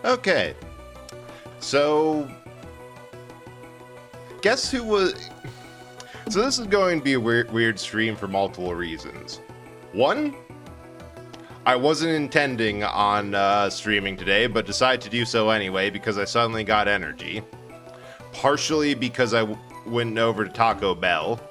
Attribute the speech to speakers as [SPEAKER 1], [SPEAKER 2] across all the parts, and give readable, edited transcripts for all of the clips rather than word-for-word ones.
[SPEAKER 1] Okay, so guess who was... So this is going to be a weird stream for multiple reasons. One, I wasn't intending on streaming today, but decided to do so anyway because I suddenly got energy. Partially because I went over to Taco Bell.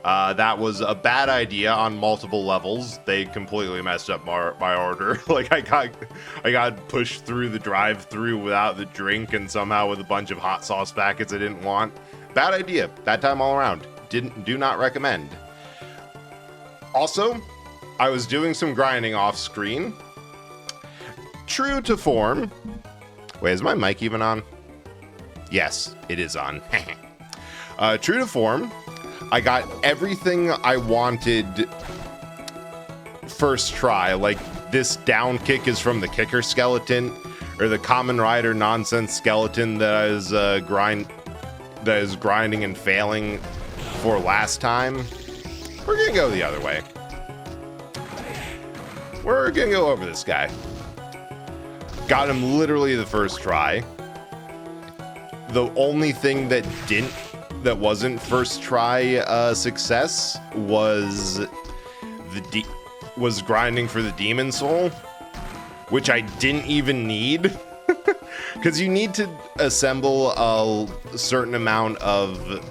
[SPEAKER 1] That was a bad idea on multiple levels. They completely messed up my order. Like I got pushed through the drive-thru without the drink and somehow with a bunch of hot sauce packets I didn't want. Bad idea. That time all around. Do not recommend. Also, I was doing some grinding off screen. True to form. Wait, is my mic even on? Yes, it is on. True to form. I got everything I wanted first try. Like, this down kick is from the kicker skeleton, or the common rider nonsense skeleton that is grinding and failing for last time. We're gonna go the other way. We're gonna go over this guy. Got him literally the first try. The only thing that wasn't first try success was was grinding for the demon soul, which I didn't even need. Because you need to assemble a certain amount of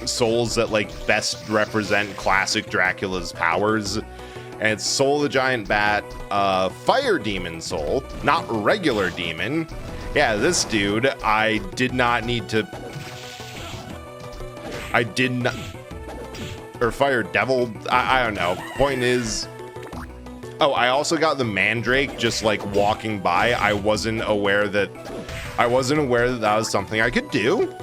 [SPEAKER 1] souls that like best represent classic Dracula's powers. And it's Soul of the Giant Bat, Fire Demon Soul, not regular demon. Yeah, this dude, I did not need to... I did not... Or Fire Devil, I don't know. Point is... Oh, I also got the Mandrake just like walking by. I wasn't aware that that was something I could do.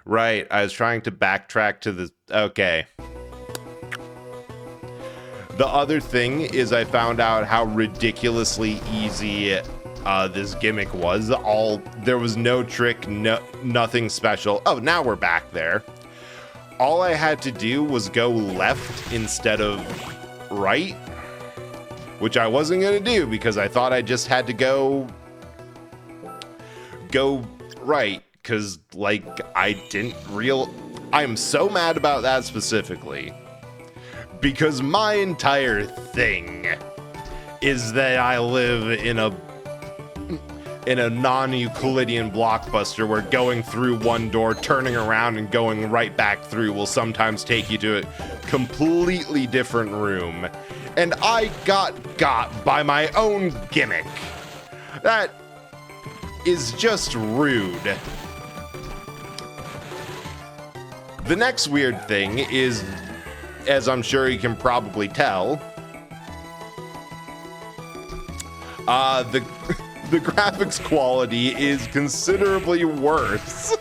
[SPEAKER 1] Right, I was trying to backtrack to the... Okay. The other thing is I found out how ridiculously easy this gimmick was. There was no trick, nothing special. Oh, now we're back there. All I had to do was go left instead of right, which I wasn't gonna do because I thought I just had to go right, because like I'm so mad about that specifically because my entire thing is that I live in a non-euclidian blockbuster where going through one door, turning around, and going right back through will sometimes take you to a completely different room. And I got by my own gimmick. That is just rude. The next weird thing is, as I'm sure you can probably tell, the graphics quality is considerably worse.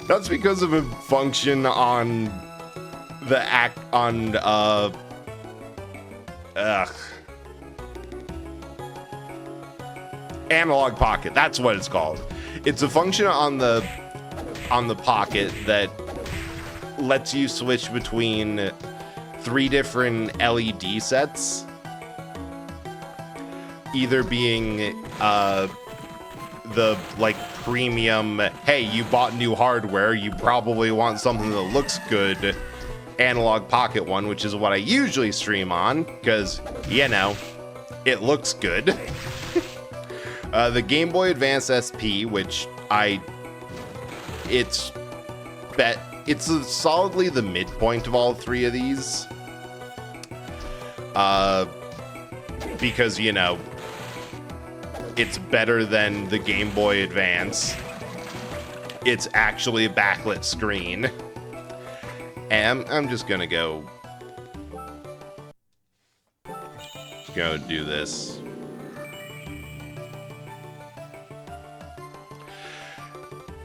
[SPEAKER 1] That's because of a function on the Analog Pocket. That's what it's called. It's a function on the Pocket that lets you switch between 3 different LED sets. Either being the like premium, hey, you bought new hardware, you probably want something that looks good, Analog Pocket one, which is what I usually stream on, because, you know, it looks good. The Game Boy Advance SP, which it's solidly the midpoint of all 3 of these. Because, you know, it's better than the Game Boy Advance. It's actually a backlit screen. And I'm just gonna go do this.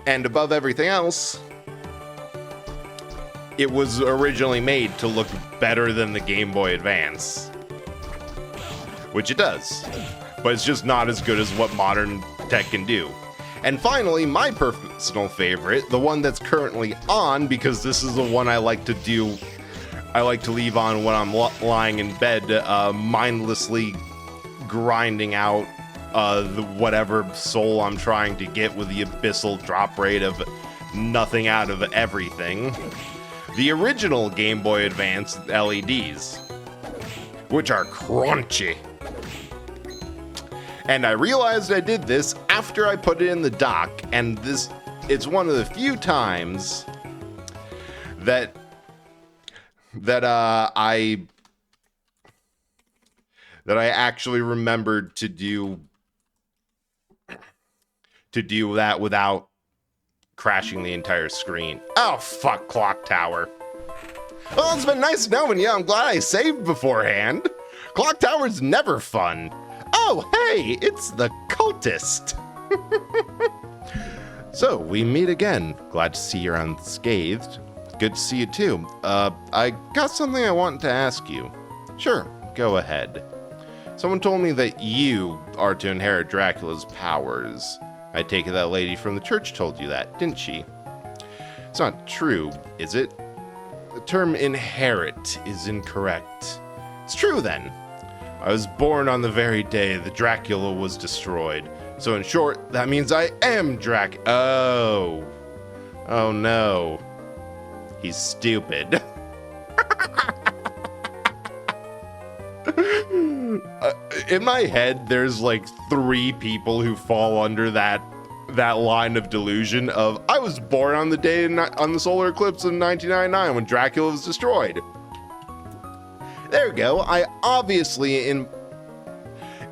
[SPEAKER 1] And above everything else, it was originally made to look better than the Game Boy Advance. Which it does. But it's just not as good as what modern tech can do. And finally, my personal favorite, the one that's currently on, because this is the one I like to do. I like to leave on when I'm lying in bed, mindlessly grinding out whatever soul I'm trying to get with the abyssal drop rate of nothing out of everything. The original Game Boy Advance LEDs, which are crunchy. And I realized I did this after I put it in the dock, and it's one of the few times that I actually remembered to do that without crashing the entire screen. Oh, fuck, Clock Tower. Well, it's been nice knowing you. I'm glad I saved beforehand. Clock Tower's never fun. Oh, hey, it's the cultist. So, we meet again. Glad to see you're unscathed. Good to see you too. I got something I want to ask you. Sure, go ahead. Someone told me that you are to inherit Dracula's powers. I take it that lady from the church told you that, didn't she? It's not true, is it? The term inherit is incorrect. It's true then. I was born on the very day the Dracula was destroyed. So in short, that means I am Oh. Oh no. He's stupid. In my head, there's like 3 people who fall under that line of delusion of I was born on the day on the solar eclipse of 1999 when Dracula was destroyed. There we go. I obviously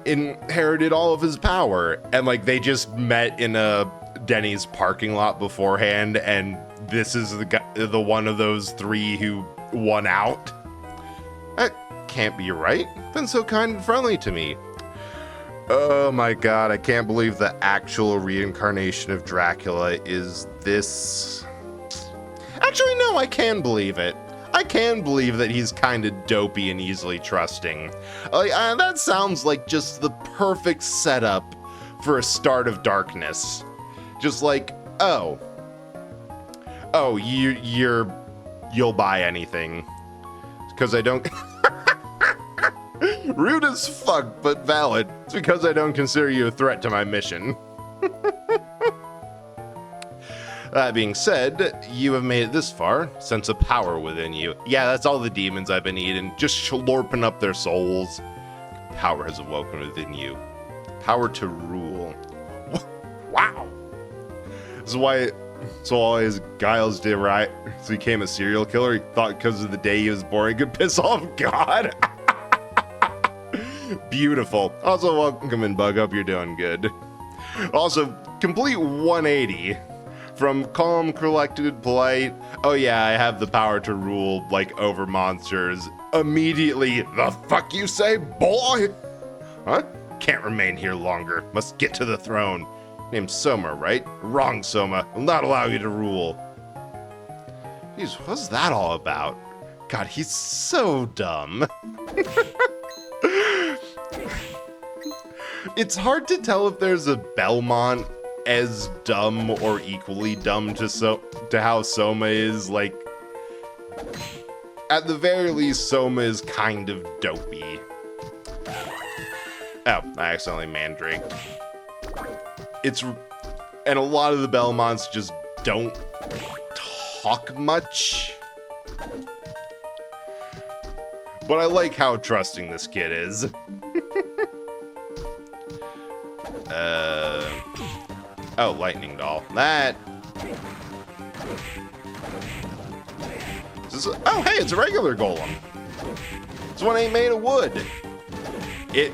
[SPEAKER 1] inherited all of his power, and like they just met in a Denny's parking lot beforehand, and this is the one of those 3 who won out. That can't be right. Been so kind and friendly to me. Oh my god, I can't believe the actual reincarnation of Dracula is this. Actually, no, I can believe it. I can believe that he's kind of dopey and easily trusting. That sounds like just the perfect setup for a start of darkness. Just like, oh, you'll buy anything. Because I don't... Rude as fuck, but valid. It's because I don't consider you a threat to my mission. That being said, you have made it this far. Sense of power within you. Yeah, that's all the demons I've been eating. Just slurping up their souls. Power has awoken within you. Power to rule. Wow. So all his guiles did right. So he became a serial killer. He thought because of the day he was born, he could piss off God. Beautiful. Also, welcome in, Bug. Hope you're doing good. Also, complete 180. From calm, collected, polite, oh yeah, I have the power to rule, like, over monsters. Immediately, the fuck you say, boy? Huh? Can't remain here longer. Must get to the throne. Name's Soma, right? Wrong, Soma. Will not allow you to rule. Jeez, what's that all about? God, he's so dumb. It's hard to tell if there's a Belmont as dumb or equally dumb to how Soma is. Like, at the very least, Soma is kind of dopey. Oh, I accidentally mandraked. And a lot of the Belmonts just don't talk much. But I like how trusting this kid is. Oh, lightning doll. That. Oh, hey, it's a regular golem. This one ain't made of wood. It.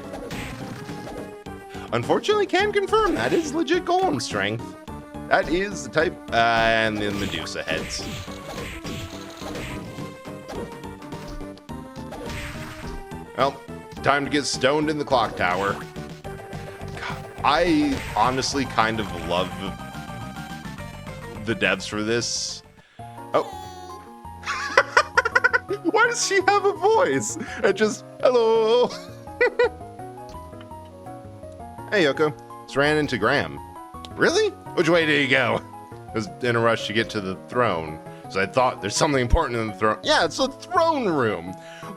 [SPEAKER 1] Unfortunately, can confirm that is legit golem strength. That is the type. And the Medusa heads. Well, time to get stoned in the clock tower. I honestly kind of love the devs for this. Oh. Why does she have a voice? It just, hello. Hey, Yoko. Just ran into Graham. Really? Which way did he go? I was in a rush to get to the throne. So I thought there's something important in the throne. Yeah, it's a throne room.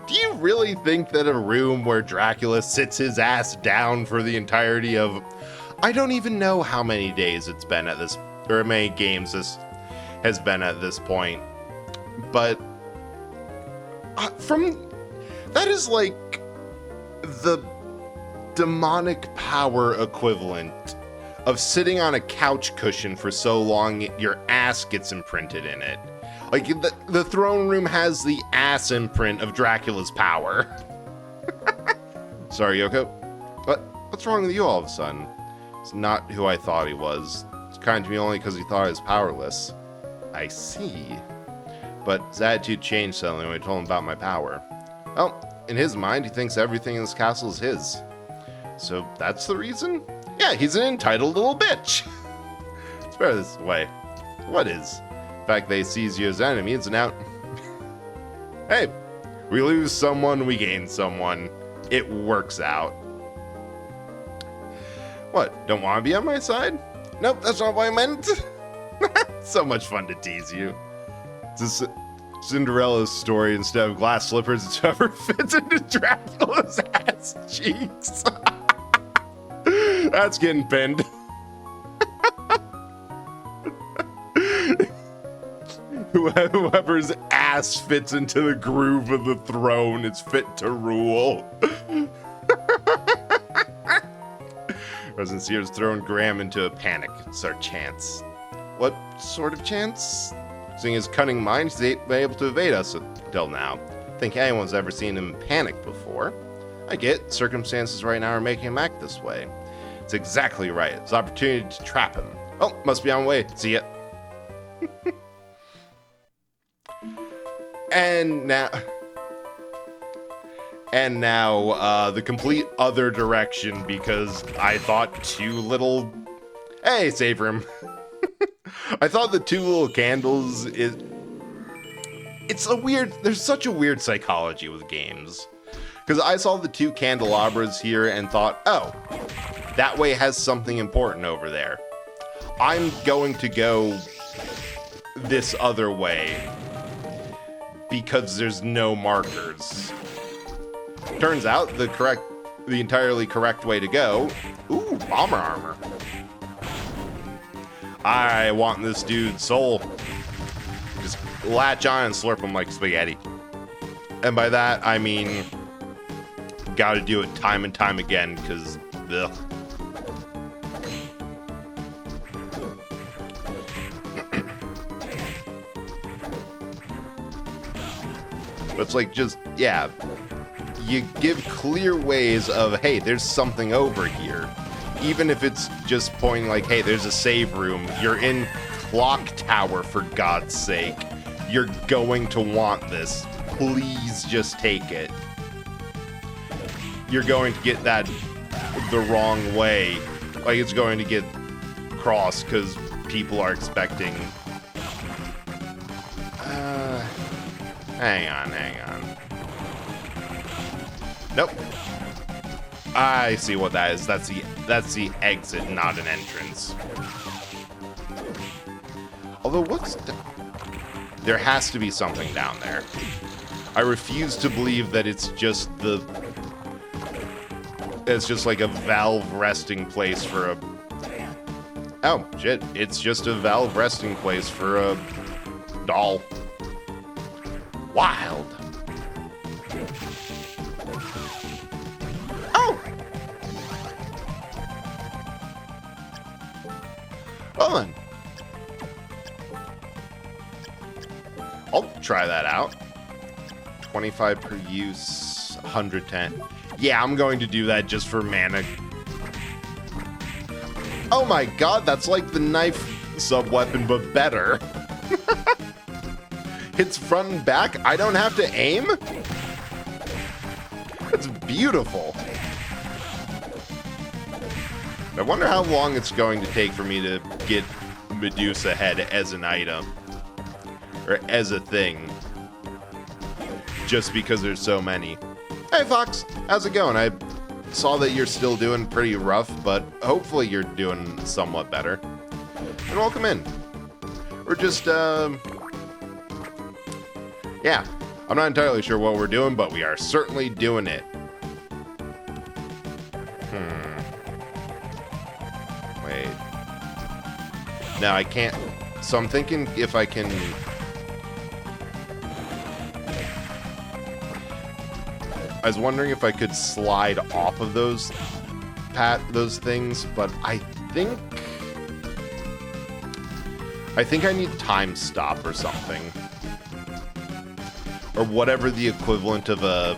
[SPEAKER 1] Do you really think that a room where Dracula sits his ass down for the entirety of... I don't even know how many days it's been at this... or how many games this has been at this point. But... that is like... the demonic power equivalent of sitting on a couch cushion for so long your ass gets imprinted in it. Like, the throne room has the ass imprint of Dracula's power. Sorry, Yoko. What's wrong with you all of a sudden? It's not who I thought he was. It's kind to me only because he thought I was powerless. I see. But his attitude changed suddenly when I told him about my power. Well, in his mind, he thinks everything in this castle is his. So that's the reason? Yeah, he's an entitled little bitch. It's better this way. What is? The fact they seize you as enemy is now... Hey, we lose someone, we gain someone. It works out. What, don't want to be on my side? Nope, that's not what I meant. So much fun to tease you. It's a Cinderella's story. Instead of glass slippers, it's whoever fits into Dracula's ass cheeks. That's getting pinned. Whoever's ass fits into the groove of the throne is fit to rule. President Sears thrown Graham into a panic. It's our chance. What sort of chance? Seeing his cunning mind, he's been able to evade us until now. I think anyone's ever seen him panic before. I get circumstances right now are making him act this way. It's exactly right. It's an opportunity to trap him. Oh, must be on the way. See ya. And now, the complete other direction, because I thought two little... Hey, save room. I thought the two little candles it's a weird... There's such a weird psychology with games. Because I saw the two candelabras here and thought, oh, that way has something important over there. I'm going to go this other way because there's no markers. Turns out the entirely correct way to go. Ooh, bomber armor. I want this dude's soul. Just latch on and slurp him like spaghetti. And by that, I mean, gotta do it time and time again, because, ugh. It's like just, yeah, you give clear ways of, hey, there's something over here. Even if it's just pointing like, hey, there's a save room. You're in Clock Tower, for God's sake. You're going to want this. Please just take it. You're going to get that the wrong way. Like, it's going to get crossed because people are expecting... Hang on. Nope. I see what that is. That's the exit, not an entrance. Although, there has to be something down there. I refuse to believe that it's just like a valve resting place for a... Oh, shit. It's just a valve resting place for a doll. Wild. Oh! Well then. I'll try that out. 25 per use, 110. Yeah, I'm going to do that just for mana. Oh my god, that's like the knife sub-weapon, but better. Hits front and back. I don't have to aim? That's beautiful. I wonder how long it's going to take for me to get Medusa head as an item. Or as a thing. Just because there's so many. Hey Fox, how's it going? I saw that you're still doing pretty rough, but hopefully you're doing somewhat better. And welcome in. We're just, yeah, I'm not entirely sure what we're doing, but we are certainly doing it. Wait. No, I can't. So I'm thinking if I can... I was wondering if I could slide off of those things, but I think I need time stop or something. Or whatever the equivalent of a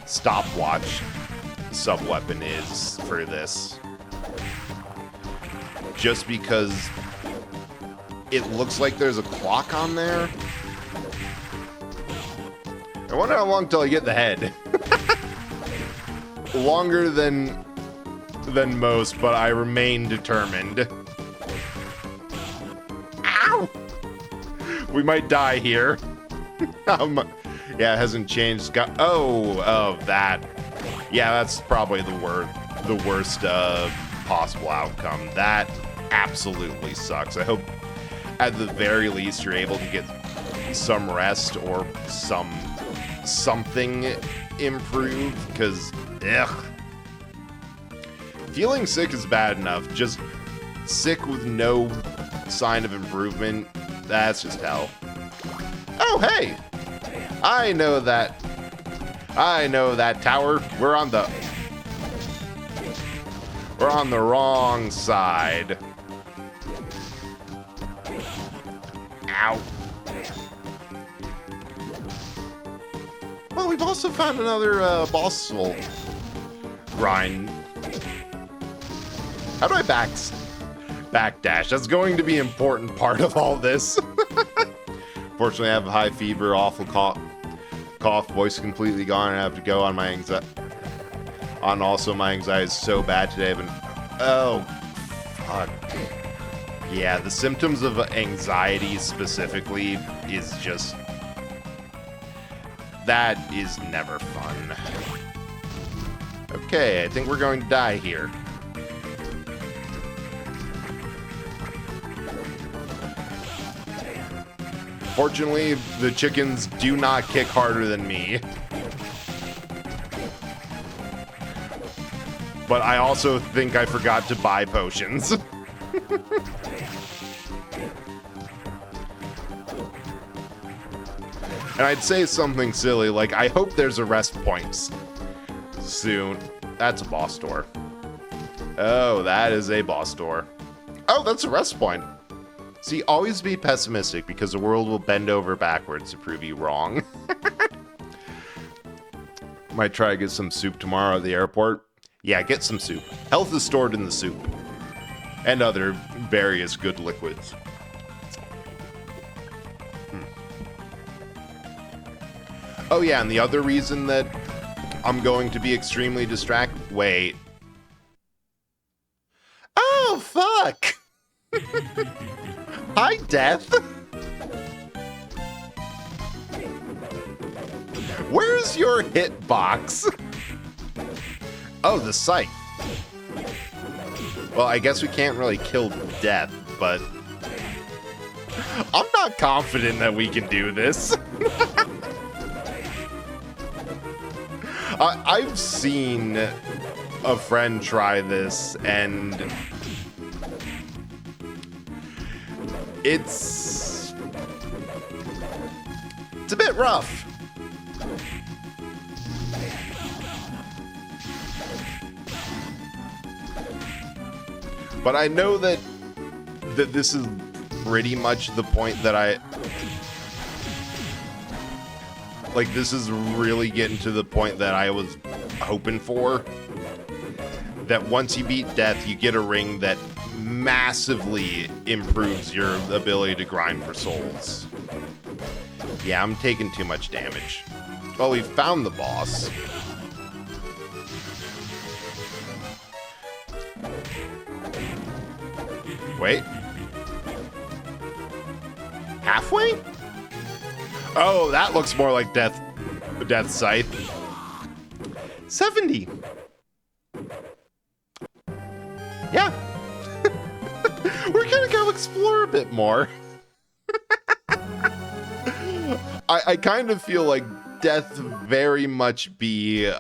[SPEAKER 1] stopwatch sub-weapon is for this. Just because it looks like there's a clock on there. I wonder how long till I get the head. Longer than most, but I remain determined. Ow! We might die here. Yeah, it hasn't changed. Oh, that. Yeah, that's probably the worst possible outcome. That absolutely sucks. I hope at the very least you're able to get some rest or something improved, because ugh. Feeling sick is bad enough. Just sick with no sign of improvement, that's just hell. Oh, hey! I know that tower. We're on the wrong side. Ow. Well, we've also found another boss soul grind. How do I backdash? That's going to be an important part of all this. Fortunately, I have a high fever, awful cough, voice completely gone, and I have to go on my anxiety. Also, my anxiety is so bad today. Oh, fuck. Yeah, the symptoms of anxiety specifically is just... that is never fun. Okay, I think we're going to die here. Fortunately, the chickens do not kick harder than me. But I also think I forgot to buy potions. And I'd say something silly, like, I hope there's a rest point soon. That's a boss door. Oh, that is a boss door. Oh, that's a rest point. See, always be pessimistic, because the world will bend over backwards to prove you wrong. Might try to get some soup tomorrow at the airport. Yeah, get some soup. Health is stored in the soup. And other various good liquids. Oh yeah, and the other reason that I'm going to be extremely distracted... Wait. Oh, fuck! Hi, Death! Where's your hitbox? Oh, the scythe. Well, I guess we can't really kill Death, but... I'm not confident that we can do this. I've seen a friend try this, and... It's a bit rough. But I know that this is pretty much the point that like, this is really getting to the point that I was hoping for. That once you beat Death, you get a ring that massively improves your ability to grind for souls. Yeah, I'm taking too much damage. Well, we found the boss. Wait. Halfway? Oh, that looks more like Death Scythe. 70. Yeah. We're gonna go explore a bit more. I kind of feel like Death very much be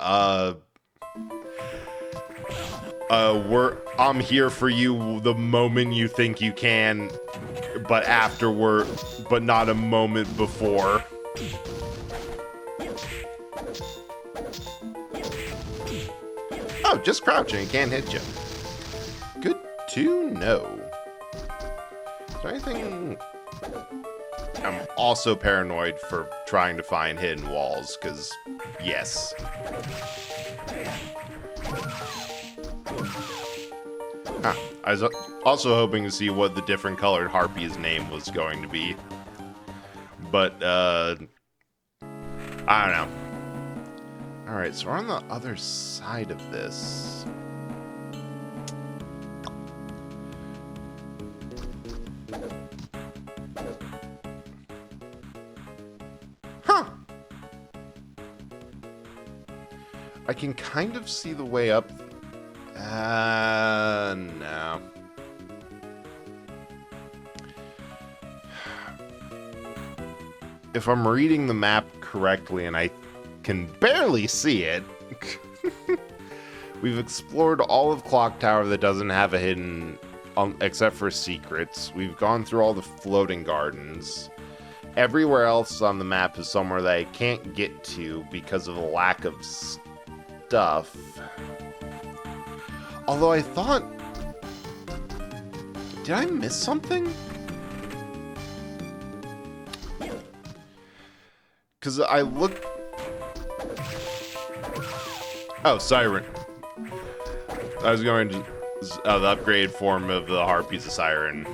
[SPEAKER 1] I'm here for you the moment you think you can, but afterward, but not a moment before. Oh, just crouching, it can't hit you. Good to know. Is there anything... I'm also paranoid for trying to find hidden walls, because, yes. Huh. I was also hoping to see what the different colored harpy's name was going to be. But, I don't know. Alright, so we're on the other side of this. Huh. I can kind of see the way up. No. if I'm reading the map correctly, and I can barely see it, we've explored all of Clock Tower that doesn't have a hidden, except for secrets. We've gone through all the floating gardens. Everywhere else on the map is somewhere that I can't get to because of the lack of stuff. Although I thought... Did I miss something? Because I looked... Oh, Siren. I was going to... the upgraded form of the Harpy's a Siren.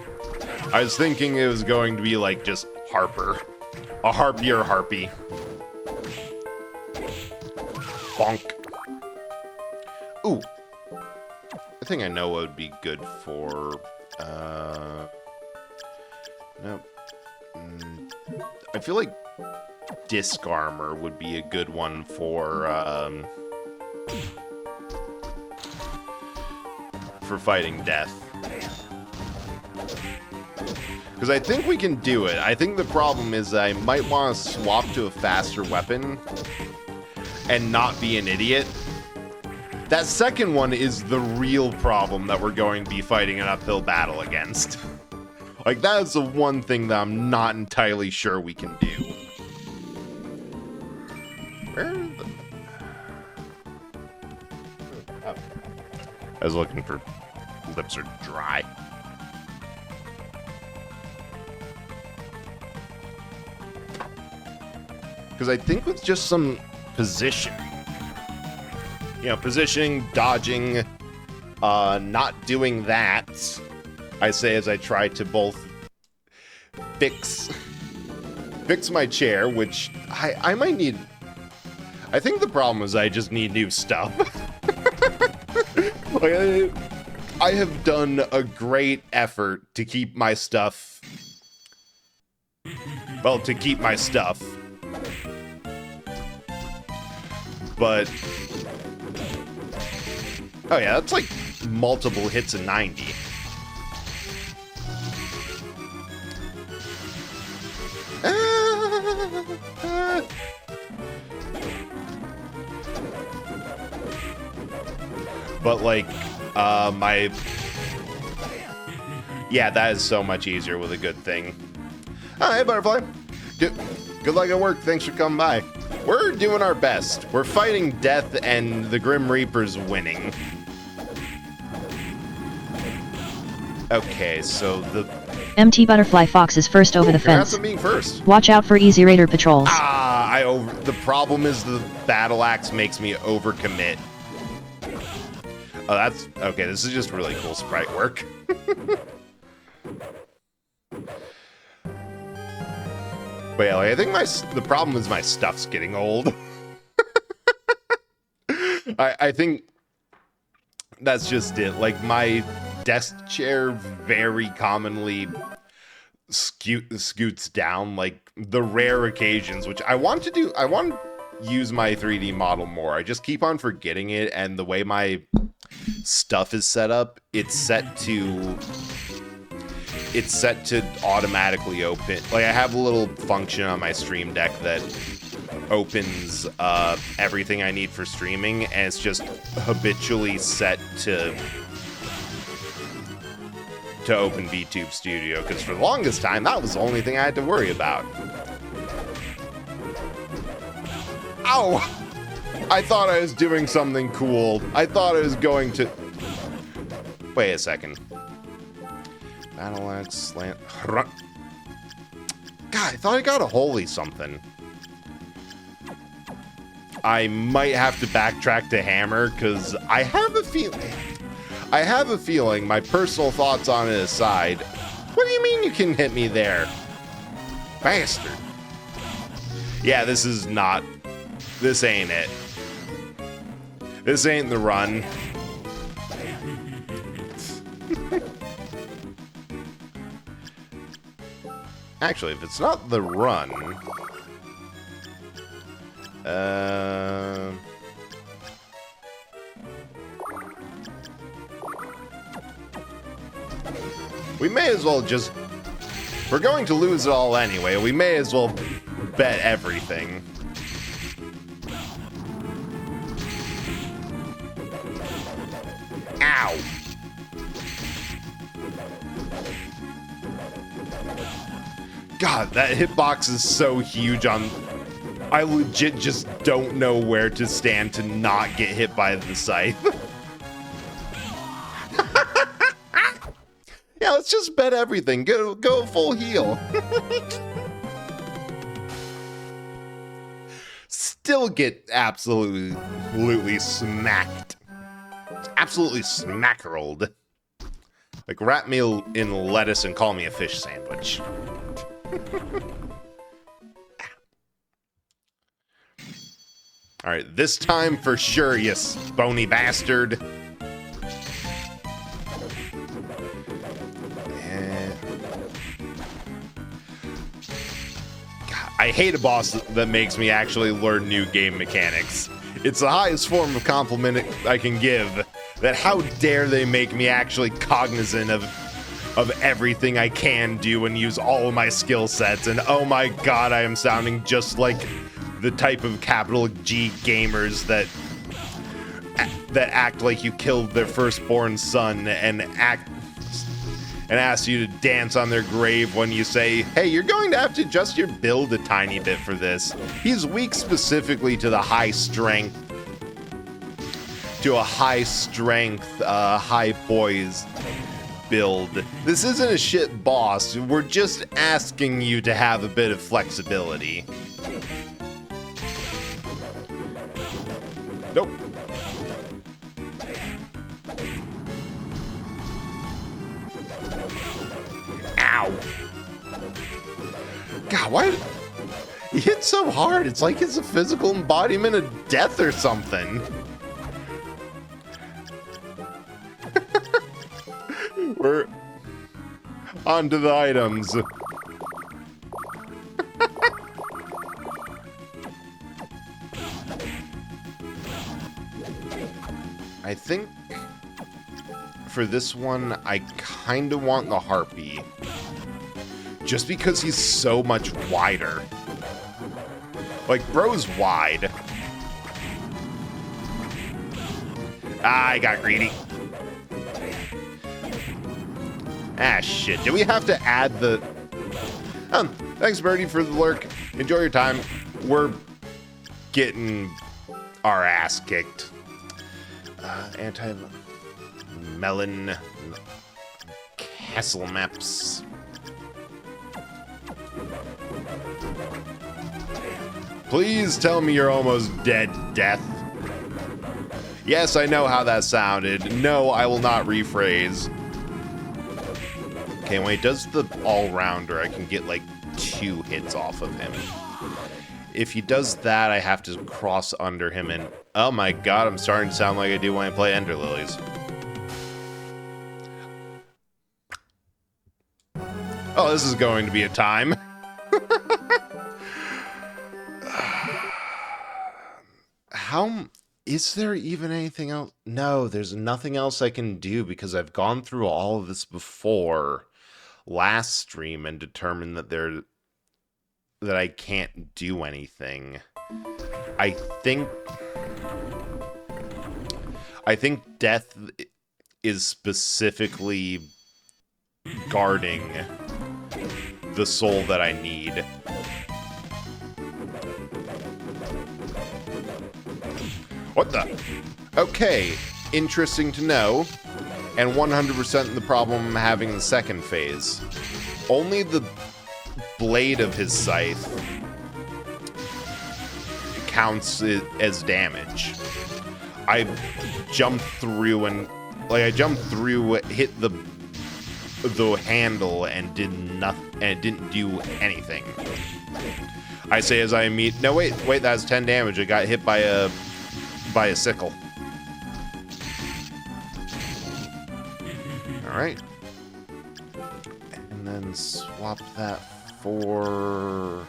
[SPEAKER 1] I was thinking it was going to be like just Harper. A harpier harpy. Bonk. Ooh. I think I know what would be good for... Nope. I feel like disc armor would be a good one for fighting death. Because I think we can do it. I think the problem is I might want to swap to a faster weapon and not be an idiot. That second one is the real problem that we're going to be fighting an uphill battle against. Like, that is the one thing that I'm not entirely sure we can do. Where are the... Oh. I was looking for... Lips are dry. Because I think with just some position, you know, positioning, dodging, not doing that, I say as I try to both fix my chair, which I might need. I think the problem is I just need new stuff. Like, I have done a great effort to keep my stuff. Well, to keep my stuff. But... Oh yeah, that's like multiple hits in 90. But like, my... Yeah, that is so much easier with a good thing. Oh, hey, Butterfly. Good luck at work. Thanks for coming by. We're doing our best. We're fighting death and the Grim Reaper's winning. Okay, so the...
[SPEAKER 2] MT Butterfly Fox is first over the fence.
[SPEAKER 1] Congrats on being first.
[SPEAKER 2] Watch out for easy raider patrols.
[SPEAKER 1] The problem is the battle axe makes me overcommit. Oh, that's... Okay, this is just really cool sprite work. But yeah, like, I think the problem is my stuff's getting old. I think that's just it. Like, my desk chair very commonly scoots down, like, the rare occasions, which I want to use my 3D model more. I just keep on forgetting it, and the way my stuff is set up, it's set to automatically open. Like, I have a little function on my Stream Deck that opens everything I need for streaming, and it's just habitually set to open VTube Studio, because for the longest time, that was the only thing I had to worry about. Ow! I thought I was doing something cool. I thought I was going to... Wait a second. Battle axe, slant... God, I thought I got a holy something. I might have to backtrack to hammer, because I have a feeling, my personal thoughts on it aside, what do you mean you can hit me there? Bastard. Yeah, this is not... This ain't it. This ain't the run. Actually, if it's not the run... we may as well just... We're going to lose it all anyway. We may as well bet everything. Ow! God, that hitbox is so huge on... I legit just don't know where to stand to not get hit by the scythe. Yeah, let's just bet everything. Go full heal. Still get absolutely smacked. Absolutely smackerled. Like, wrap me in lettuce and call me a fish sandwich. Alright, this time for sure, you bony bastard. God, I hate a boss that makes me actually learn new game mechanics. It's the highest form of compliment I can give. That how dare they make me actually cognizant of everything I can do and use all of my skill sets. And oh my god, I am sounding just like the type of capital G gamers that act like you killed their firstborn son and ask you to dance on their grave when you say, hey, you're going to have to adjust your build a tiny bit for this. He's weak specifically to the high strength, high poise build. This isn't a shit boss. We're just asking you to have a bit of flexibility. Nope. Ow. God, why? He hits so hard. It's like it's a physical embodiment of death or something. We're on to the items. I think for this one, I kind of want the Harpy. Just because he's so much wider. Like, bro's wide. Ah, I got greedy. Ah, shit. Do we have to add the... Thanks, Birdie, for the lurk. Enjoy your time. We're getting our ass kicked. Anti-melon castle maps. Please tell me you're almost dead, Death. Yes, I know how that sounded. No, I will not rephrase. Okay, when he does the all-rounder, I can get like 2 hits off of him. If he does that, I have to cross under him and... Oh my god, I'm starting to sound like I do when I play Ender Lilies. Oh, this is going to be a time. How... Is there even anything else? No, there's nothing else I can do because I've gone through all of this before last stream and determined that that I can't do anything. I think Death is specifically guarding the soul that I need. What the? Okay, interesting to know, and 100% the problem I'm having in the second phase. Only the blade of his scythe counts as damage. I jumped through and hit the handle and did nothing, and it didn't do anything. I say as I meet. No, wait, that's 10 damage. I got hit by a sickle. Alright. And then swap that for...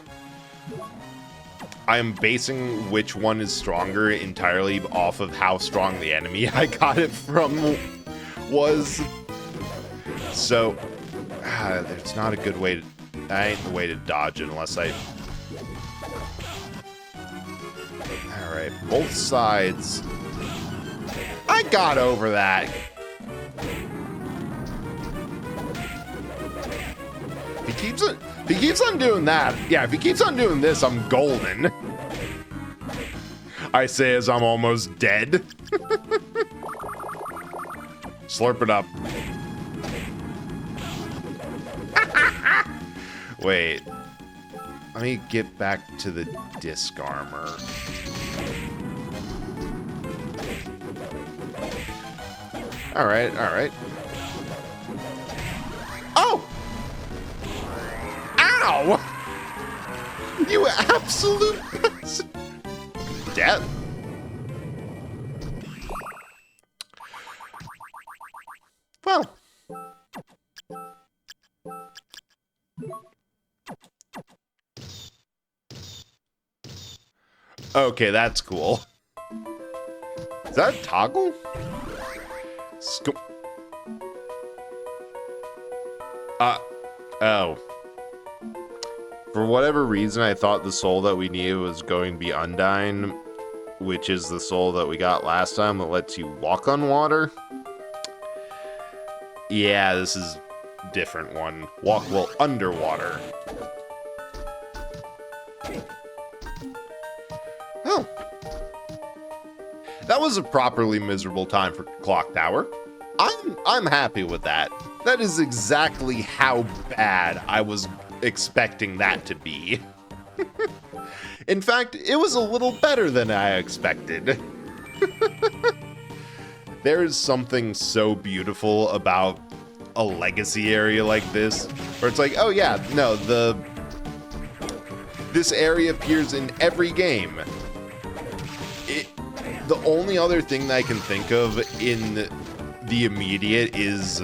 [SPEAKER 1] I'm basing which one is stronger entirely off of how strong the enemy I got it from was. So, there's not a good way to... That ain't the way to dodge it unless I Alright, both sides. I got over that. If he keeps on doing that, yeah, if he keeps on doing this, I'm golden. I say as I'm almost dead. Slurp it up. Wait. Let me get back to the disc armor. Alright, alright. Oh! Ow! You absolute peasant. Death. Well. Okay, that's cool. Is that a toggle? Oh. For whatever reason, I thought the soul that we needed was going to be Undyne, which is the soul that we got last time that lets you walk on water. Yeah, this is a different one. Walk while underwater. Oh. That was a properly miserable time for Clock Tower. I'm happy with that. That is exactly how bad I was expecting that to be. In fact, it was a little better than I expected. There is something so beautiful about a legacy area like this, where it's like, oh yeah, no, this area appears in every game. The only other thing that I can think of in the immediate is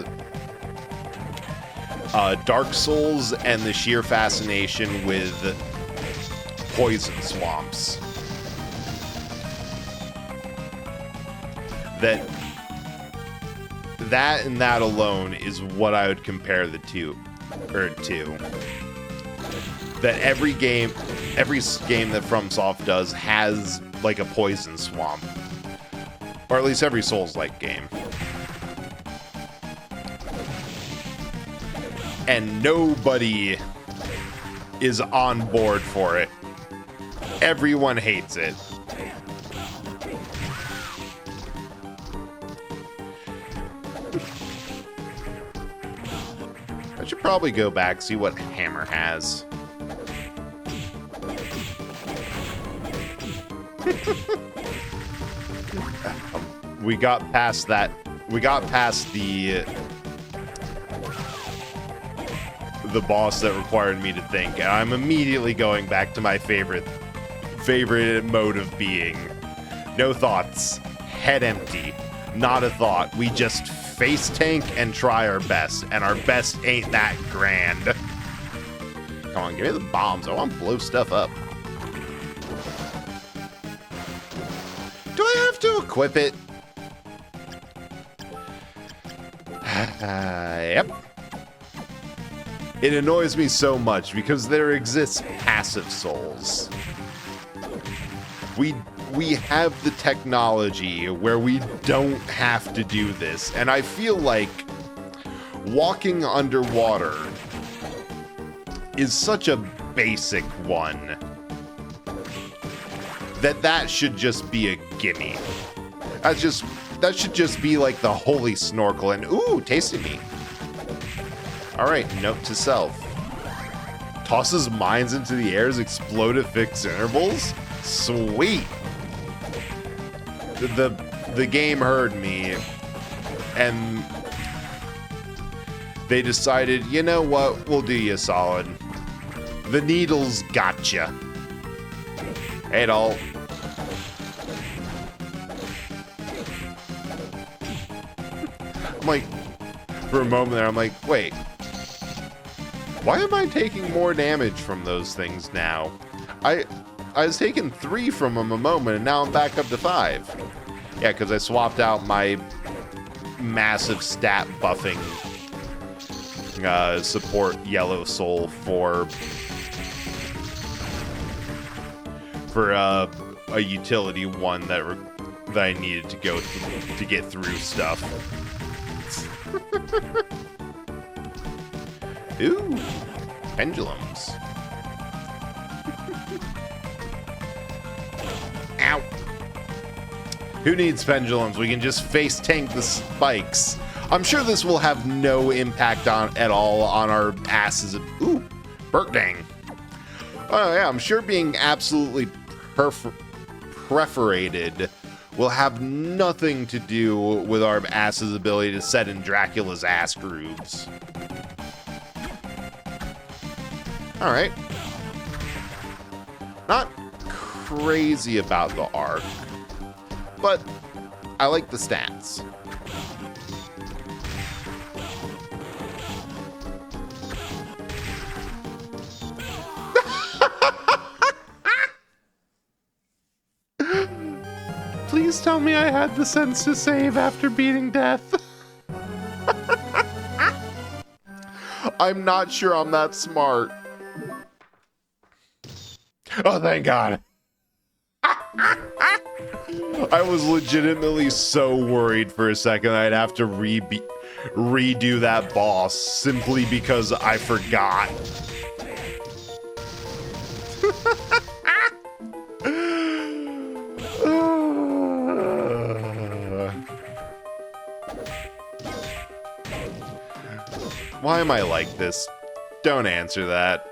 [SPEAKER 1] Dark Souls and the sheer fascination with poison swamps. That and that alone is what I would compare the two, to. That every game that FromSoft does has like a poison swamp, or at least every Souls-like game. And nobody is on board for it. Everyone hates it. I should probably go back, see what Hammer has. We got past that. We got past the boss that required me to think, and I'm immediately going back to my favorite mode of being. No thoughts, head empty, not a thought. We just face tank and try our best, and our best ain't that grand. Come on, give me the bombs. I want to blow stuff up. Do I have to equip it? Yep. It annoys me so much because there exists passive souls. We have the technology where we don't have to do this, and I feel like walking underwater is such a basic one that should just be a gimme. That should just be like the holy snorkel, and ooh, tasty meat. Alright, note to self. Tosses mines into the air as explode at fixed intervals? Sweet! The game heard me, and they decided, you know what, we'll do you a solid. The needles gotcha. Hey, doll. I'm like, for a moment there, I'm like, wait. Why am I taking more damage from those things now? I was taking 3 from them a moment, and now I'm back up to 5. Yeah, because I swapped out my massive stat buffing support yellow soul for for a utility one that I needed to go to get through stuff. Ooh, pendulums. Ow. Who needs pendulums? We can just face tank the spikes. I'm sure this will have no impact at all on our asses. Ooh, Burkdang. Oh yeah, I'm sure being absolutely perforated will have nothing to do with our ass's ability to set in Dracula's ass grooves. All right. Not crazy about the arc, but I like the stats. Please tell me I had the sense to save after beating death. I'm not sure I'm that smart. Oh, thank God. I was legitimately so worried for a second I'd have to redo that boss simply because I forgot. Why am I like this? Don't answer that.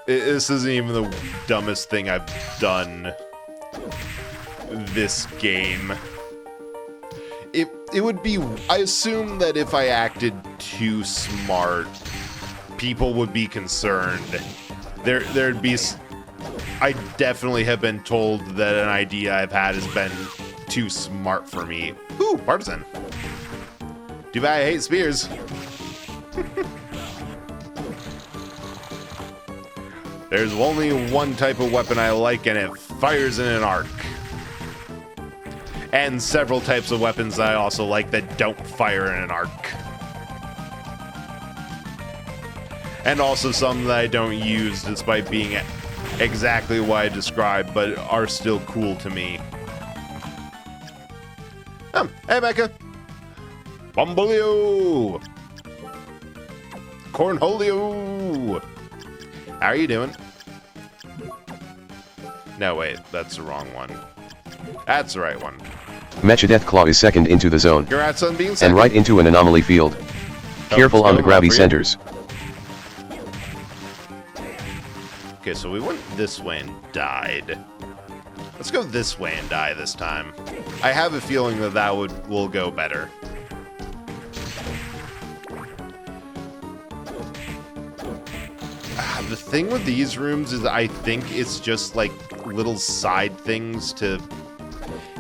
[SPEAKER 1] This isn't even the dumbest thing I've done this game. It would be... I assume that if I acted too smart, people would be concerned. There'd be... I definitely have been told that an idea I've had has been too smart for me. Ooh, partisan. Too bad I hate spears. There's only one type of weapon I like, and it fires in an arc. And several types of weapons that I also like that don't fire in an arc. And also some that I don't use despite being exactly what I described, but are still cool to me. Hey, Becca. Bumbleo. Cornholio. How are you doing? No, wait, that's the wrong one. That's the right one.
[SPEAKER 3] Mecha Deathclaw is second into the zone.
[SPEAKER 1] Congrats on being second.
[SPEAKER 3] And right into an anomaly field. Careful on the grabby centers.
[SPEAKER 1] Okay, so we went this way and died. Let's go this way and die this time. I have a feeling that will go better. The thing with these rooms is I think it's just like little side things to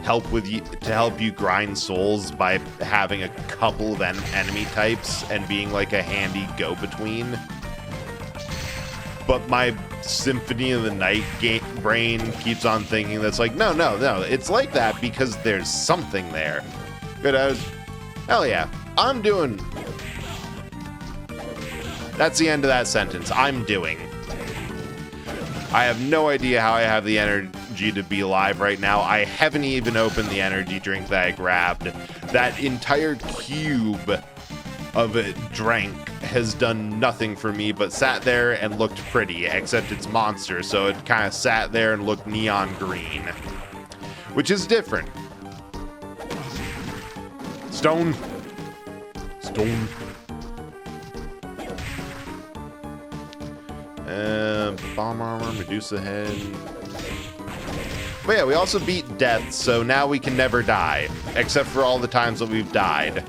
[SPEAKER 1] help you grind souls by having a couple of enemy types and being like a handy go-between. But my Symphony of the Night brain keeps on thinking that's like, no, it's like that because there's something there. Good, hell yeah, I'm doing... That's the end of that sentence. I'm doing. I have no idea how I have the energy to be alive right now. I haven't even opened the energy drink that I grabbed. That entire cube of it drank has done nothing for me but sat there and looked pretty, except it's monster, so it kind of sat there and looked neon green, which is different. Stone. Bomb armor, Medusa head. But yeah, we also beat death, so now we can never die, except for all the times that we've died.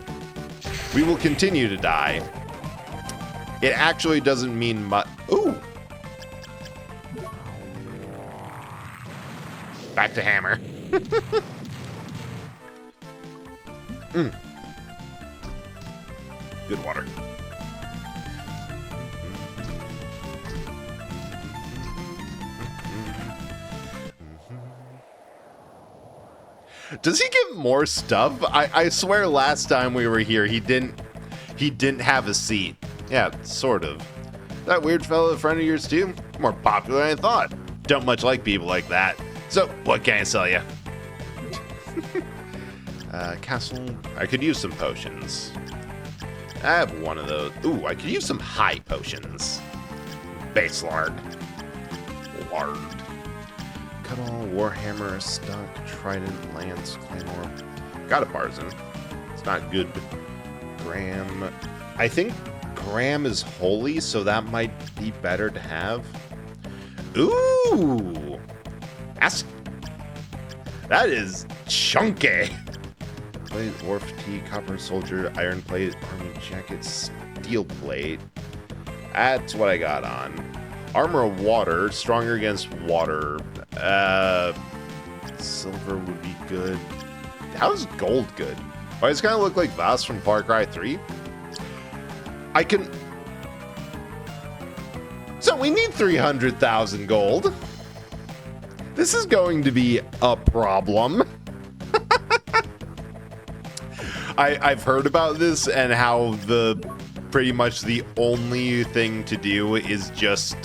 [SPEAKER 1] We will continue to die. It actually doesn't mean much. Ooh! Back to hammer. Good water. Does he get more stuff? I swear last time we were here, he didn't have a seat. Yeah, sort of. That weird fellow, a friend of yours too? More popular than I thought. Don't much like people like that. So, what can I sell you? Castle. I could use some potions. I have one of those. Ooh, I could use some high potions. Base lard. Lard. Cut all, Warhammer, Stuck, Trident, Lance, Claymore. Got a Barzin. It's not good. Graham. I think Graham is holy, so that might be better to have. Ooh! That is chunky. Plate, Orf Tea, Copper Soldier, Iron Plate, Army Jacket, Steel Plate. That's what I got on. Armor of Water, stronger against water. Silver would be good. How's gold good? Why does it kind of look like Vaas from Far Cry 3? I can... So we need 300,000 gold. This is going to be a problem. I've heard about this and how pretty much the only thing to do is just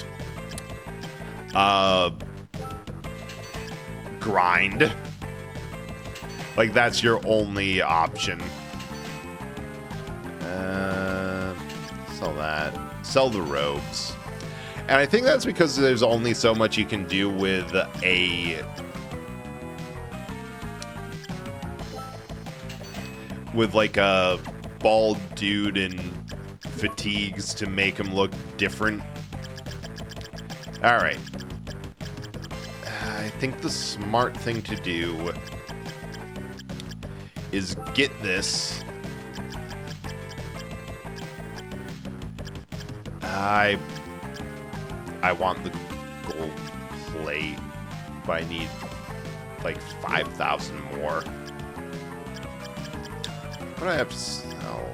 [SPEAKER 1] grind. Like, that's your only option. Sell that. Sell the robes. And I think that's because there's only so much you can do with like a bald dude in fatigues to make him look different. All right. I think the smart thing to do is get this. I want the gold plate, but I need like 5,000 more. What do I have to sell?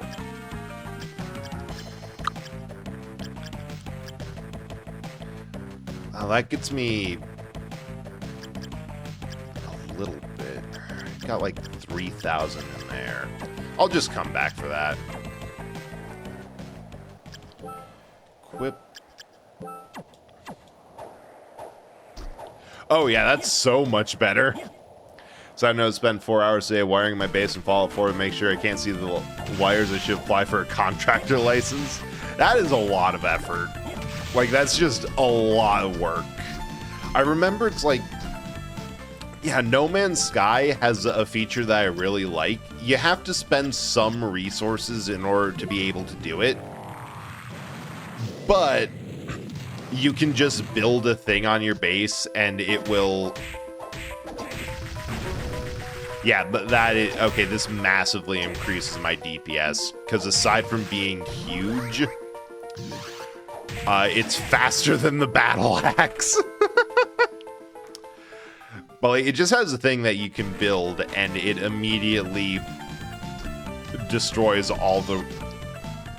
[SPEAKER 1] That gets me a little bit. Got like 3,000 in there. I'll just come back for that. Equip. Oh yeah, that's so much better. So I know to spend 4 hours a day wiring my base in Fallout 4 to make sure I can't see the wires. I should apply for a contractor license. That is a lot of effort. Like, that's just a lot of work. I remember it's like, yeah, No Man's Sky has a feature that I really like. You have to spend some resources in order to be able to do it. But you can just build a thing on your base and it will... Yeah, but that is... Okay, this massively increases my DPS. Because aside from being huge, it's faster than the battle axe. But like, it just has a thing that you can build and it immediately destroys all the...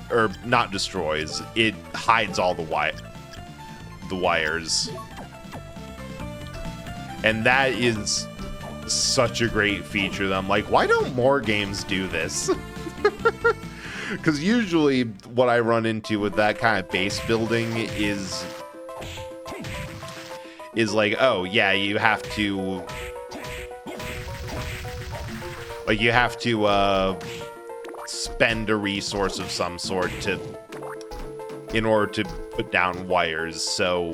[SPEAKER 1] Or not destroys, it hides all the wires. And that is such a great feature that I'm like, why don't more games do this? Because usually what I run into with that kind of base building is like, oh yeah, you have to spend a resource of some sort in order to put down wires, so,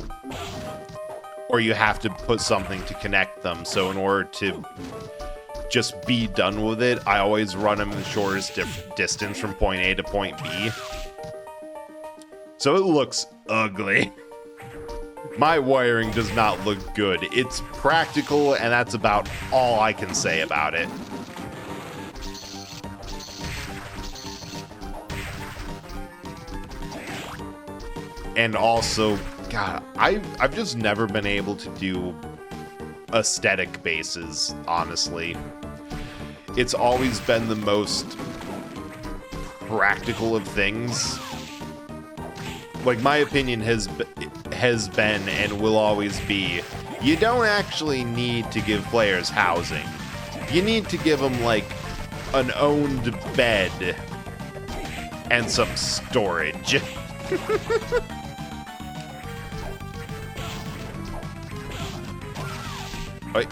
[SPEAKER 1] or you have to put something to connect them, so in order to just be done with it, I always run them the shortest distance from point A to point B. So it looks ugly. My wiring does not look good. It's practical, and that's about all I can say about it. And also, God, I've just never been able to do aesthetic bases, honestly. It's always been the most practical of things. Like, my opinion has been and will always be, you don't actually need to give players housing. You need to give them, like, an owned bed and some storage. Wait.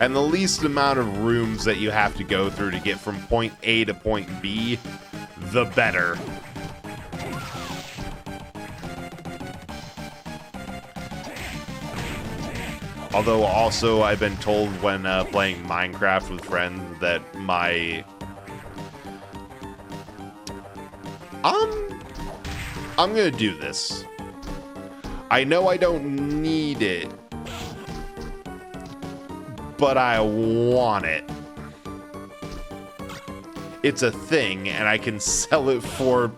[SPEAKER 1] And the least amount of rooms that you have to go through to get from point A to point B, the better. Although also I've been told when playing Minecraft with friends that my... I'm gonna do this. I know I don't need it, but I want it. It's a thing, and I can sell it for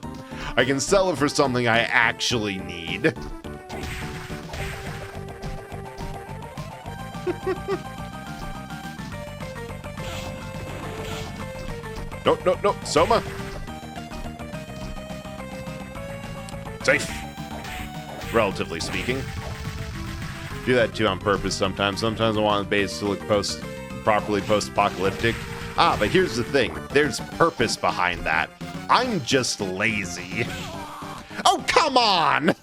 [SPEAKER 1] something I actually need. No, Soma. Safe. Relatively speaking. Do that too on purpose sometimes. Sometimes I want the base to look properly post-apocalyptic. But here's the thing. There's purpose behind that. I'm just lazy. Oh, come on!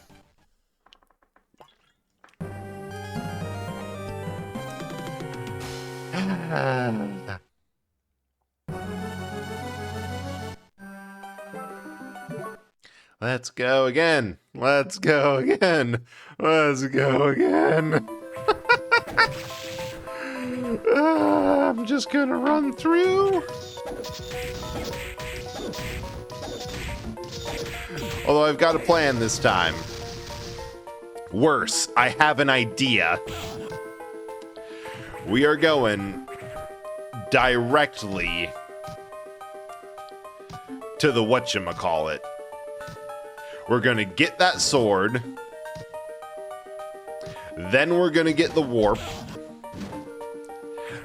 [SPEAKER 1] Let's go again. Let's go again. Let's go again. I'm just gonna run through. Although I've got a plan this time. Worse, I have an idea. We are going directly to the whatchamacallit. We're gonna get that sword. Then we're gonna get the warp.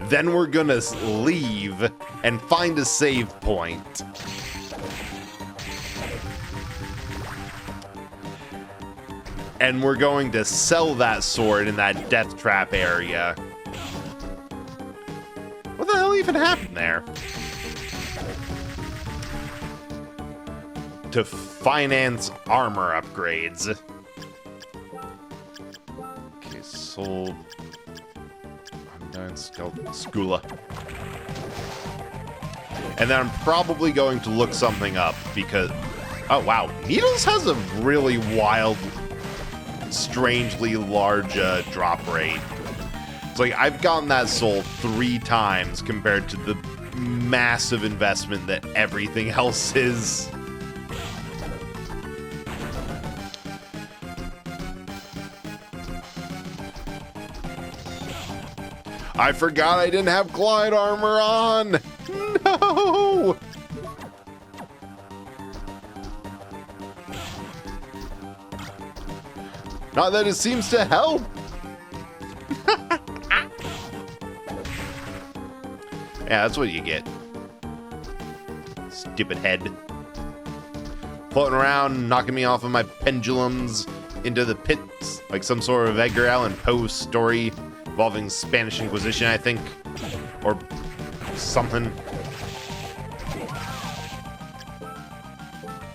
[SPEAKER 1] Then we're gonna leave and find a save point. And we're going to sell that sword in that death trap area. What the hell even happened there? To finance armor upgrades. Okay, sold. Undying Skeleton Skula. And then I'm probably going to look something up because... Oh, wow. Needles has a really wild, strangely large drop rate. It's like I've gotten that sold 3 times compared to the massive investment that everything else is. I forgot I didn't have glide armor on! No! Not that it seems to help! Yeah, that's what you get. Stupid head. Floating around, knocking me off of my pendulums into the pits, like some sort of Edgar Allan Poe story involving Spanish Inquisition, I think. Or something.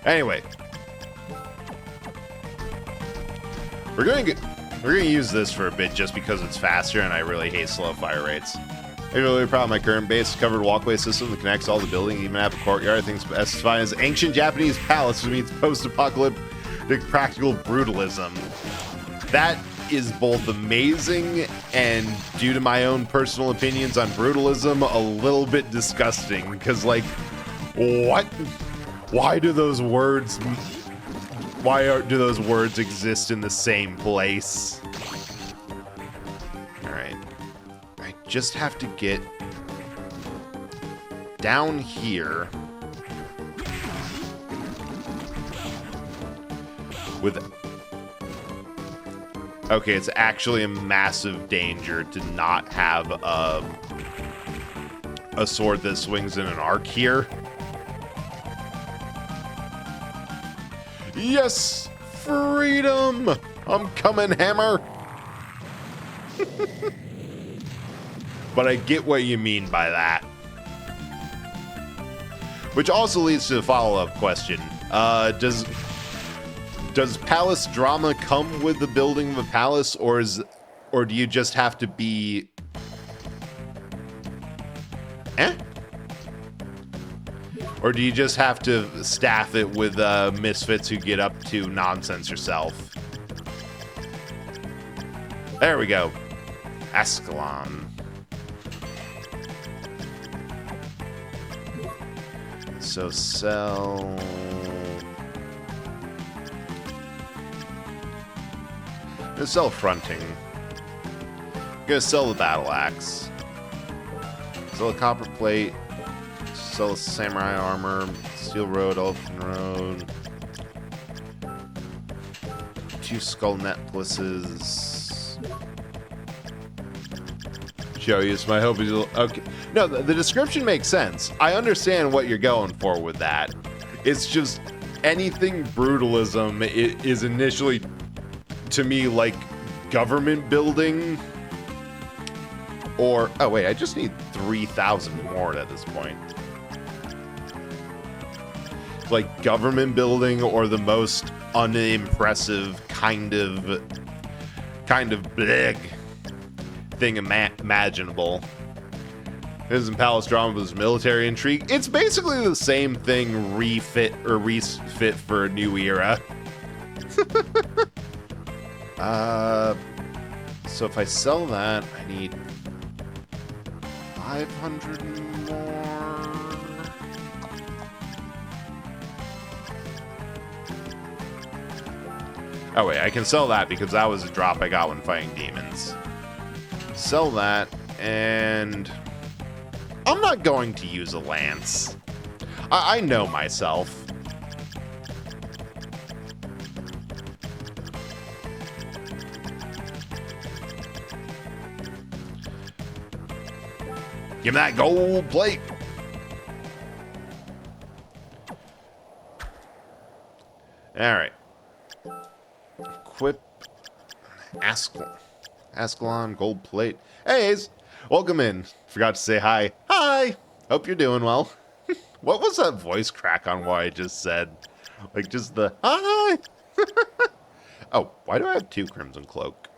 [SPEAKER 1] Anyway. We're gonna use this for a bit just because it's faster and I really hate slow fire rates. I'm really proud of my current base covered walkway system that connects all the buildings, even have a courtyard. I think it's specified as ancient Japanese palace, which means post-apocalyptic practical brutalism. That is both amazing and, due to my own personal opinions on brutalism, a little bit disgusting. Because, like, what? Why do those words exist in the same place? Alright. I just have to get down here with... Okay, it's actually a massive danger to not have a sword that swings in an arc here. Yes! Freedom! I'm coming, hammer! But I get what you mean by that. Which also leads to the follow-up question. Does palace drama come with the building of a palace, or is Or do you just have to be... Or do you just have to staff it with misfits who get up to nonsense yourself? There we go. Ascalon. So sell... I'm gonna sell fronting. I'm gonna sell the battle axe. Sell a copper plate. Sell a samurai armor. Steel road, elfin road. 2 skull necklaces. Show you my hope is okay. No, the description makes sense. I understand what you're going for with that. It's just anything brutalism is initially to me like government building or oh wait, I just need 3,000 more at this point. It's like government building or the most unimpressive kind of big thing imaginable. This is palace drama with military intrigue. It's basically the same thing refit for a new era. So if I sell that, I need 500 more. Oh wait, I can sell that because that was a drop I got when fighting demons. Sell that, and I'm not going to use a lance. I know myself. Give me that gold plate. All right. Equip Ascalon gold plate. Hey, welcome in. Forgot to say hi. Hi. Hope you're doing well. What was that voice crack on what I just said? Like just the hi. Oh, why do I have 2 Crimson Cloak?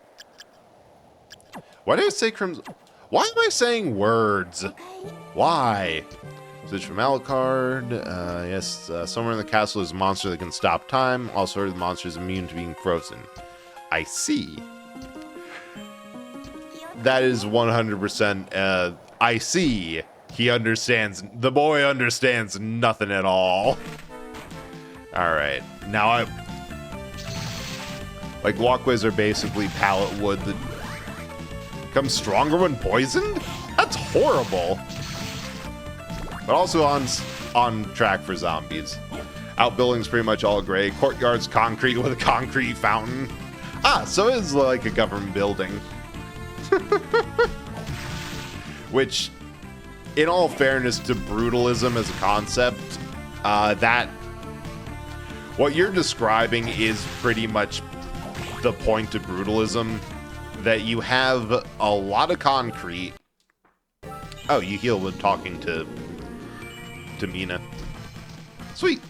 [SPEAKER 1] Why did I say Crimson? Why am I saying words? Why? Switch from Alucard. Yes, somewhere in the castle is a monster that can stop time. Also heard the monster is immune to being frozen. I see. That is 100%. I see. He understands. The boy understands nothing at all. Alright. Now like walkways are basically pallet wood that becomes stronger when poisoned? That's horrible. But also on track for zombies. Outbuildings pretty much all gray. Courtyard's concrete with a concrete fountain. Ah, so it is like a government building. Which, in all fairness to brutalism as a concept, that what you're describing is pretty much the point of brutalism. That you have a lot of concrete. Oh, you heal with talking to Mina. Sweet.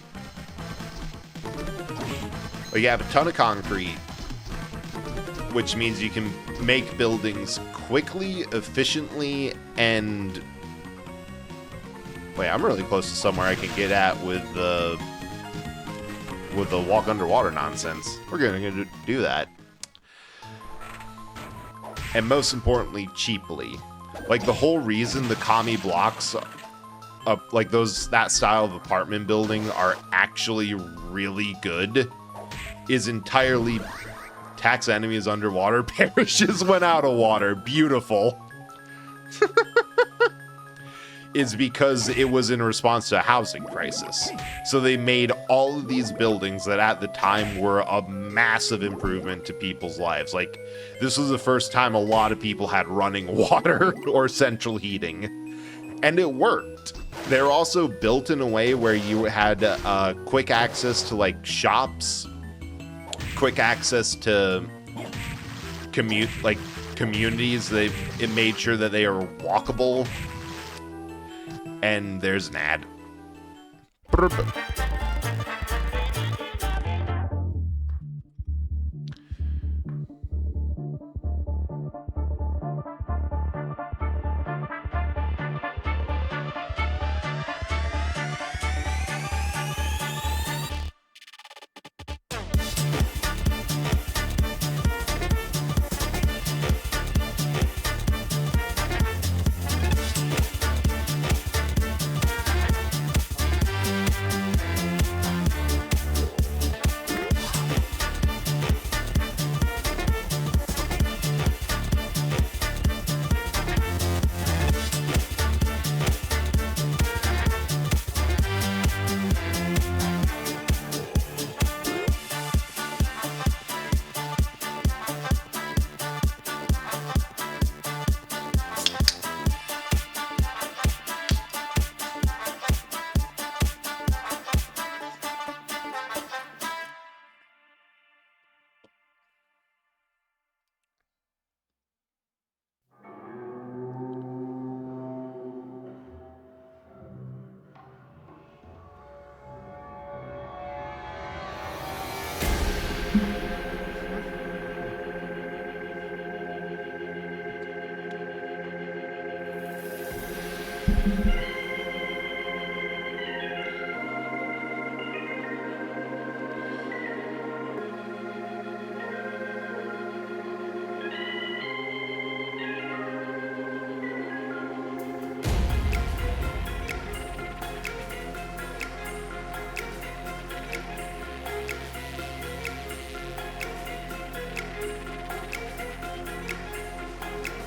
[SPEAKER 1] But you have a ton of concrete, which means you can make buildings quickly, efficiently, and wait, I'm really close to somewhere I can get at with the walk underwater nonsense. We're gonna do that. And most importantly, cheaply. Like the whole reason the commie blocks, like that style of apartment building are actually really good, is entirely tax enemies underwater, perishes when out of water. Beautiful. Is because it was in response to a housing crisis. So they made all of these buildings that at the time were a massive improvement to people's lives. Like, this was the first time a lot of people had running water or central heating. And it worked. They're also built in a way where you had quick access to, like, shops, quick access to communities. It made sure that they are walkable. And there's an ad.
[SPEAKER 4] What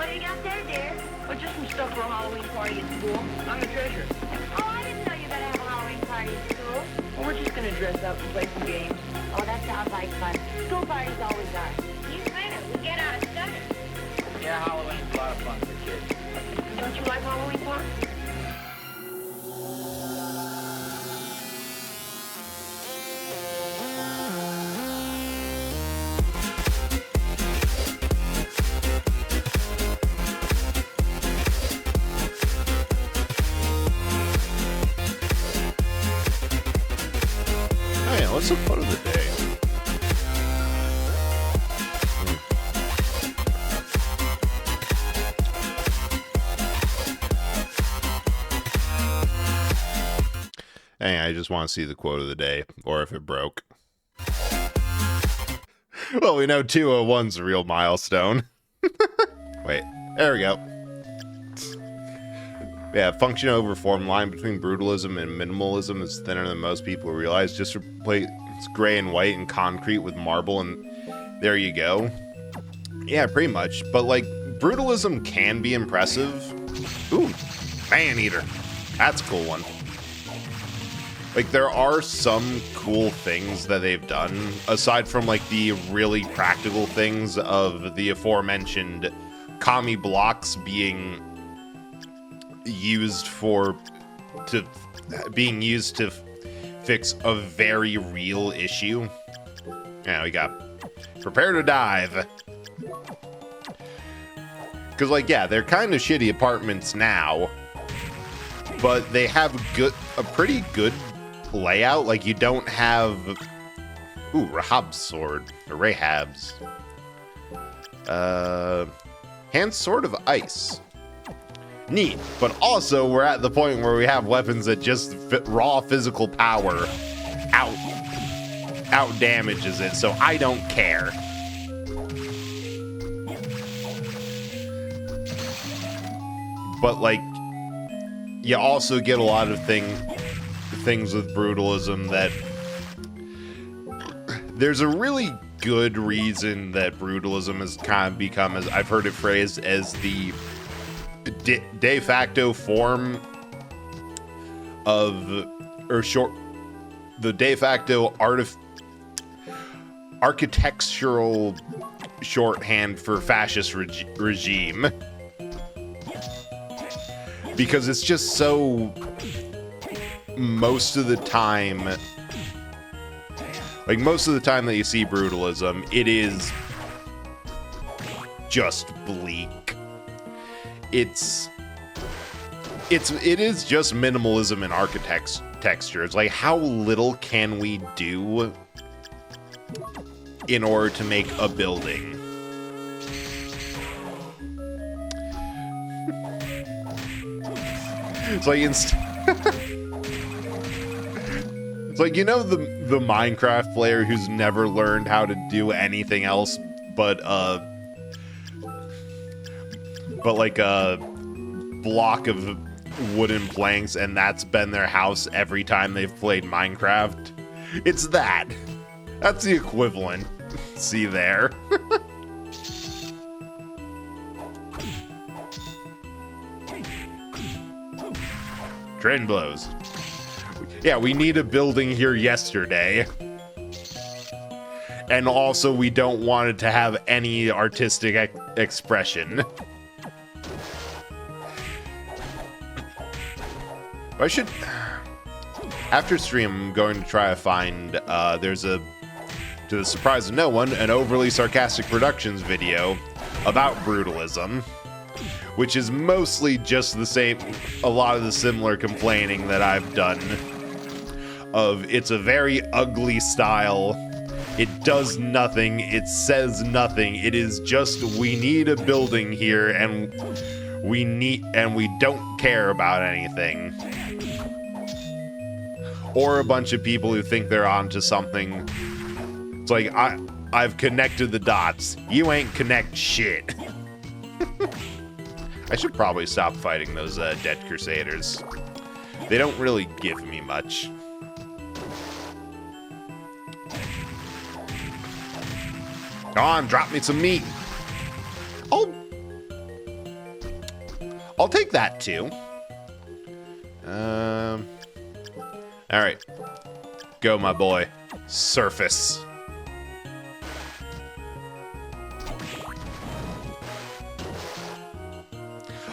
[SPEAKER 4] do you got there, dear? Well, just some stuff for a Halloween party at school. I'm a treasure. Oh, I didn't know you were going to have a Halloween party at school. Well, we're just going to dress up and play some games. Oh, that sounds like fun. School parties always are. You kind of, we get out of study.
[SPEAKER 5] Yeah, Halloween's a lot of fun for kids.
[SPEAKER 4] Don't you like Halloween parties?
[SPEAKER 1] Oh yeah, what's the quote of the day? Hey, I just want to see the quote of the day, or if it broke. Well, we know 201's a real milestone. Wait, there we go. Yeah, function over form line between brutalism and minimalism is thinner than most people realize. Just replace gray and white and concrete with marble, and there you go. Yeah, pretty much. But, like, brutalism can be impressive. Ooh, man-eater. That's a cool one. Like, there are some cool things that they've done, aside from, like, the really practical things of the aforementioned commie blocks being used to fix a very real issue. Yeah, we got prepare to dive. Because, like, yeah, they're kind of shitty apartments now, but they have a pretty good layout. Like, you don't have... Ooh, Rahab's sword. Or Rahab's. Hand sword of ice. Neat. But also, we're at the point where we have weapons that just raw physical power out damages it, so I don't care. But, like, you also get a lot of things with brutalism that there's a really good reason that brutalism has kind of become, as I've heard it phrased, as the de facto form of, the de facto architectural shorthand for fascist regime. Because it's just so, most of the time that you see brutalism, it is just bleak. It is just minimalism in architecture. It's like, how little can we do in order to make a building? It's like it's like, you know, the Minecraft player who's never learned how to do anything else but like a block of wooden planks, and that's been their house every time they've played Minecraft. It's that. That's the equivalent. See there. Trend blows. Yeah, we need a building here yesterday. And also, we don't want it to have any artistic expression. I should... After stream, I'm going to try to find... there's a... To the surprise of no one, an overly sarcastic productions video about brutalism, which is mostly just the same, a lot of the similar complaining that I've done of it's a very ugly style, it does nothing, it says nothing, it is just, we need a building here, and we don't care about anything. Or a bunch of people who think they're onto something. It's like, I've connected the dots. You ain't connect shit. I should probably stop fighting those dead crusaders. They don't really give me much. Come on, drop me some meat. I'll take that too. All right, go, my boy. Surface.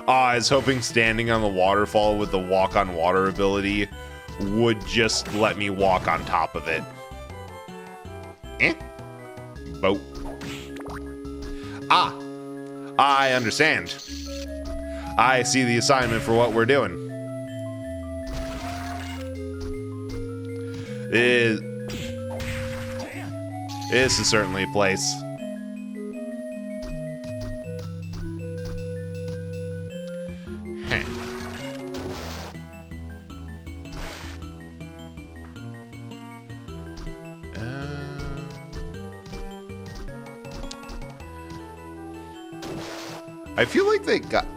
[SPEAKER 1] I was hoping standing on the waterfall with the walk on water ability would just let me walk on top of it. Boat. Ah, I understand. I see the assignment for what we're doing. This is certainly a place. I feel like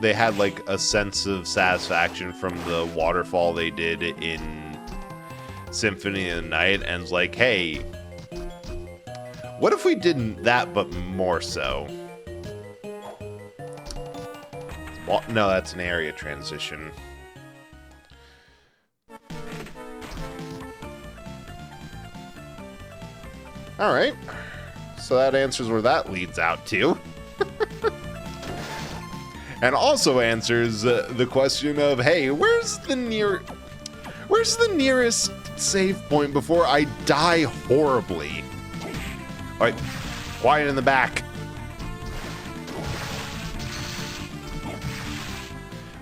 [SPEAKER 1] they had like a sense of satisfaction from the waterfall they did in Symphony of the Night, and it's like, hey, what if we did that but more so? Well, no, that's an area transition. All right, so that answers where that leads out to. And also answers the question of, hey, where's the nearest save point before I die horribly? All right, quiet in the back.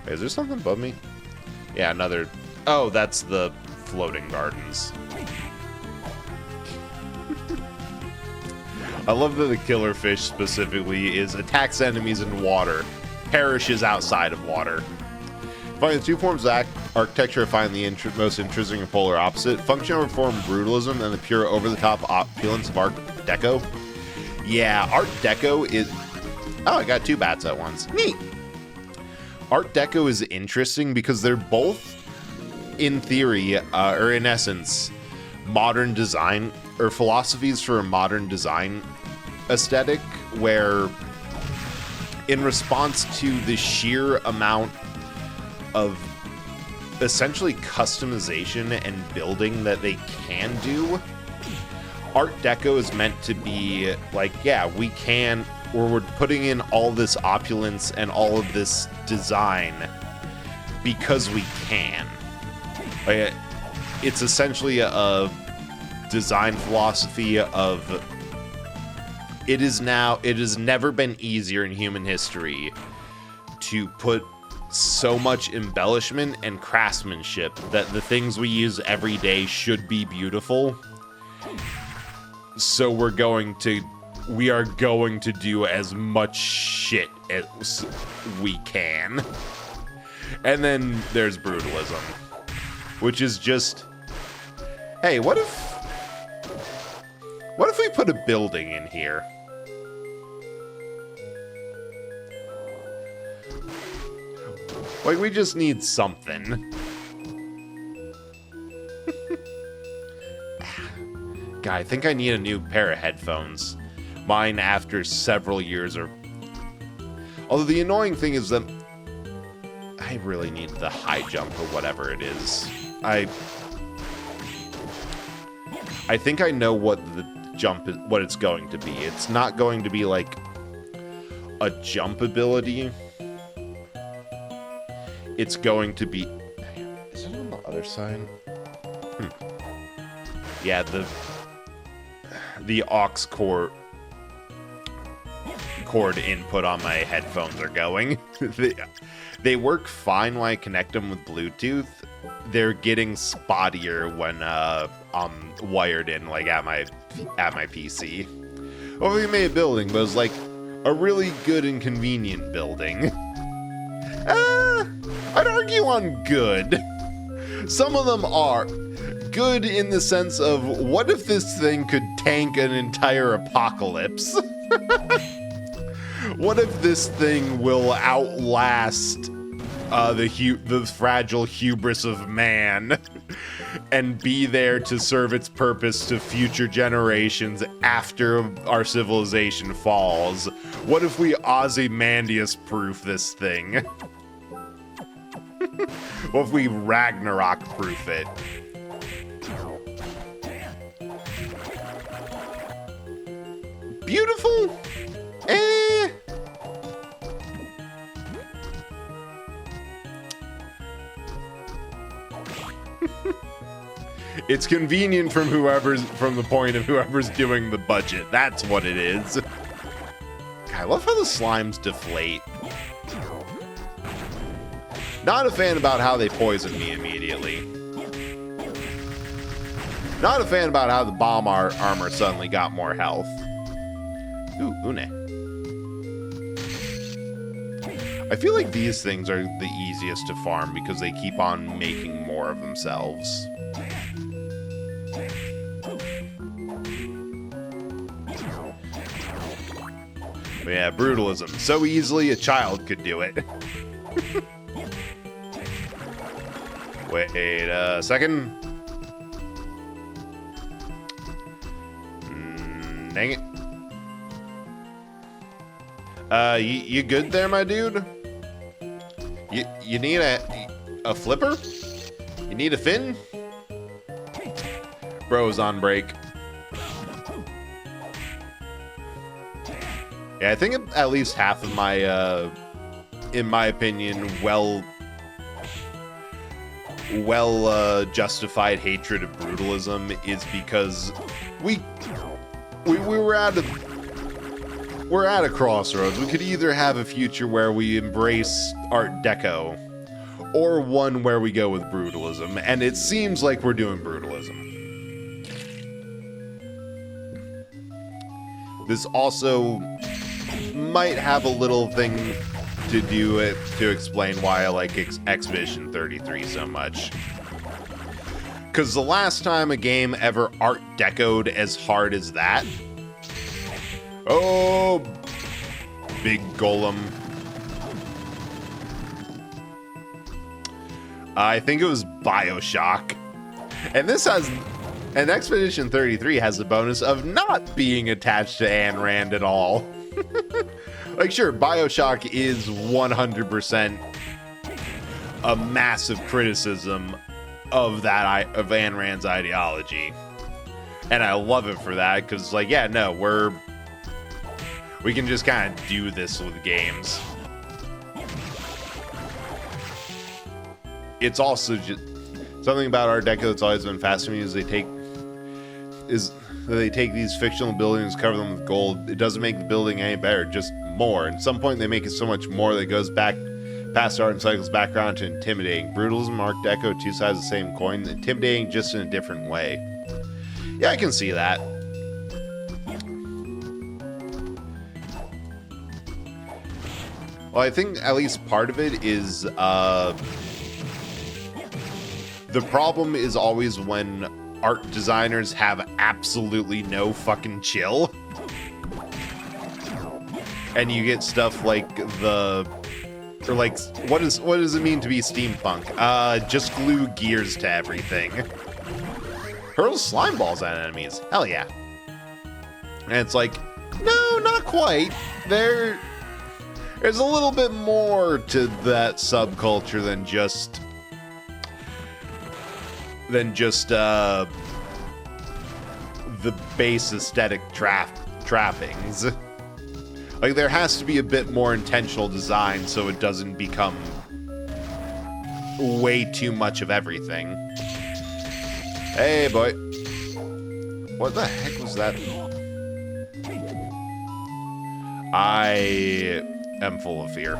[SPEAKER 1] Wait, is there something above me? Yeah, another. Oh, that's the floating gardens. I love that the killer fish specifically attacks enemies in water. Perishes outside of water. Find the two forms of architecture I find the most interesting and polar opposite. Functional reform brutalism and the pure over-the-top opulence of Art Deco. Yeah, Art Deco is... Oh, I got two bats at once. Neat! Art Deco is interesting because they're both, in theory, or in essence, modern design, or philosophies for a modern design aesthetic, where... in response to the sheer amount of essentially customization and building that they can do, Art Deco is meant to be like, yeah, we can, or we're putting in all this opulence and all of this design because we can. Like, it's essentially a design philosophy of... It has never been easier in human history to put so much embellishment and craftsmanship that the things we use every day should be beautiful. So we are going to do as much shit as we can. And then there's brutalism, which is just, hey, what if we put a building in here? Like, we just need something. God, I think I need a new pair of headphones. Mine, after several years, are... Although the annoying thing is that I really need the high jump or whatever it is. I think I know what the jump is, what it's going to be. It's not going to be like a jump ability. It's going to be... Is it on the other side? Yeah, the aux cord input on my headphones are going. They work fine when I connect them with Bluetooth. They're getting spottier when I'm wired in, like, at my PC. Well, we made a building, but it was like a really good and convenient building. I'd argue on good. Some of them are good in the sense of, what if this thing could tank an entire apocalypse? What if this thing will outlast the fragile hubris of man and be there to serve its purpose to future generations after our civilization falls? What if we Ozymandias-proof this thing? What if we Ragnarok-proof it? Beautiful? Eh. It's convenient from the point of whoever's doing the budget. That's what it is. God, I love how the slimes deflate. Not a fan about how they poison me immediately. Not a fan about how the bomb armor suddenly got more health. Ooh, Une. I feel like these things are the easiest to farm because they keep on making more of themselves. But yeah, brutalism. So easily a child could do it. Wait a second. Dang it. You good there, my dude? You need a flipper? You need a fin? Bro's on break. Yeah, I think at least half of my, in my opinion, justified hatred of brutalism is because we're at a crossroads. We could either have a future where we embrace Art Deco, or one where we go with brutalism, and it seems like we're doing brutalism. This also might have a little thing to do it to explain why I like Expedition 33 so much. Because the last time a game ever Art Decoed as hard as that, oh, big golem. I think it was BioShock. And Expedition 33 has the bonus of not being attached to Ayn Rand at all. Like, sure, BioShock is 100% a massive criticism of Ayn Rand's ideology. And I love it for that, because, like, yeah, no, we can just kind of do this with games. It's also just something about Art Deco that's always been fascinating is they take these fictional buildings, cover them with gold. It doesn't make the building any better, just more. At some point, they make it so much more that it goes back past art and cycles back around to intimidating. Brutalism, Art Deco, two sides of the same coin. Intimidating, just in a different way. Yeah, I can see that. Well, I think at least part of it is the problem is always when art designers have absolutely no fucking chill. And you get stuff like what does it mean to be steampunk? Just glue gears to everything. Hurls slime balls at enemies. Hell yeah. And it's like, no, not quite. There's a little bit more to that subculture than just the base aesthetic trappings. Like, there has to be a bit more intentional design so it doesn't become way too much of everything. Hey, boy. What the heck was that? I am full of fear.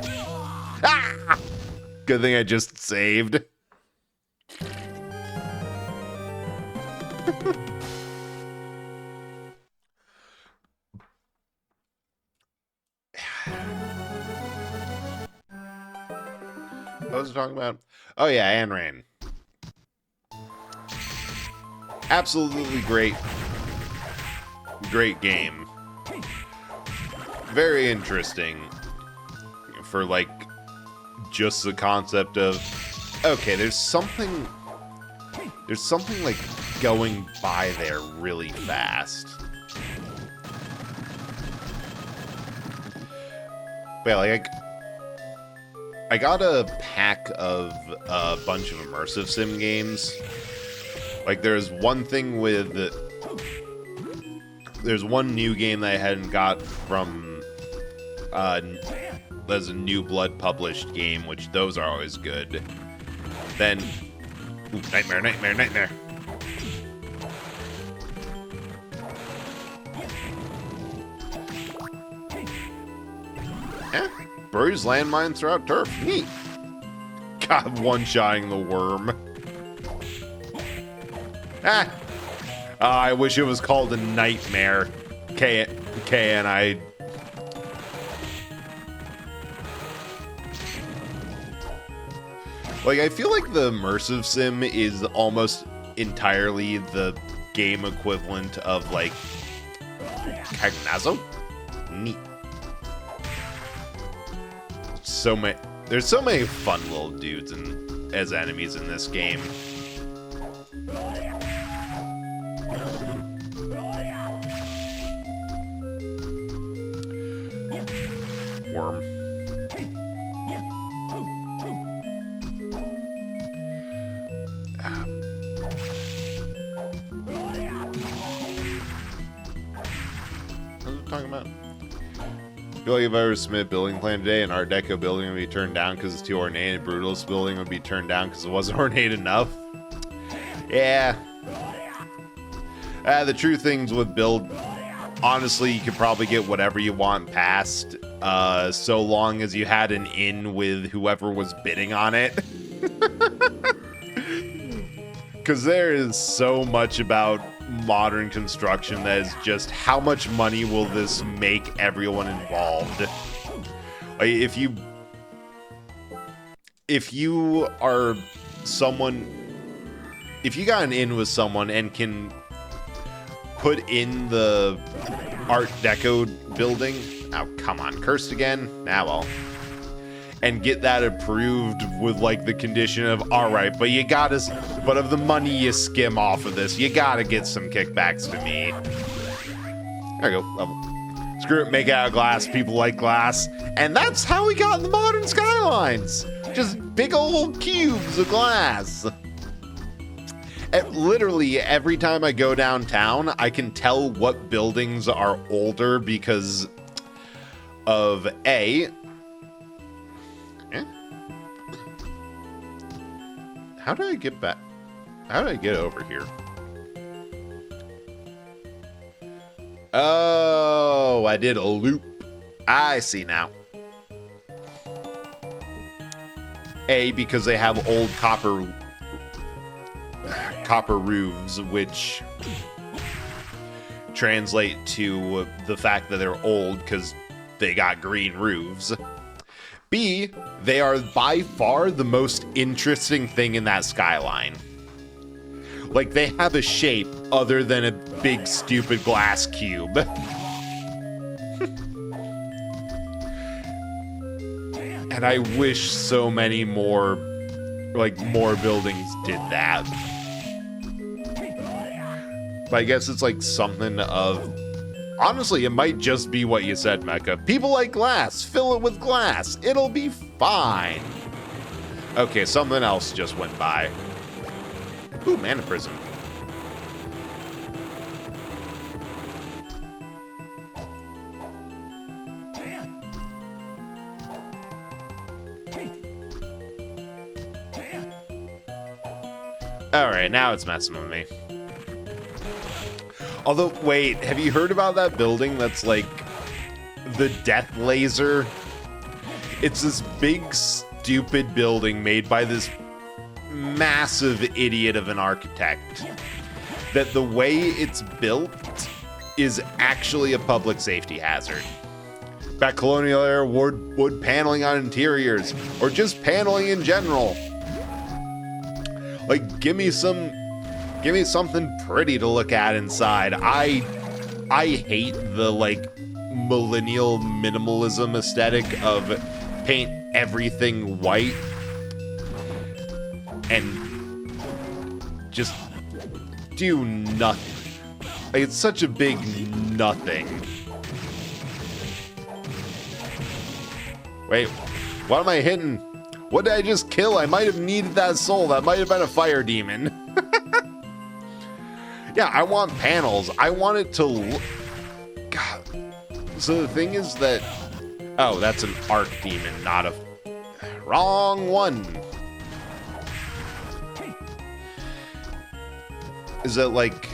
[SPEAKER 1] Ah! Good thing I just saved. What was I talking about? Oh yeah, Ayn Rand. Absolutely great. Great game. Very interesting. For like just the concept of, okay, there's something like going by there really fast. Well, like I got a pack of a bunch of immersive sim games. Like there's one thing with there's one new game that I hadn't got from there's a New Blood published game, which those are always good. Then ooh, nightmare. Buries landmines throughout turf. Neat. God, one-shotting the worm. Ah! I wish it was called a nightmare. K-N-I... Like, I feel like the immersive sim is almost entirely the game equivalent of, like, Cagnazo? Neat. There's so many fun little dudes as enemies in this game. Worm. What was I talking about? I feel like if I were to submit a building plan today, an Art Deco building would be turned down because it's too ornate, and a Brutalist building would be turned down because it wasn't ornate enough. Yeah. The true things with build, honestly, you could probably get whatever you want passed, so long as you had an in with whoever was bidding on it. Because there is so much about modern construction that is just how much money will this make everyone involved. Like, if you are someone, if you got an in with someone and can put in the Art Deco building, oh come on, cursed again? Ah well. And get that approved with like the condition of, all right, but of the money you skim off of this, you gotta get some kickbacks to me. There we go, level. Screw it, make it out of glass, people like glass. And that's how we got the modern skylines. Just big old cubes of glass. Literally every time I go downtown, I can tell what buildings are older because of A, how do I get back? How do I get over here? Oh, I did a loop. I see now. A, because they have old copper roofs, which translate to the fact that they're old because they got green roofs. B, they are by far the most interesting thing in that skyline. Like, they have a shape other than a big, stupid glass cube. And I wish so many more buildings did that. But I guess it's like something of... Honestly, it might just be what you said, Mecca. People like glass. Fill it with glass. It'll be fine. Okay, something else just went by. Ooh, mana prism. Alright, now it's messing with me. Although, wait, have you heard about that building that's like the death laser? It's this big, stupid building made by this massive idiot of an architect. That the way it's built is actually a public safety hazard. Back colonial era wood paneling on interiors, or just paneling in general. Like, give me something pretty to look at inside. I hate the, like, millennial minimalism aesthetic of paint everything white and just do nothing. Like, it's such a big nothing. Wait, what am I hitting? What did I just kill? I might have needed that soul. That might have been a fire demon. Yeah, I want panels. I want it to look... God. So the thing is that... Oh, that's an arc demon, not a... Wrong one. Is that like...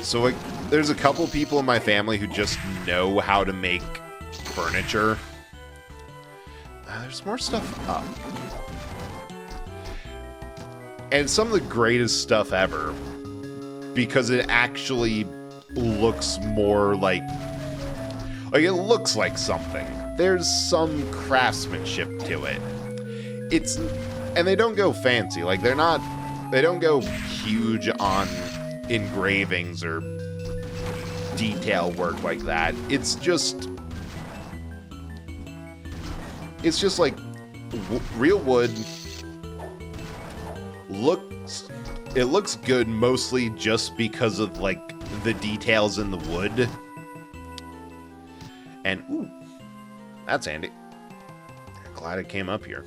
[SPEAKER 1] So like, there's a couple people in my family who just know how to make furniture. There's more stuff up. And some of the greatest stuff ever, because it actually looks more like it looks like something. There's some craftsmanship to it. And they don't go fancy. Like, they don't go huge on engravings or detail work like that. It's just like real wood. It looks good mostly just because of, like, the details in the wood. And, ooh, that's handy. Glad it came up here.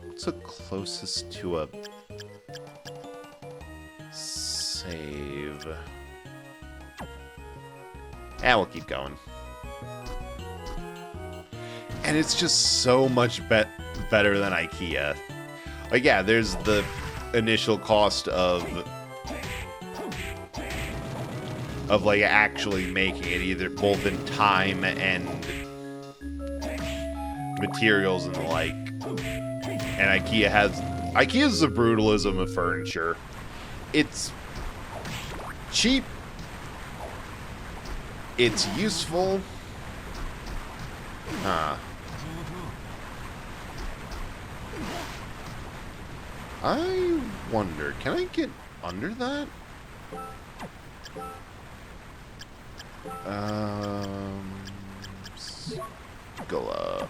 [SPEAKER 1] What's the closest to a save? Yeah, we'll keep going. And it's just so much better than IKEA. Like, yeah, there's the initial cost of like actually making it, either both in time and materials and the like. And IKEA's the brutalism of furniture. It's cheap. It's useful. I wonder, can I get under that? Scala.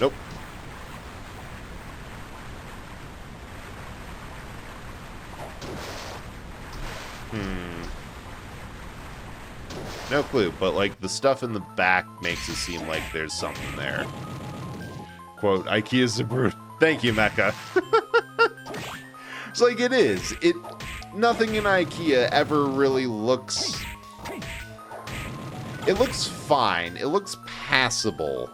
[SPEAKER 1] Nope. No clue, but like the stuff in the back makes it seem like there's something there. Quote, IKEA's the brute. Thank you, Mecca. It's like it is. Nothing in IKEA ever really looks... It looks fine. It looks passable.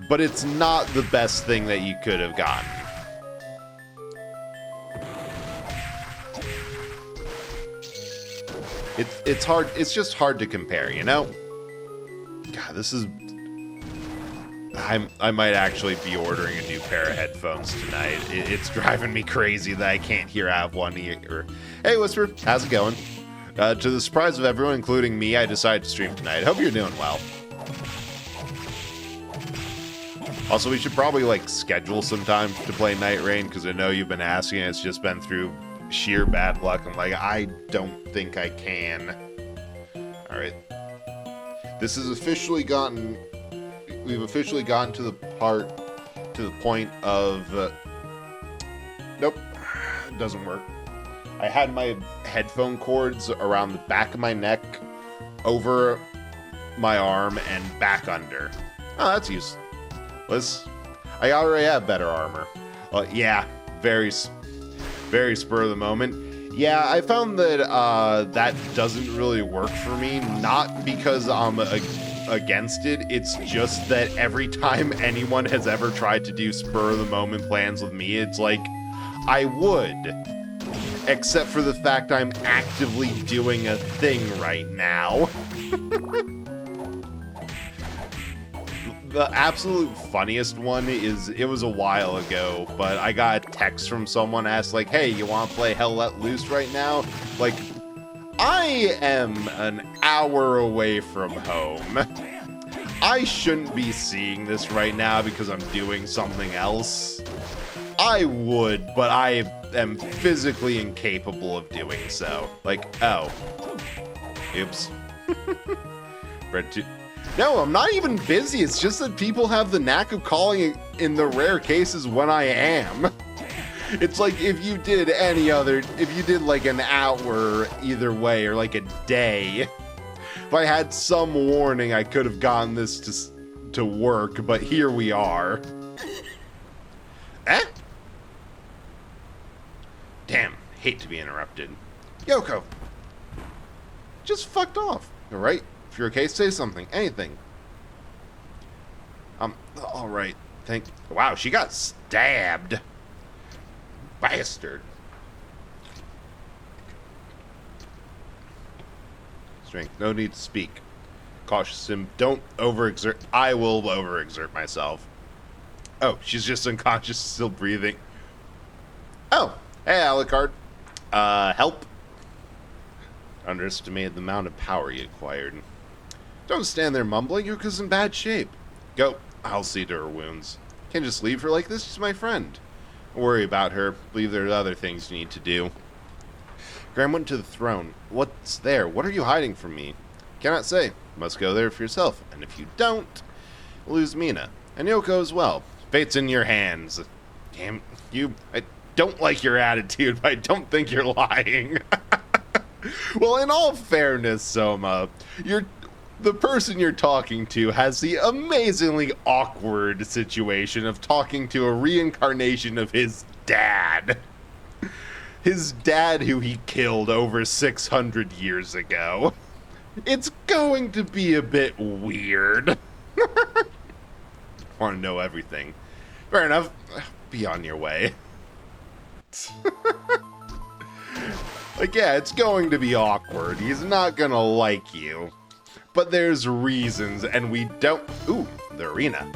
[SPEAKER 1] But it's not the best thing that you could have gotten. It's hard. It's just hard to compare, you know? God, this is... I might actually be ordering a new pair of headphones tonight. It's driving me crazy that I can't hear out of one ear. Hey, Whisper, how's it going? To the surprise of everyone, including me, I decided to stream tonight. Hope you're doing well. Also, we should probably, like, schedule some time to play Night Rain, because I know you've been asking. It's just been through sheer bad luck. I'm like, I don't think I can. Alright. This has officially gotten... We've officially gotten to the point of... nope. It doesn't work. I had my headphone cords around the back of my neck, over my arm, and back under. Oh, that's useless. I already have better armor. Yeah, very spur of the moment. Yeah, I found that that doesn't really work for me. Not because I'm against it. It's just that every time anyone has ever tried to do spur of the moment plans with me, it's like, I would. Except for the fact I'm actively doing a thing right now. the absolute funniest one is, it was a while ago, but I got a text from someone asked, like, hey, you want to play Hell Let Loose right now? Like, I am an hour away from home. I shouldn't be seeing this right now because I'm doing something else. I would, but I am physically incapable of doing so. Like, oh. Oops. No, I'm not even busy. It's just that people have the knack of calling in the rare cases when I am. It's like if you did like an hour either way, or like a day. If I had some warning, I could have gotten this to work, but here we are. Eh? Damn, hate to be interrupted. Yoko! Just fucked off. Alright, if you're okay, say something. Anything. Alright. Wow, she got stabbed. Bastard. Strength, no need to speak. Cautious Sim, don't overexert. I will overexert myself. Oh, she's just unconscious, still breathing. Oh, hey, Alucard. Help? Underestimated the amount of power you acquired. Don't stand there mumbling, Yuka's in bad shape. Go, I'll see to her wounds. Can't just leave her like this, she's my friend. Don't worry about her, believe there are other things you need to do. Graham went to the throne. What's there? What are you hiding from me? Cannot say. Must go there for yourself, and if you don't, lose Mina. And Yoko as well. Fate's in your hands. Damn, I don't like your attitude, but I don't think you're lying. Well, in all fairness, Soma, the person you're talking to has the amazingly awkward situation of talking to a reincarnation of his dad. His dad who he killed over 600 years ago. It's going to be a bit weird. Want to know everything. Fair enough. Be on your way. Like, yeah, it's going to be awkward. He's not gonna like you. But there's reasons, and we don't... Ooh, the arena.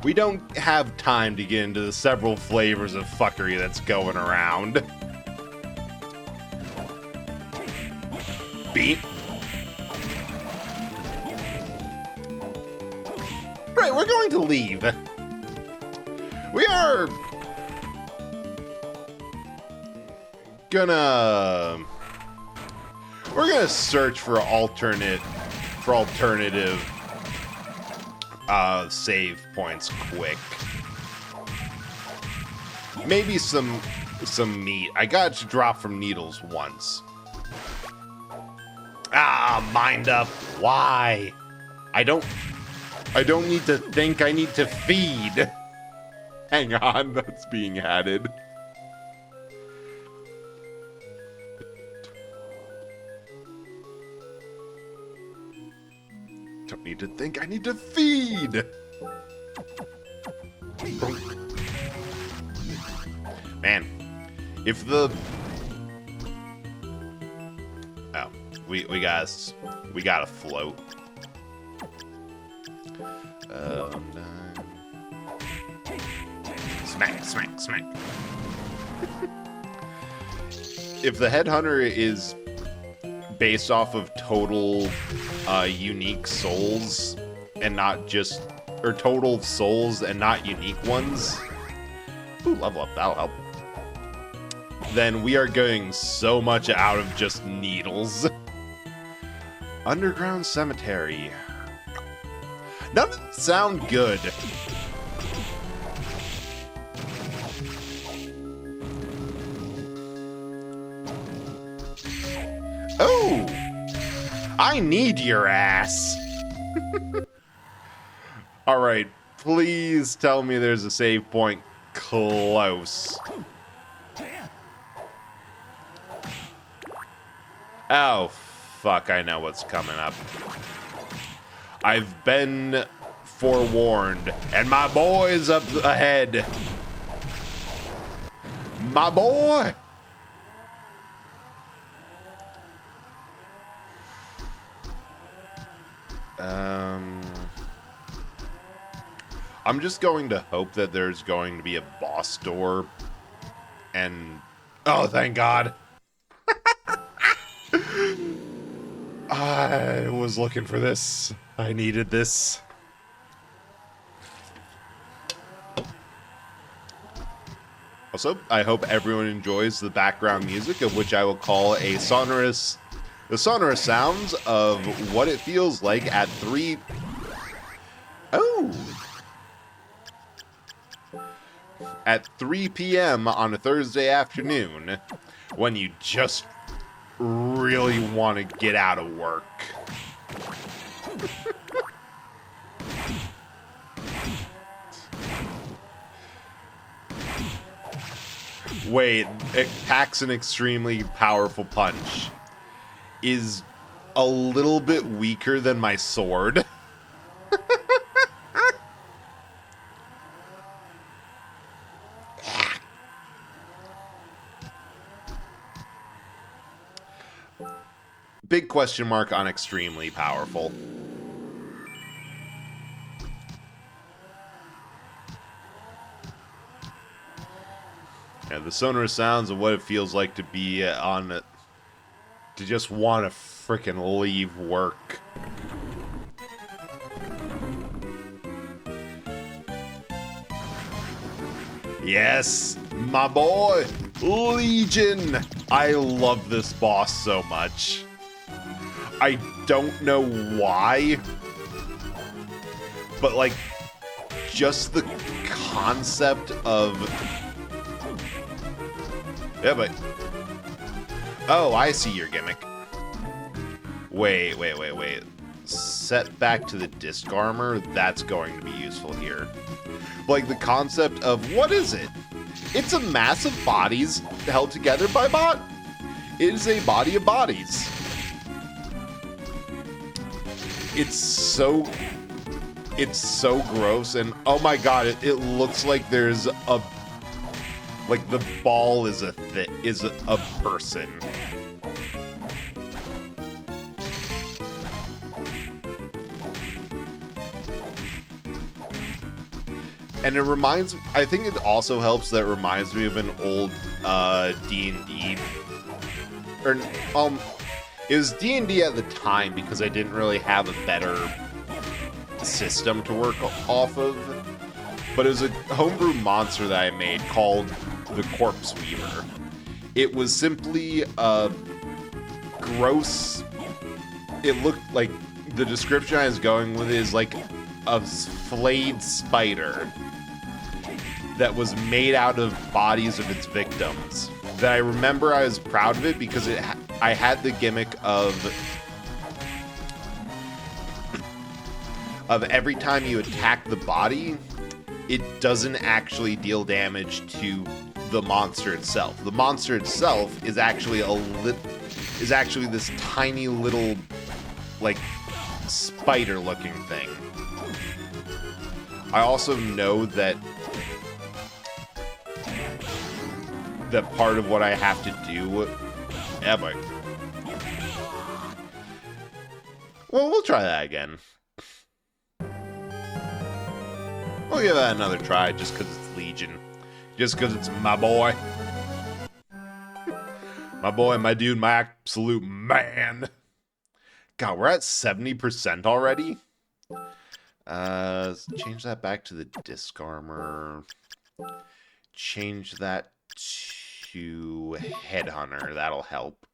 [SPEAKER 1] We don't have time to get into the several flavors of fuckery that's going around. Beat. Right, we're going to leave. We are... We're gonna search for alternative save points quick. Maybe some meat. I got to drop from needles once. Mind up. Why? I don't need to think, I need to feed. Hang on, that's being added. Don't need to think, I need to feed! Man, if the... Oh, we gotta float. Smack, smack, smack. If the headhunter is based off of total unique souls and not just, or total souls and not unique ones, ooh, level up, that'll help, then we are going so much out of just needles. Underground cemetery. None of them sound good. Oh! I need your ass. Alright, please tell me there's a save point close. Oh, fuck, I know what's coming up. I've been forewarned, and my boy's up ahead. My boy! I'm just going to hope that there's going to be a boss door. And... oh, thank God. I was looking for this. I needed this. Also, I hope everyone enjoys the background music, of which I will call the sonorous sounds of what it feels like at 3... oh! At 3 p.m. on a Thursday afternoon, when you just really want to get out of work. Wait, it packs an extremely powerful punch. Is a little bit weaker than my sword. Big question mark on extremely powerful. Yeah, the sonorous sounds of what it feels like to be on... to just want to frickin' leave work. Yes, my boy, Legion! I love this boss so much. I don't know why, but like, just the concept of... yeah, but... oh, I see your gimmick. Wait. Set back to the disc armor, that's going to be useful here. Like, the concept of, what is it? It's a mass of bodies held together by bot. It is a body of bodies. It's so gross, and oh my god, it looks like there's a... like the ball is a person. And it reminds... I think it also helps that it reminds me of an old D&D. Or, it was D&D at the time because I didn't really have a better system to work off of. But it was a homebrew monster that I made called the Corpse Weaver. It was simply a gross... it looked like... the description I was going with is like a flayed spider that was made out of bodies of its victims. That I remember I was proud of it because I had the gimmick of every time you attack the body, it doesn't actually deal damage to the monster itself. The monster itself is actually this tiny little, like, spider-looking thing. I also know that part of what I have to do... yeah, but... well, we'll try that again. We'll give that another try just because it's Legion. Just because it's my boy. My boy, my dude, my absolute man. God, we're at 70% already? Let's change that back to the disc armor. Change that to Headhunter. That'll help.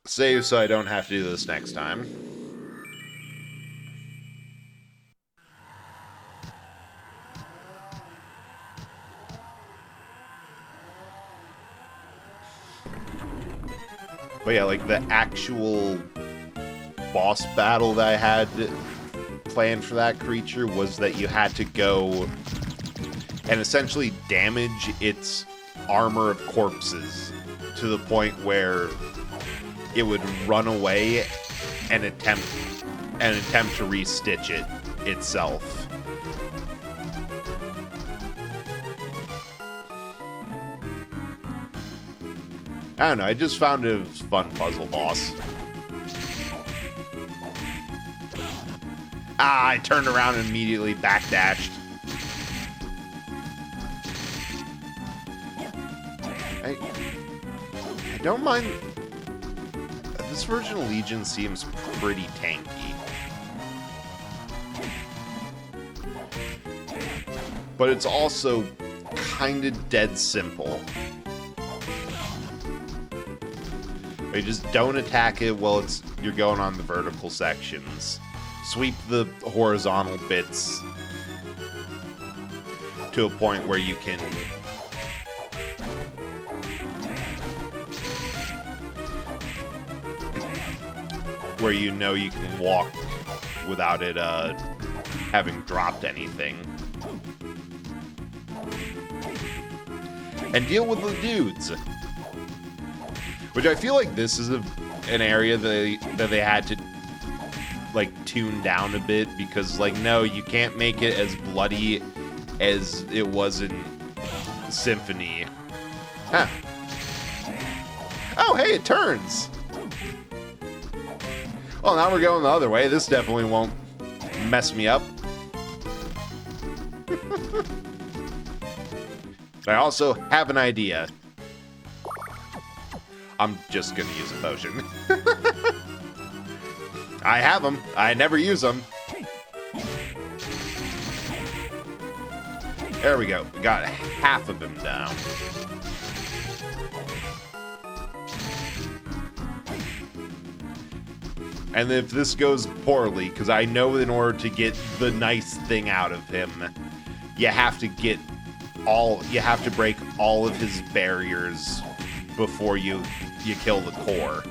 [SPEAKER 1] Save so I don't have to do this next time. But yeah, like the actual boss battle that I had planned for that creature was that you had to go and essentially damage its armor of corpses to the point where it would run away and attempt to restitch it itself. I don't know, I just found it was a fun puzzle boss. Ah, I turned around and immediately backdashed. I don't mind. This version of Legion seems pretty tanky. But it's also kind of dead simple. You just don't attack it while you're going on the vertical sections. Sweep the horizontal bits to a point where you can you know you can walk without it having dropped anything. And deal with the dudes. Which I feel like this is an area that they had to like tune down a bit, because like, no, you can't make it as bloody as it was in Symphony. Huh. Oh, hey, it turns. Well, now we're going the other way. This definitely won't mess me up. I also have an idea. I'm just gonna use a potion. I have them. I never use them. There we go. We got half of them down. And if this goes poorly, because I know in order to get the nice thing out of him, you have to break all of his barriers before you kill the core.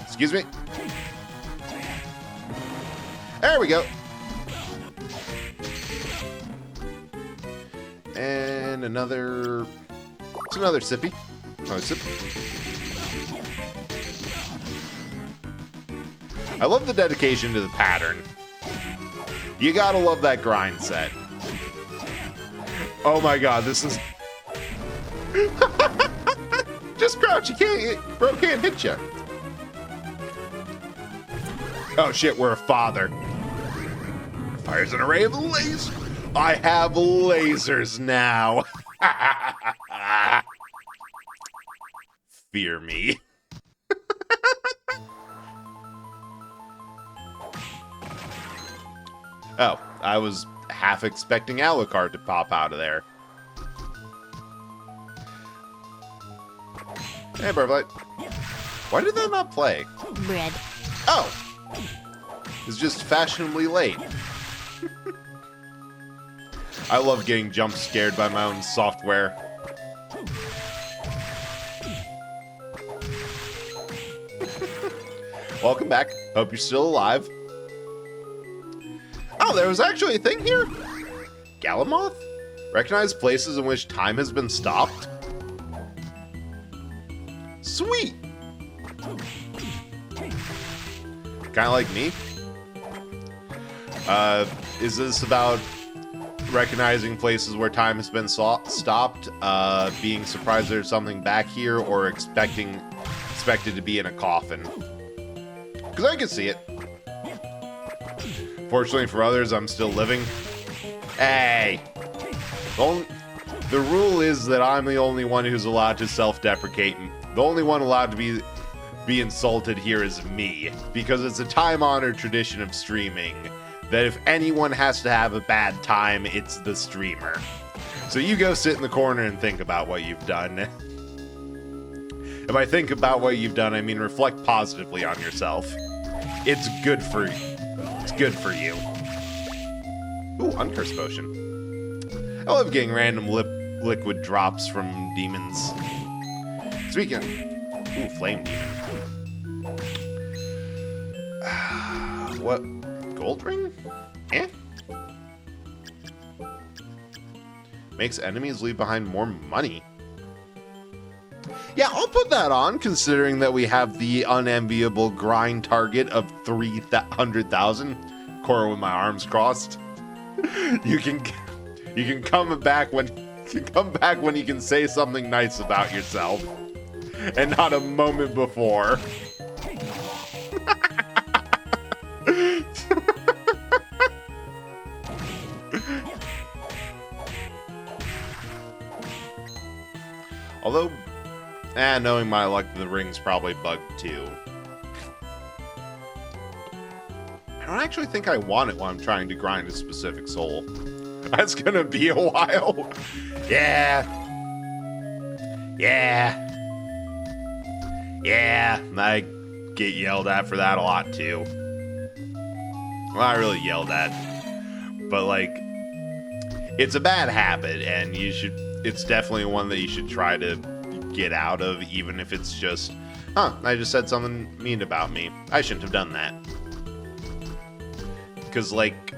[SPEAKER 1] Excuse me. There we go. And another... It's another sippy. Another sip. I love the dedication to the pattern. You gotta love that grind set. Oh my god, this is... Just crouch, bro can't hit you. Oh shit, we're a father. Fires an array of lasers. I have lasers now. Fear me. Oh, I was half expecting Alucard to pop out of there. Hey, Burblight. Why did that not play?
[SPEAKER 6] Bread.
[SPEAKER 1] Oh! It's just fashionably late. I love getting jump scared by my own software. Welcome back. Hope you're still alive. Oh, there was actually a thing here? Galamoth? Recognize places in which time has been stopped? Sweet! Kinda like me. Is this about recognizing places where time has been stopped, being surprised there's something back here, or expected to be in a coffin? Because I can see it. Fortunately for others, I'm still living. Hey! The rule is that I'm the only one who's allowed to self-deprecate. The only one allowed to be insulted here is me. Because it's a time-honored tradition of streaming that if anyone has to have a bad time, it's the streamer. So you go sit in the corner and think about what you've done. If I think about what you've done, I mean reflect positively on yourself. It's good for you. It's good for you. Ooh, Uncurse Potion. I love getting random liquid drops from demons. Speaking of... Ooh, Flame Demon. What? Gold Ring? Eh? Makes enemies leave behind more money. Yeah, I'll put that on, considering that we have the unenviable grind target of 300,000. Cora with my arms crossed. You can come back when you can say something nice about yourself, and not a moment before. Although, knowing my luck, the ring's probably bugged too. I don't actually think I want it when I'm trying to grind a specific soul. That's gonna be a while. Yeah. I get yelled at for that a lot too. Well, not really yelled at, but like, it's a bad habit, and it's definitely one that you should try to get out of, even if it's just, I just said something mean about me. I shouldn't have done that. Because, like,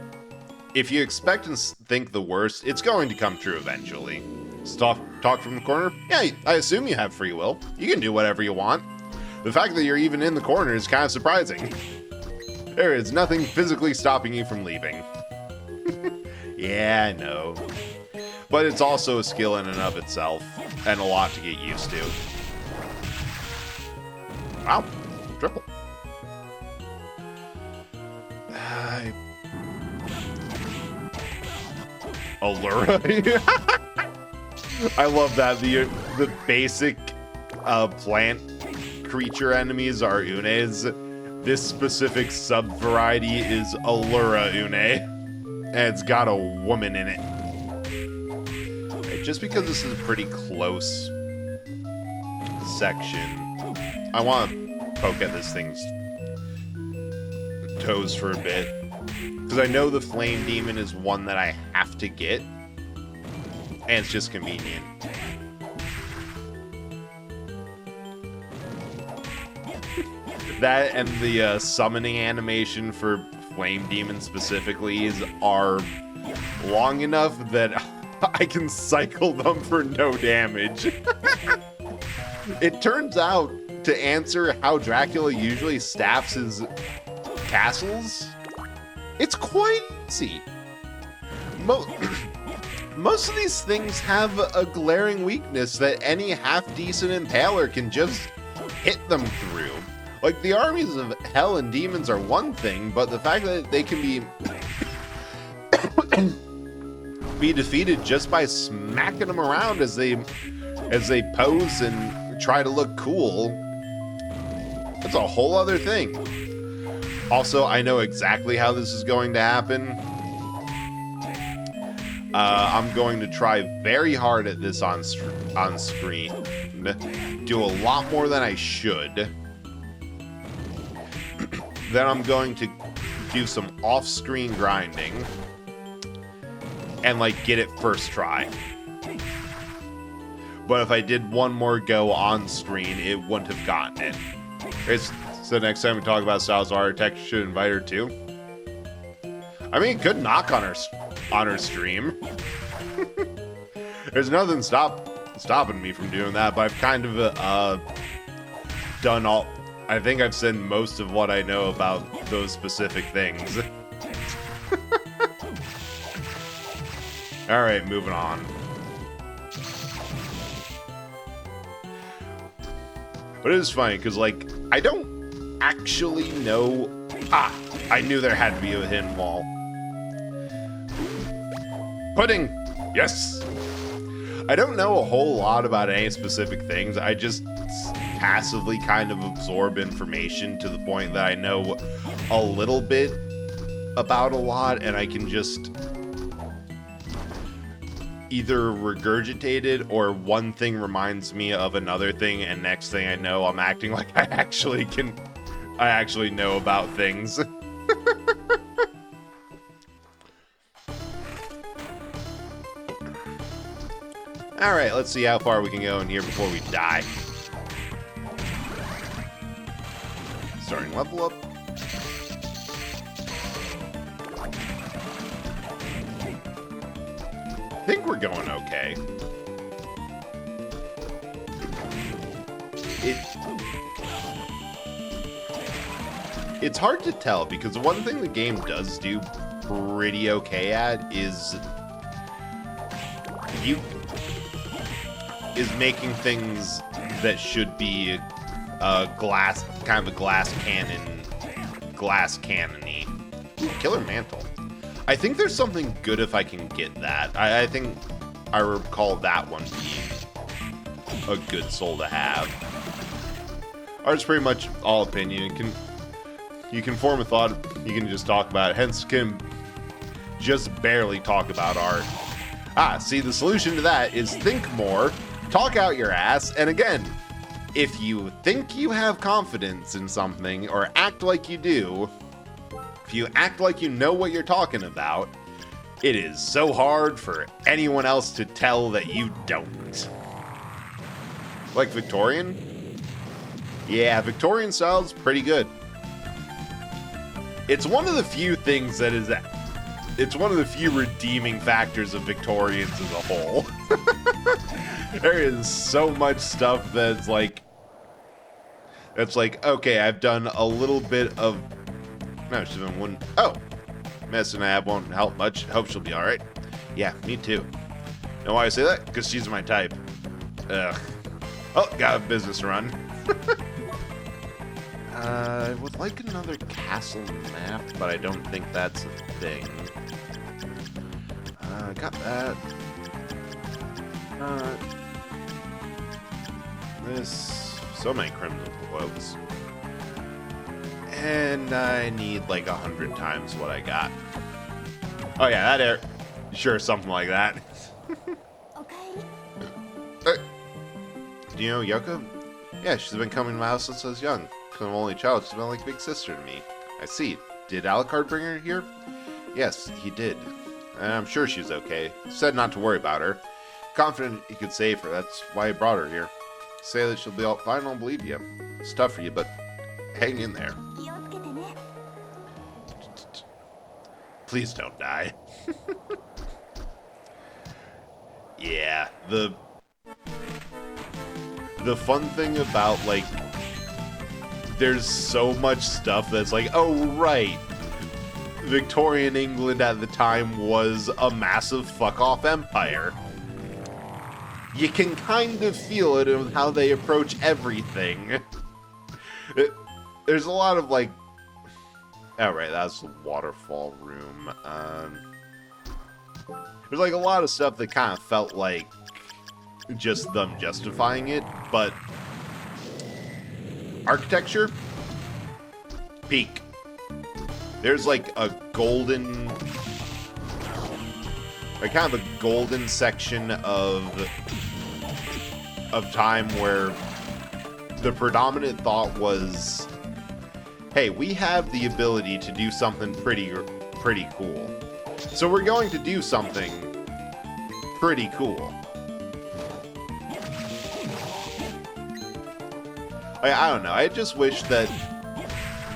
[SPEAKER 1] if you expect and think the worst, it's going to come true eventually. Talk from the corner? Yeah, I assume you have free will. You can do whatever you want. The fact that you're even in the corner is kind of surprising. There is nothing physically stopping you from leaving. Yeah, I know. But it's also a skill in and of itself, and a lot to get used to. Wow, triple. Allura. I love that the basic plant creature enemies are Unes. This specific sub-variety is Allura Une, and it's got a woman in it. Okay, just because this is a pretty close section, I want to poke at this thing's toes for a bit. Because I know the Flame Demon is one that I have to get, and it's just convenient. That and the summoning animation for Flame Demon specifically are long enough that I can cycle them for no damage. It turns out, to answer how Dracula usually staffs his castles, it's quite easy. Most of these things have a glaring weakness that any half-decent impaler can just hit them through. Like, the armies of hell and demons are one thing, but the fact that they can be defeated just by smacking them around as they pose and try to look cool, that's a whole other thing. Also, I know exactly how this is going to happen. I'm going to try very hard at this on screen. Do a lot more than I should. Then I'm going to do some off-screen grinding and, like, get it first try. But if I did one more go on screen, it wouldn't have gotten it. So next time we talk about Salazar Tech, should invite her too. I mean, it could knock on her stream. There's nothing stopping me from doing that, but I've kind of done all. I think I've said most of what I know about those specific things. All right, moving on. But it is funny because, like, I don't actually know. I knew there had to be a hidden wall. Pudding! Yes! I don't know a whole lot about any specific things. I just passively kind of absorb information to the point that I know a little bit about a lot, and I can just either regurgitate it, or one thing reminds me of another thing, and next thing I know, I'm acting like I actually know about things. Alright, let's see how far we can go in here before we die. Starting level up. I think we're going okay. It's hard to tell, because the one thing the game does do pretty okay at is making things that should be glass, kind of a glass cannon-y. Ooh, Killer Mantle. I think there's something good if I can get that. I think I recall that one being a good soul to have. Art's pretty much all opinion. You can form a thought, you can just talk about it, hence can just barely talk about art. See, the solution to that is think more, talk out your ass, and again, if you think you have confidence in something, or act like you do, if you act like you know what you're talking about, it is so hard for anyone else to tell that you don't. Like Victorian? Yeah, Victorian style's pretty good. It's one of the few things that is... It's one of the few redeeming factors of Victorians as a whole. There is so much stuff that's like... It's like, okay, I've done a little bit of... No, she's been one... Oh! Mess and I won't help much. Hope she'll be alright. Yeah, me too. Know why I say that? Because she's my type. Ugh. Oh, got a business to run. I would like another castle map, but I don't think that's a thing. Got that. This... So many crimson quotes. And I need like 100 times what I got. Oh yeah, that air... Sure, something like that. Okay. Do you know Yoko? Yeah, she's been coming to my house since I was young. Because I'm only child, she's been like a big sister to me. I see. Did Alucard bring her here? Yes, he did. And I'm sure she's okay. Said not to worry about her. Confident he could save her, that's why I brought her here. Say that she'll be all fine, I'll believe you. It's tough for you, but hang in there. Please don't die. Yeah, the fun thing about, like, there's so much stuff that's like, oh, right. Victorian England at the time was a massive fuck-off empire. You can kind of feel it in how they approach everything. There's a lot of, like... Oh, right, that's the waterfall room. There's, like, a lot of stuff that kind of felt like just them justifying it, but... Architecture? Peak. There's, like, a golden... Like, kind of a golden section of time where the predominant thought was, hey, we have the ability to do something pretty cool. So we're going to do something pretty cool. I don't know. I just wish that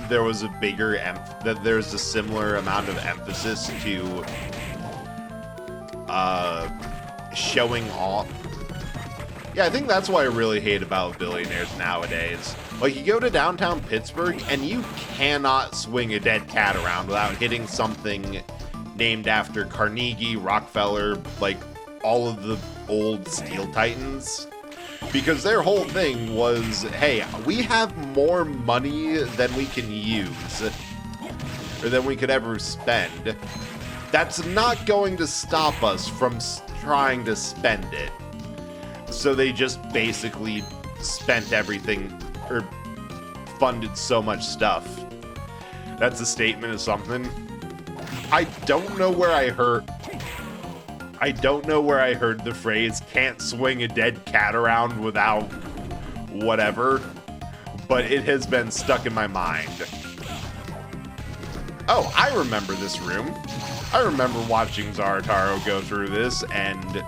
[SPEAKER 1] there was a bigger that there's a similar amount of emphasis to showing off. Yeah, I think that's what I really hate about billionaires nowadays. Like, you go to downtown Pittsburgh and you cannot swing a dead cat around without hitting something named after Carnegie, Rockefeller, like all of the old steel titans. Because their whole thing was, hey, we have more money than we can use, or than we could ever spend. That's not going to stop us from trying to spend it. So they just basically spent everything, or funded so much stuff. That's a statement of something. I don't know where I heard the phrase, can't swing a dead cat around without whatever, but it has been stuck in my mind. Oh, I remember this room. I remember watching Zarataro go through this and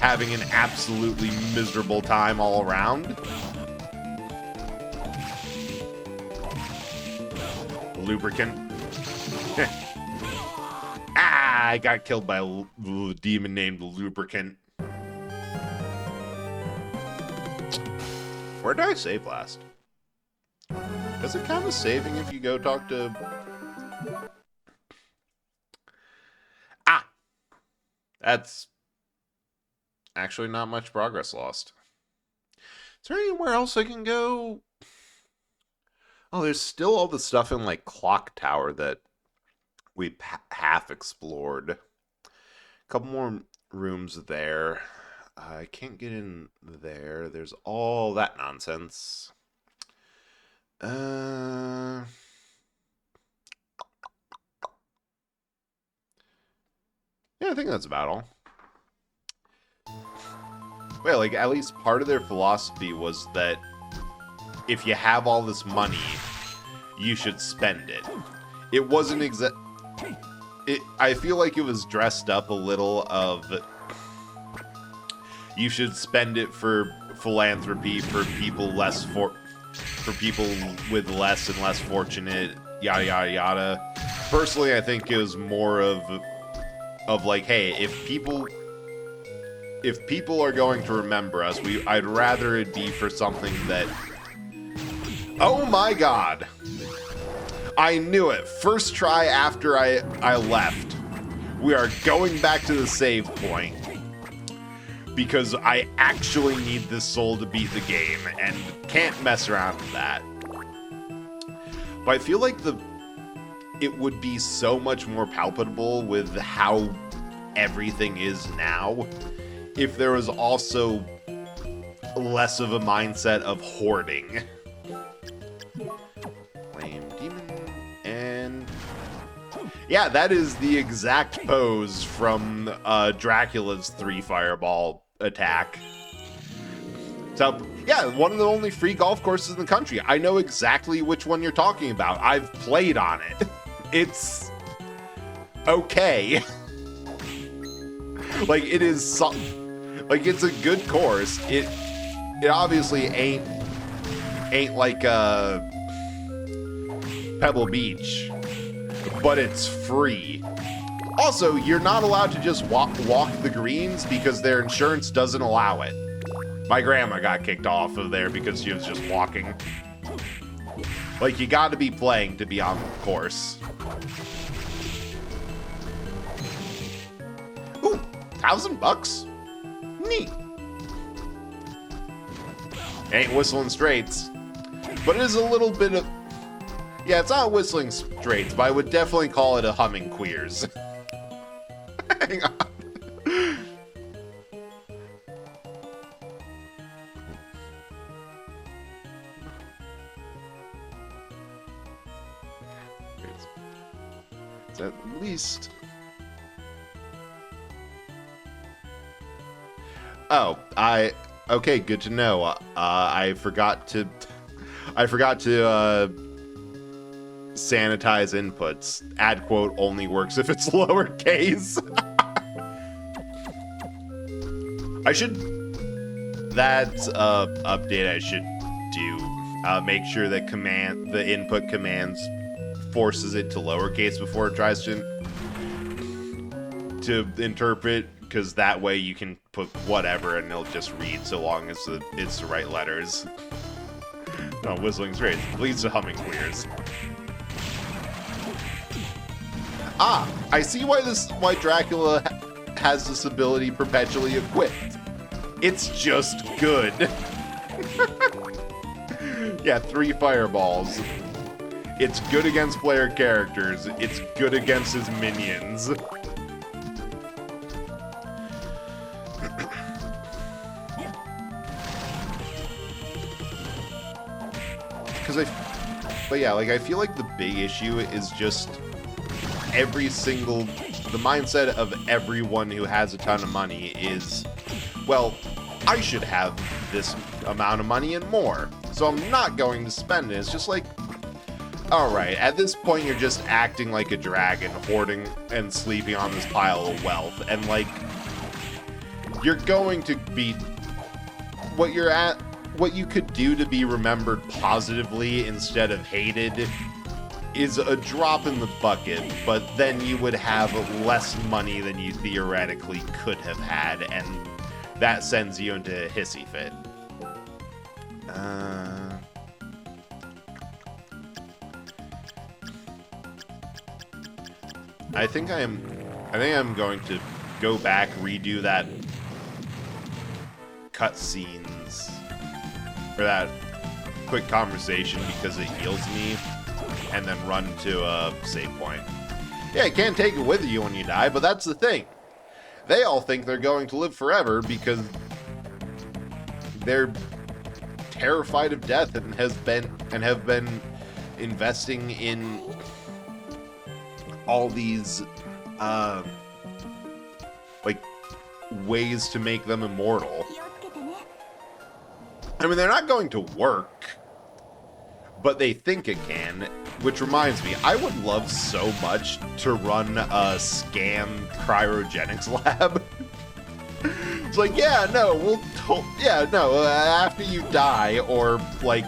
[SPEAKER 1] having an absolutely miserable time all around. Lubricant. I got killed by a demon named Lubricant. Where did I save last? Does it count as saving if you go talk to... That's actually not much progress lost. Is there anywhere else I can go? Oh, there's still all the stuff in, like, Clock Tower that we half explored. A couple more rooms there. I can't get in there. There's all that nonsense. Yeah, I think that's about all. Well, like, at least part of their philosophy was that if you have all this money, you should spend it. It wasn't I feel like it was dressed up a little of you should spend it for philanthropy, for people for people with less and less fortunate, yada yada yada. Personally, I think it was more of like, hey, if people are going to remember us, I'd rather it be for something that... Oh my god! I knew it. First try after I left. We are going back to the save point. Because I actually need this soul to beat the game, and can't mess around with that. But I feel like it would be so much more palpable with how everything is now if there was also less of a mindset of hoarding. Flame Demon, and... yeah, that is the exact pose from Dracula's 3 fireball attack. So, yeah, one of the only free golf courses in the country. I know exactly which one you're talking about. I've played on it. It's... okay. Like, it is like, it's a good course. It obviously ain't like Pebble Beach, but it's free. Also, you're not allowed to just walk the greens because their insurance doesn't allow it. My grandma got kicked off of there because she was just walking. Like, you gotta be playing to be on the course. Ooh, $1,000? Neat. Ain't Whistling Straits. But it is a little bit of... yeah, it's not Whistling Straits, but I would definitely call it a Humming Queers. Hang on. It's at least... oh, okay, good to know. I forgot to sanitize inputs. Add quote only works if it's lowercase. That update I should do. Make sure that the input commands forces it to lowercase before it tries to interpret, because that way you can put whatever and it'll just read so long as it's the right letters. No, Whistling Straits leads to Humming Queers. Ah, I see why Dracula has this ability perpetually equipped. It's just good. Yeah, 3 fireballs. It's good against player characters. It's good against his minions. But yeah, like, I feel like the big issue is just the mindset of everyone who has a ton of money is, well, I should have this amount of money and more, so I'm not going to spend it. It's just like, alright, at this point you're just acting like a dragon, hoarding and sleeping on this pile of wealth, and like, you're going to be, what you could do to be remembered positively instead of hated is a drop in the bucket, but then you would have less money than you theoretically could have had, and that sends you into a hissy fit. I think I'm going to go back, redo that cutscenes, or that quick conversation, because it heals me, and then run to a save point. Yeah, you can't take it with you when you die, but that's the thing. They all think they're going to live forever because they're terrified of death and have been investing in all these like ways to make them immortal. I mean, they're not going to work, but they think it can, which reminds me, I would love so much to run a scam cryogenics lab. It's like, yeah, no, after you die, or like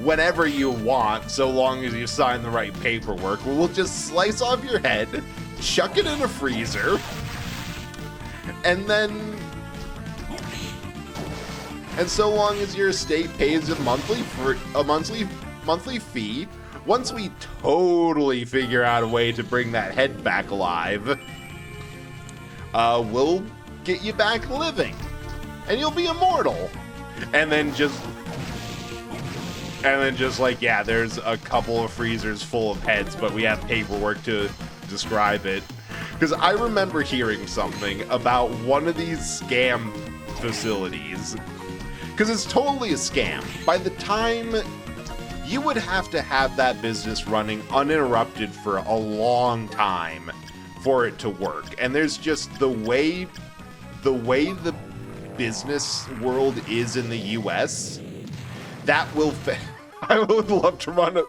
[SPEAKER 1] whenever you want, so long as you sign the right paperwork, we'll just slice off your head, chuck it in a freezer, and so long as your estate pays a monthly fee, once we totally figure out a way to bring that head back alive, we'll get you back living, and you'll be immortal. And then just like, yeah, there's a couple of freezers full of heads, but we have paperwork to describe it. Because I remember hearing something about one of these scam facilities. Because it's totally a scam. By the time, you would have to have that business running uninterrupted for a long time for it to work. And there's just the way the business world is in the US, that will I would love to run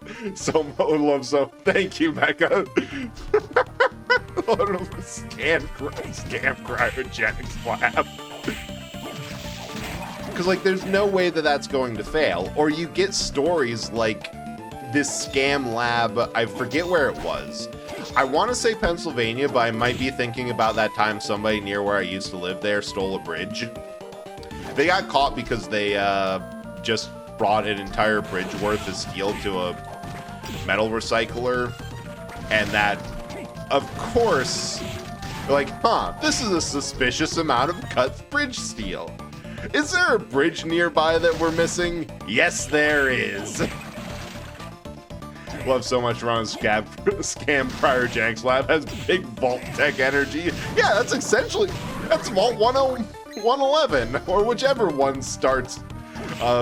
[SPEAKER 1] thank you, Becca. Scam cryogenics lab. Because, like, there's no way that that's going to fail. Or you get stories like this scam lab, I forget where it was. I want to say Pennsylvania, but I might be thinking about that time somebody near where I used to live there stole a bridge. They got caught because they just brought an entire bridge worth of steel to a metal recycler. And that, of course, they're like, this is a suspicious amount of cut bridge steel. Is there a bridge nearby that we're missing? Yes, there is. Love so much running scam cryogenics lab. Has big vault tech energy. Yeah, that's vault 111, or whichever one starts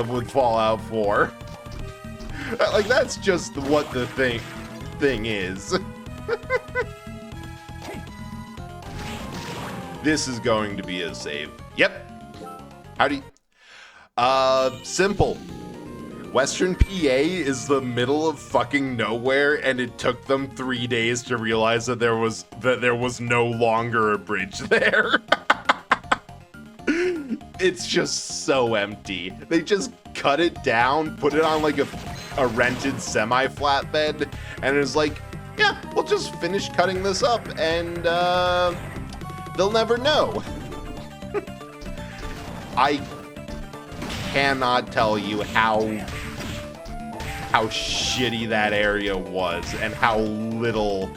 [SPEAKER 1] with Fallout 4. Like, that's just what the thing is. This is going to be a save. Yep. Howdy. Simple. Western PA is the middle of fucking nowhere, and it took them 3 days to realize that there was no longer a bridge there. It's just so empty. They just cut it down, put it on like a rented semi-flatbed, and it's like, yeah, we'll just finish cutting this up, and they'll never know. I cannot tell you how shitty that area was and how little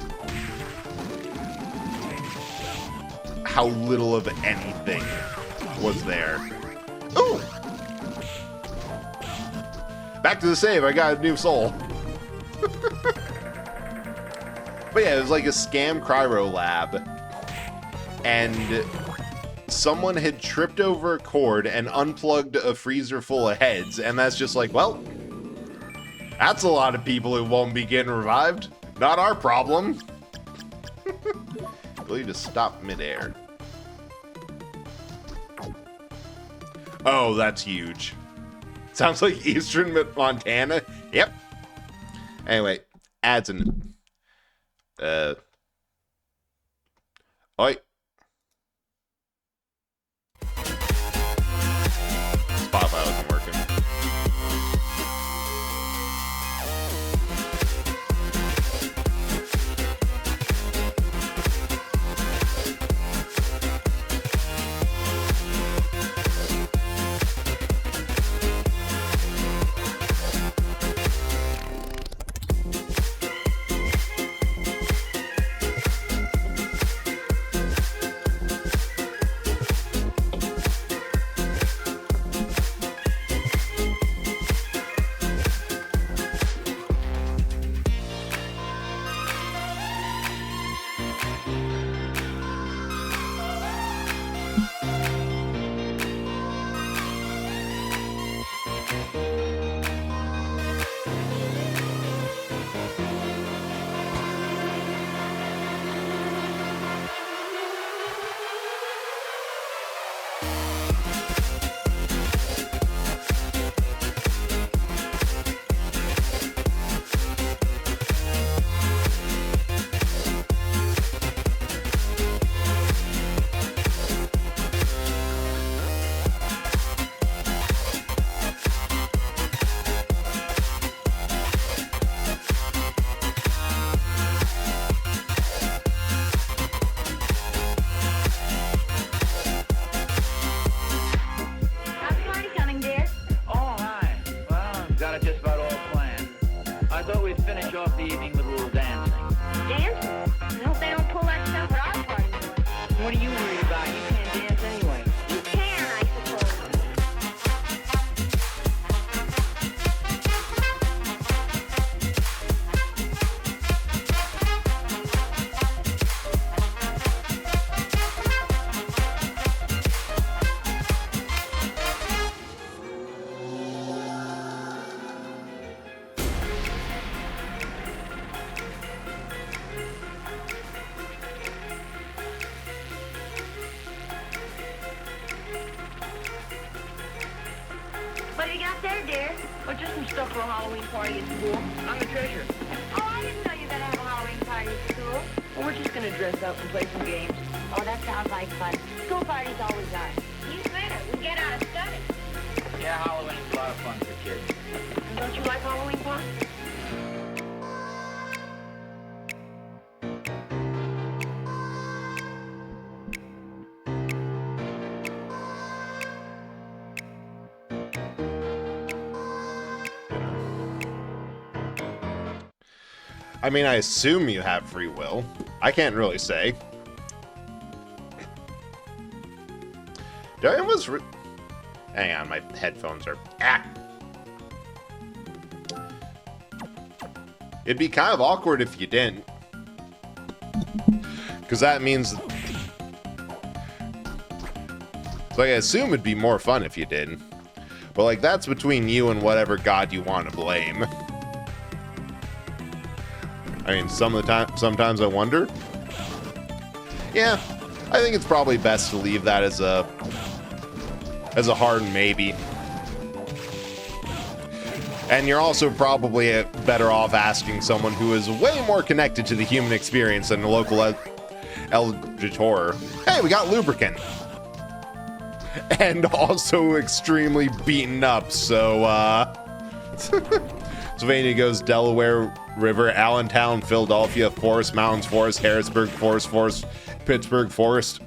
[SPEAKER 1] of anything was there. Ooh! Back to the save, I got a new soul. But yeah, it was like a scam cryo lab. And someone had tripped over a cord and unplugged a freezer full of heads, and that's just like, well, that's a lot of people who won't be getting revived. Not our problem. Ability to stop midair. Oh, that's huge. Sounds like Eastern Montana. Yep. Anyway, adds an oi. Spotify wasn't working.
[SPEAKER 4] How's the party coming, dear?
[SPEAKER 5] Oh, hi. Well, I've got it just about all planned. I thought we'd finish off the evening with a little dancing.
[SPEAKER 4] Dance? I hope they don't pull that stuff at our party.
[SPEAKER 5] What are you worried about? You can't dance anyway.
[SPEAKER 4] You can, I suppose. What do you got there, dear?
[SPEAKER 5] Oh, just some stuff for a Halloween party at school. I'm the treasurer.
[SPEAKER 4] Oh, I didn't know you were gonna have a Halloween party at school.
[SPEAKER 5] Well, we're just gonna dress up and play some games.
[SPEAKER 4] Oh, that sounds like fun. School parties always are. You better. We get out of study.
[SPEAKER 5] Yeah, Halloween's a lot of fun for kids.
[SPEAKER 4] And don't you like Halloween fun?
[SPEAKER 1] I mean, I assume you have free will. I can't really say. Do I almost hang on, my headphones are... Ah! It'd be kind of awkward if you didn't. Because that means... So I assume it'd be more fun if you did. But, like, that's between you and whatever god you want to blame. I mean, sometimes I wonder. Yeah, I think it's probably best to leave that as a hard maybe. And you're also probably better off asking someone who is way more connected to the human experience than the local Eldritch Horror. Hey, we got lubricant. And also extremely beaten up, so, Pennsylvania goes Delaware River, Allentown, Philadelphia, Forest Mountains, Forest, Harrisburg, Forest, Pittsburgh, Forest.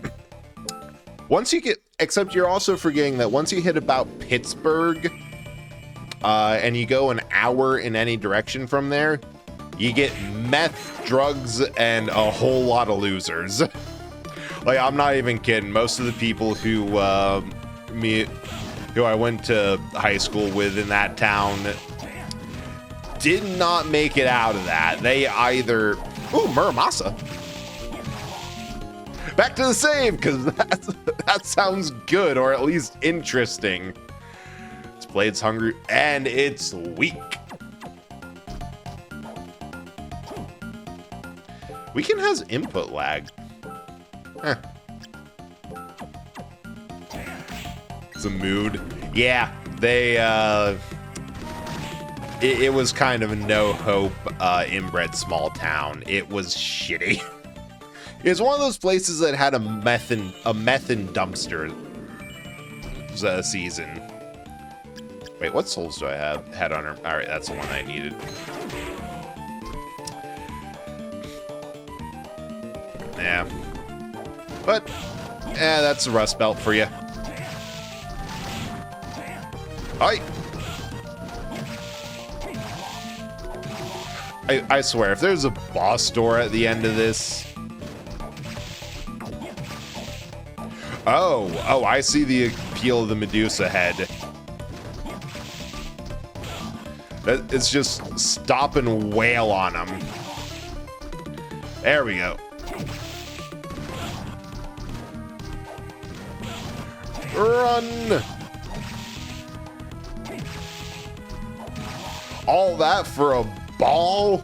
[SPEAKER 1] Once you get, except you're also forgetting that once you hit about Pittsburgh, and you go an hour in any direction from there, you get meth, drugs, and a whole lot of losers. Like, I'm not even kidding. Most of the people who I went to high school with in that town did not make it out of that. They either... Ooh, Muramasa. Back to the save, because that sounds good, or at least interesting. This blade's hungry, and it's weak. Weekend has input lag. Huh. It's a mood. Yeah, they, it was kind of a no-hope, inbred small town. It was shitty. It's one of those places that had a meth and dumpster season. Wait, what souls do I have? Head on her. All right, that's the one I needed. Yeah. But, that's the rust belt for you. Hi. I swear, if there's a boss door at the end of this... Oh, I see the appeal of the Medusa head. It's just stop and wail on them. There we go. Run! All that for a ball?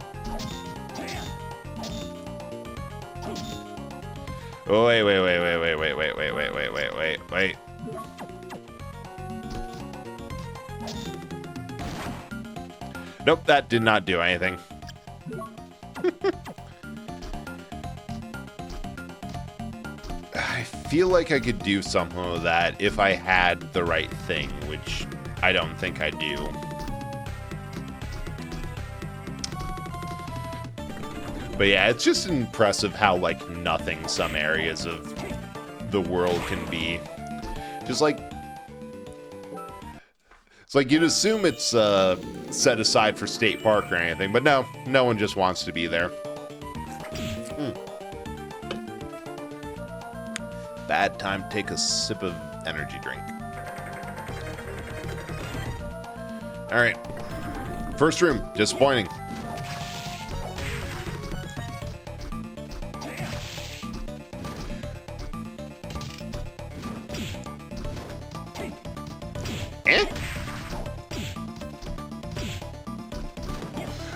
[SPEAKER 1] Oh, wait. Nope, that did not do anything. I feel like I could do something with that if I had the right thing, which I don't think I do. But yeah, it's just impressive how, like, nothing some areas of the world can be. Just like... It's like you'd assume it's set aside for state park or anything, but no, no one just wants to be there. Bad time to take a sip of energy drink. Alright. First room, disappointing.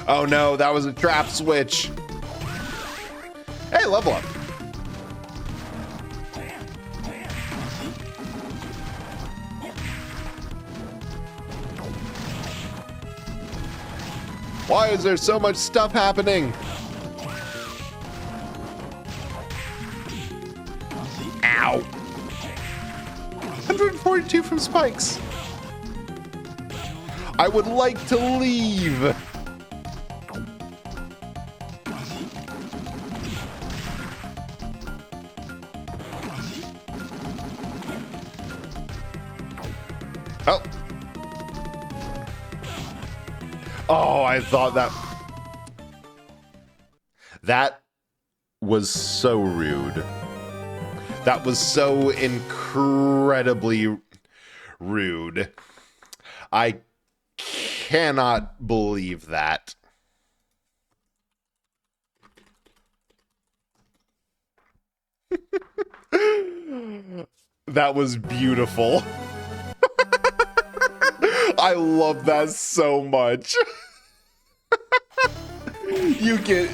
[SPEAKER 1] Oh no, that was a trap switch. Hey, level up. Why is there so much stuff happening? Ow. 142 from spikes. I would like to leave. Oh. Oh, I thought that was so rude. That was so incredibly rude. I cannot believe that. That was beautiful. I love that so much. You get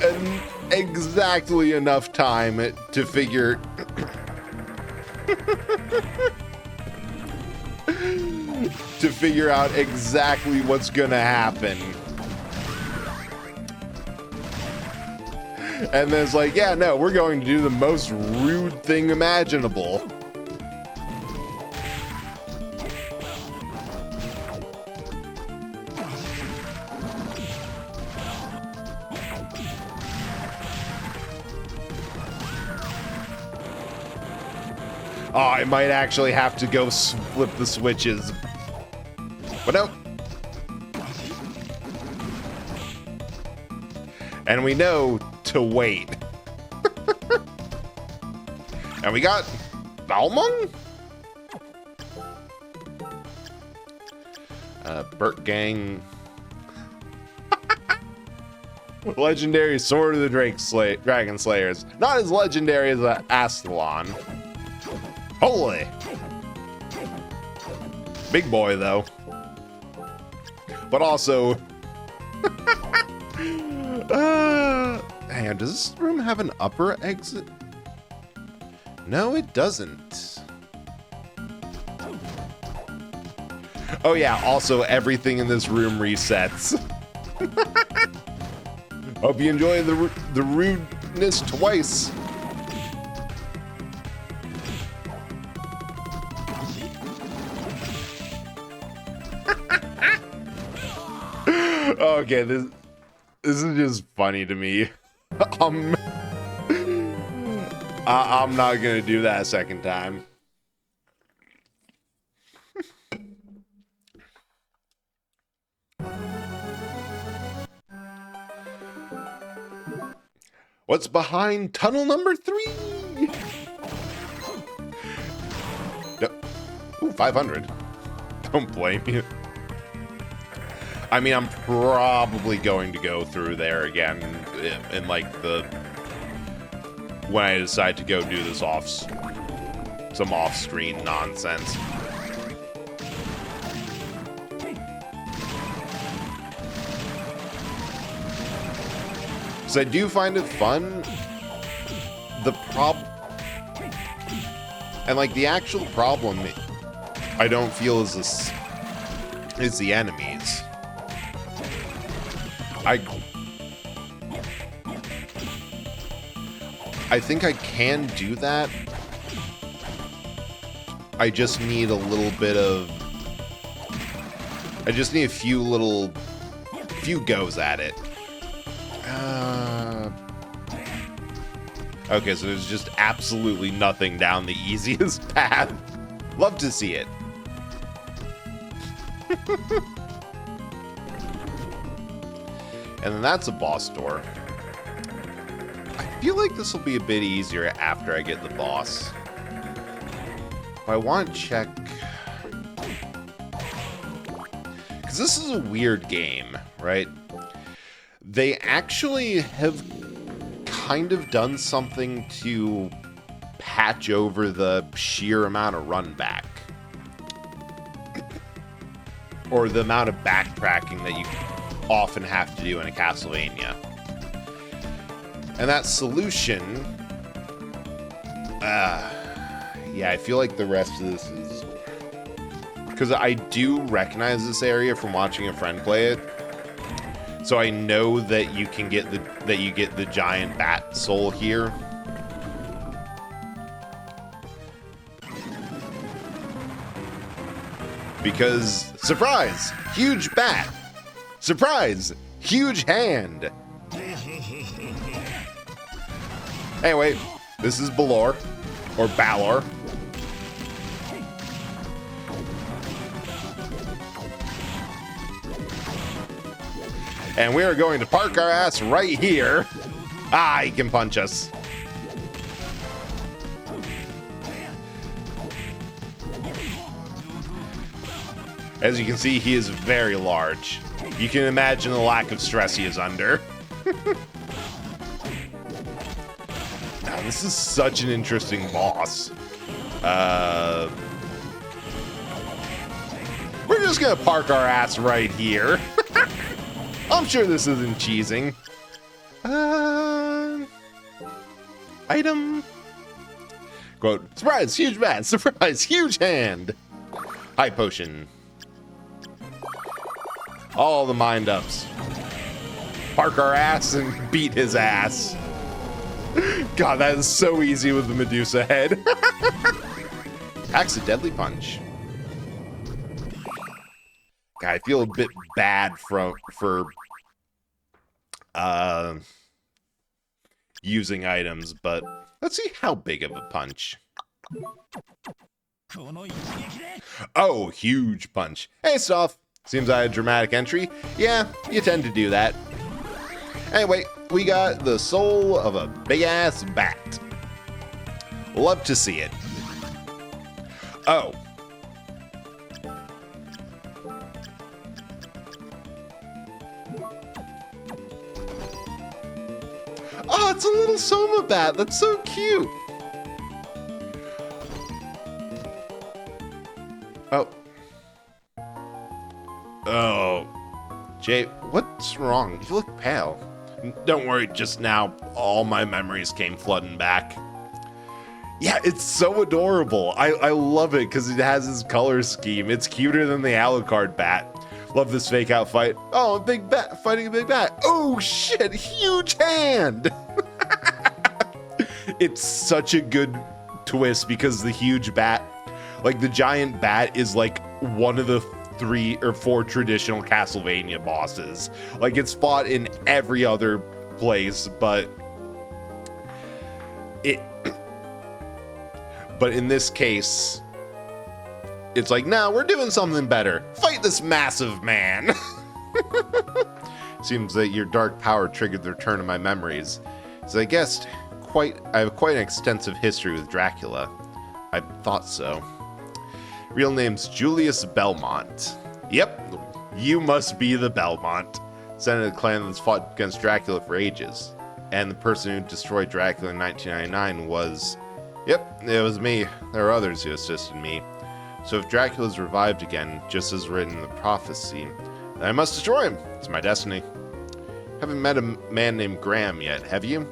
[SPEAKER 1] exactly enough time to figure out exactly what's gonna happen. And then it's like, yeah, no, we're going to do the most rude thing imaginable. Oh, I might actually have to go flip the switches. But no. And we know to wait. And we got Balmung? Burt Gang. Legendary Sword of the Dragon Slayers. Not as legendary as Astalon. Holy! Big boy, though. But also... hang on, does this room have an upper exit? No, it doesn't. Oh yeah, also everything in this room resets. Hope you enjoy the rudeness twice. Okay, this is just funny to me. I'm not gonna do that a second time. What's behind tunnel number 3? No. Ooh, 500. Don't blame you. I mean, I'm probably going to go through there again in like when I decide to go do this offs. some off-screen nonsense. So I do find it fun. The problem, and like the actual problem, I don't feel is the enemies. I think I can do that. I just need a little bit of... I just need a few goes at it. Okay, so there's just absolutely nothing down the easiest path. Love to see it. And then that's a boss door. I feel like this will be a bit easier after I get the boss. I want to check... because this is a weird game, right? They actually have kind of done something to patch over the sheer amount of run back. Or the amount of backtracking that you often have to do in a Castlevania. And that solution... yeah, I feel like the rest of this is... because I do recognize this area from watching a friend play it. So I know that you can get the giant bat soul here. Because, surprise! Huge bat! Surprise! Huge hand! Anyway, this is Balor. Or Balor. And we are going to park our ass right here. Ah, he can punch us. As you can see, he is very large. You can imagine the lack of stress he is under. Now, this is such an interesting boss. We're just gonna park our ass right here. I'm sure this isn't cheesing. Item. Quote, surprise, huge bat. Surprise, huge hand. High potion. All the mind ups. Park our ass and beat his ass. God, that is so easy with the Medusa head. Accidentally punch. God, I feel a bit bad for using items, but let's see how big of a punch. Oh, huge punch. Hey, Stuff. Seems I had a dramatic entry. Yeah, you tend to do that. Anyway, we got the soul of a big-ass bat. Love to see it. Oh. Oh, it's a little Soma bat. That's so cute. Oh. Oh. Jay, what's wrong? You look pale. Don't worry, just now, all my memories came flooding back. Yeah, it's so adorable. I love it because it has this color scheme. It's cuter than the Alucard bat. Love this fake out fight. Oh, a big bat fighting a big bat. Oh, shit, huge hand. It's such a good twist because the huge bat, like the giant bat is like one of the 3 or 4 traditional Castlevania bosses. Like it's fought in every other place, but in this case, it's like, nah, we're doing something better. Fight this massive man. Seems that your dark power triggered the return of my memories. So I guessed I have quite an extensive history with Dracula. I thought so. Real name's Julius Belmont. Yep, you must be the Belmont. Son of the clan that's fought against Dracula for ages. And the person who destroyed Dracula in 1999 was Yep, it was me. There are others who assisted me. So if Dracula's revived again, just as written in the prophecy, then I must destroy him. It's my destiny. Haven't met a man named Graham yet, have you?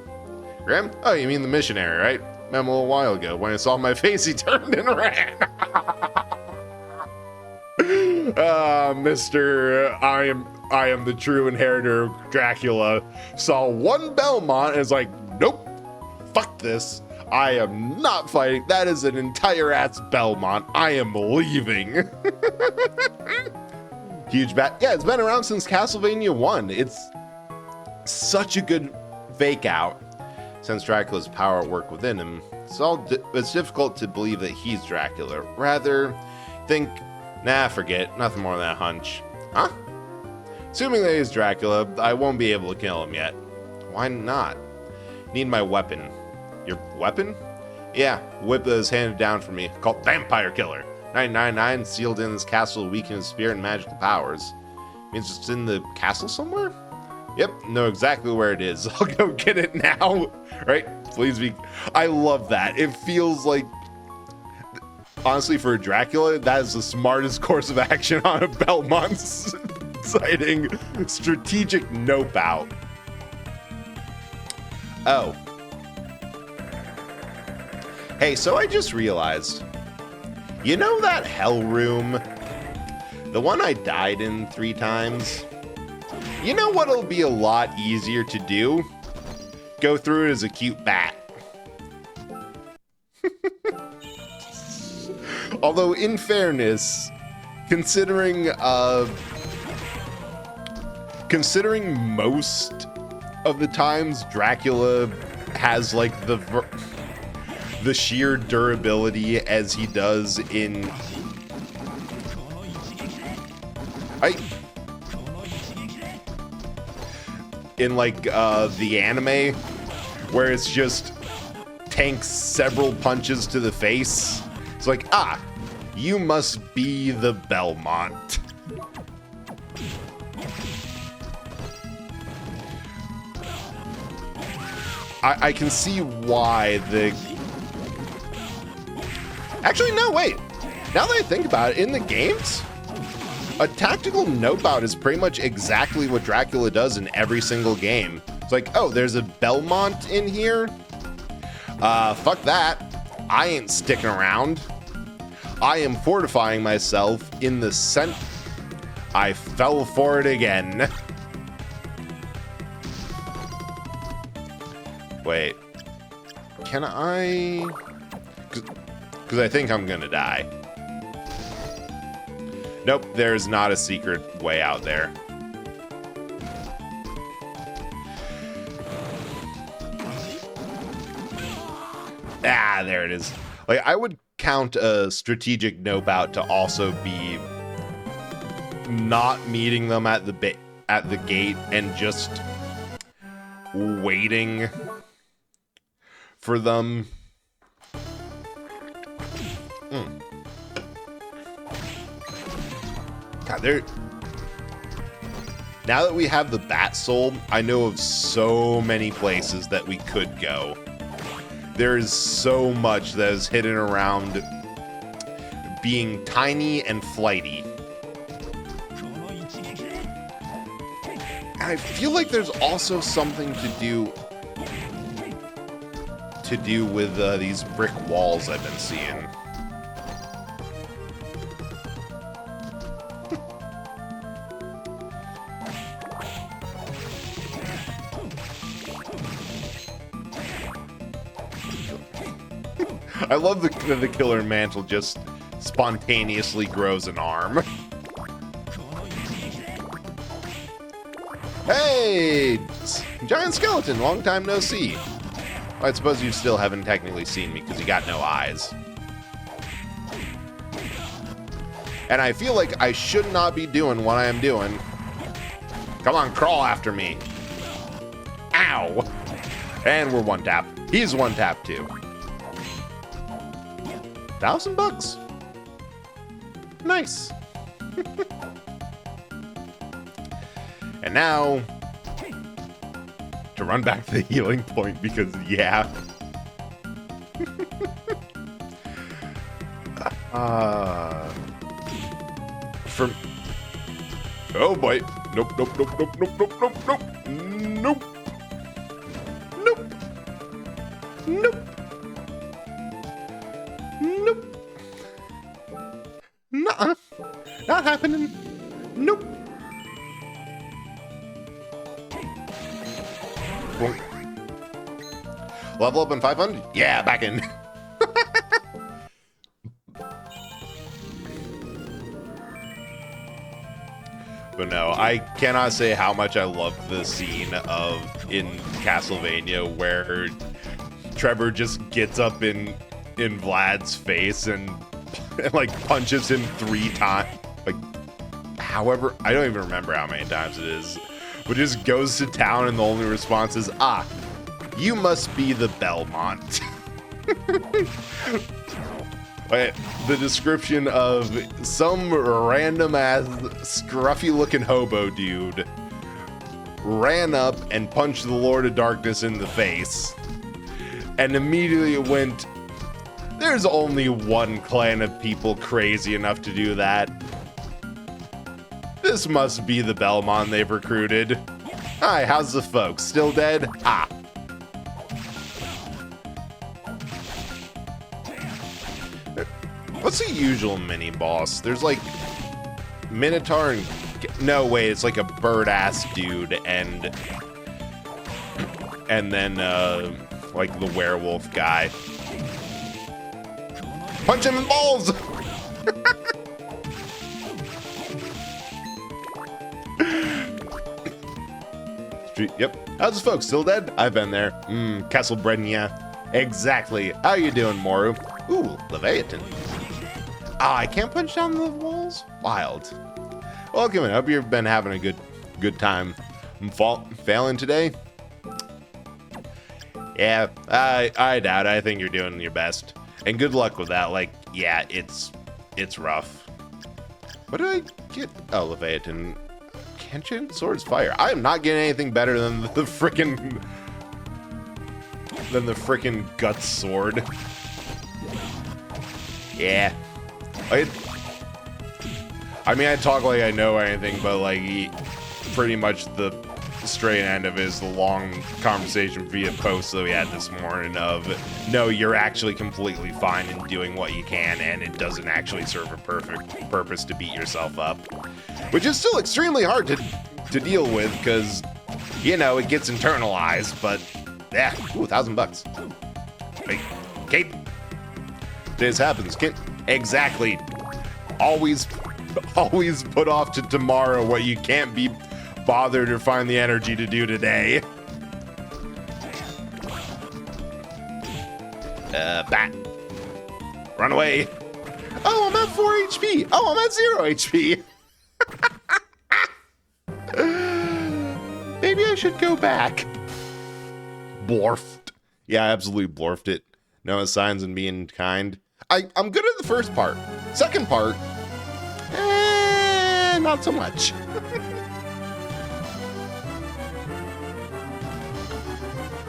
[SPEAKER 1] Graham? Oh, you mean the missionary, right? Met him a little while ago. When he saw my face, he turned and ran. Mr. I am the true inheritor of Dracula. Saw one Belmont and is like, nope, fuck this. I am not fighting. That is an entire ass Belmont. I am leaving. Huge bat. Yeah, it's been around since Castlevania 1. It's such a good fake out. Since Dracula's power at work within him, it's difficult to believe that he's Dracula. Rather, think, nah, forget. Nothing more than a hunch. Huh? Assuming that he's Dracula, I won't be able to kill him yet. Why not? Need my weapon. Your weapon? Yeah, whip that is handed down for me, called Vampire Killer. 999, sealed in this castle to weaken his spirit and magical powers. Means it's in the castle somewhere? Yep, know exactly where it is. I'll go get it now. Right? Please be. I love that. It feels like, honestly, for Dracula, that is the smartest course of action on a Belmont sighting. Strategic nope out. Oh. Hey, so I just realized, you know that hell room? The one I died in 3 times? You know what'll be a lot easier to do? Go through it as a cute bat. Although, in fairness, considering most of the times Dracula has like the sheer durability as he does in the anime, where it's just tanks several punches to the face. It's like, you must be the Belmont. I can see why the... Actually, no, wait. Now that I think about it, in the games, a tactical nope out is pretty much exactly what Dracula does in every single game. It's like, oh, there's a Belmont in here? Fuck that. I ain't sticking around. I am fortifying myself in the center. I fell for it again. Wait. Can I... Because I think I'm gonna die. Nope, there's not a secret way out there. There it is. Like, I would count a strategic nope out to also be not meeting them at the gate and just waiting for them. God, now that we have the Bat Soul, I know of so many places that we could go. There is so much that is hidden around being tiny and flighty. And I feel like there's also something to do with these brick walls I've been seeing. I love the killer mantle just spontaneously grows an arm. Hey! Giant skeleton, long time no see. Well, I suppose you still haven't technically seen me because you got no eyes. And I feel like I should not be doing what I am doing. Come on, crawl after me. Ow! And we're one tap. He's one tap too. $1,000? Nice. And now, to run back to the healing point because, yeah. From... Oh boy. Nope, nope, nope, nope, nope, nope, nope, nope. Nope. Nope. Nope. Nope. Nuh-uh. Not happening. Nope. Boink. Level up in 500? Yeah, back in. But no, I cannot say how much I loved the scene in Castlevania where Trevor just gets up in Vlad's face and like punches him 3 times. Like, however, I don't even remember how many times it is, but just goes to town and the only response is, "Ah, you must be the Belmont." The description of some random ass scruffy looking hobo dude ran up and punched the Lord of Darkness in the face, and immediately it went, there's only one clan of people crazy enough to do that. This must be the Belmont they've recruited. Hi, how's the folks? Still dead? Ah. What's the usual mini boss? There's like Minotaur and... No, wait, it's like a bird-ass dude and then like the werewolf guy. Punch him in the balls! Yep. How's the folks? Still dead? I've been there. Castlevania. Exactly. How you doing, Moru? Ooh, Leviathan. Ah, I can't punch down the walls? Wild. Welcome, I hope you've been having a good time. Failing today? Yeah, I doubt it. I think you're doing your best. And good luck with that. Like, yeah, it's rough. What did I get? Oh, Leviathan. Kenshin? Sword's fire. I am not getting anything better than the frickin' Guts sword. Yeah. I mean, I talk like I know anything, but like, pretty much the straight end of it is the long conversation via post that we had this morning of, no, you're actually completely fine in doing what you can, and it doesn't actually serve a perfect purpose to beat yourself up. Which is still extremely hard to deal with, because, you know, it gets internalized, but, yeah, ooh, $1,000. Wait, Kate, this happens, exactly. Always put off to tomorrow what you can't be bothered or find the energy to do today. Bat. Run away. Oh, I'm at 4 HP. Oh, I'm at 0 HP. Maybe I should go back. Blorfed. Yeah, I absolutely blorfed it. No signs and being kind. I'm good at the first part. Second part, not so much.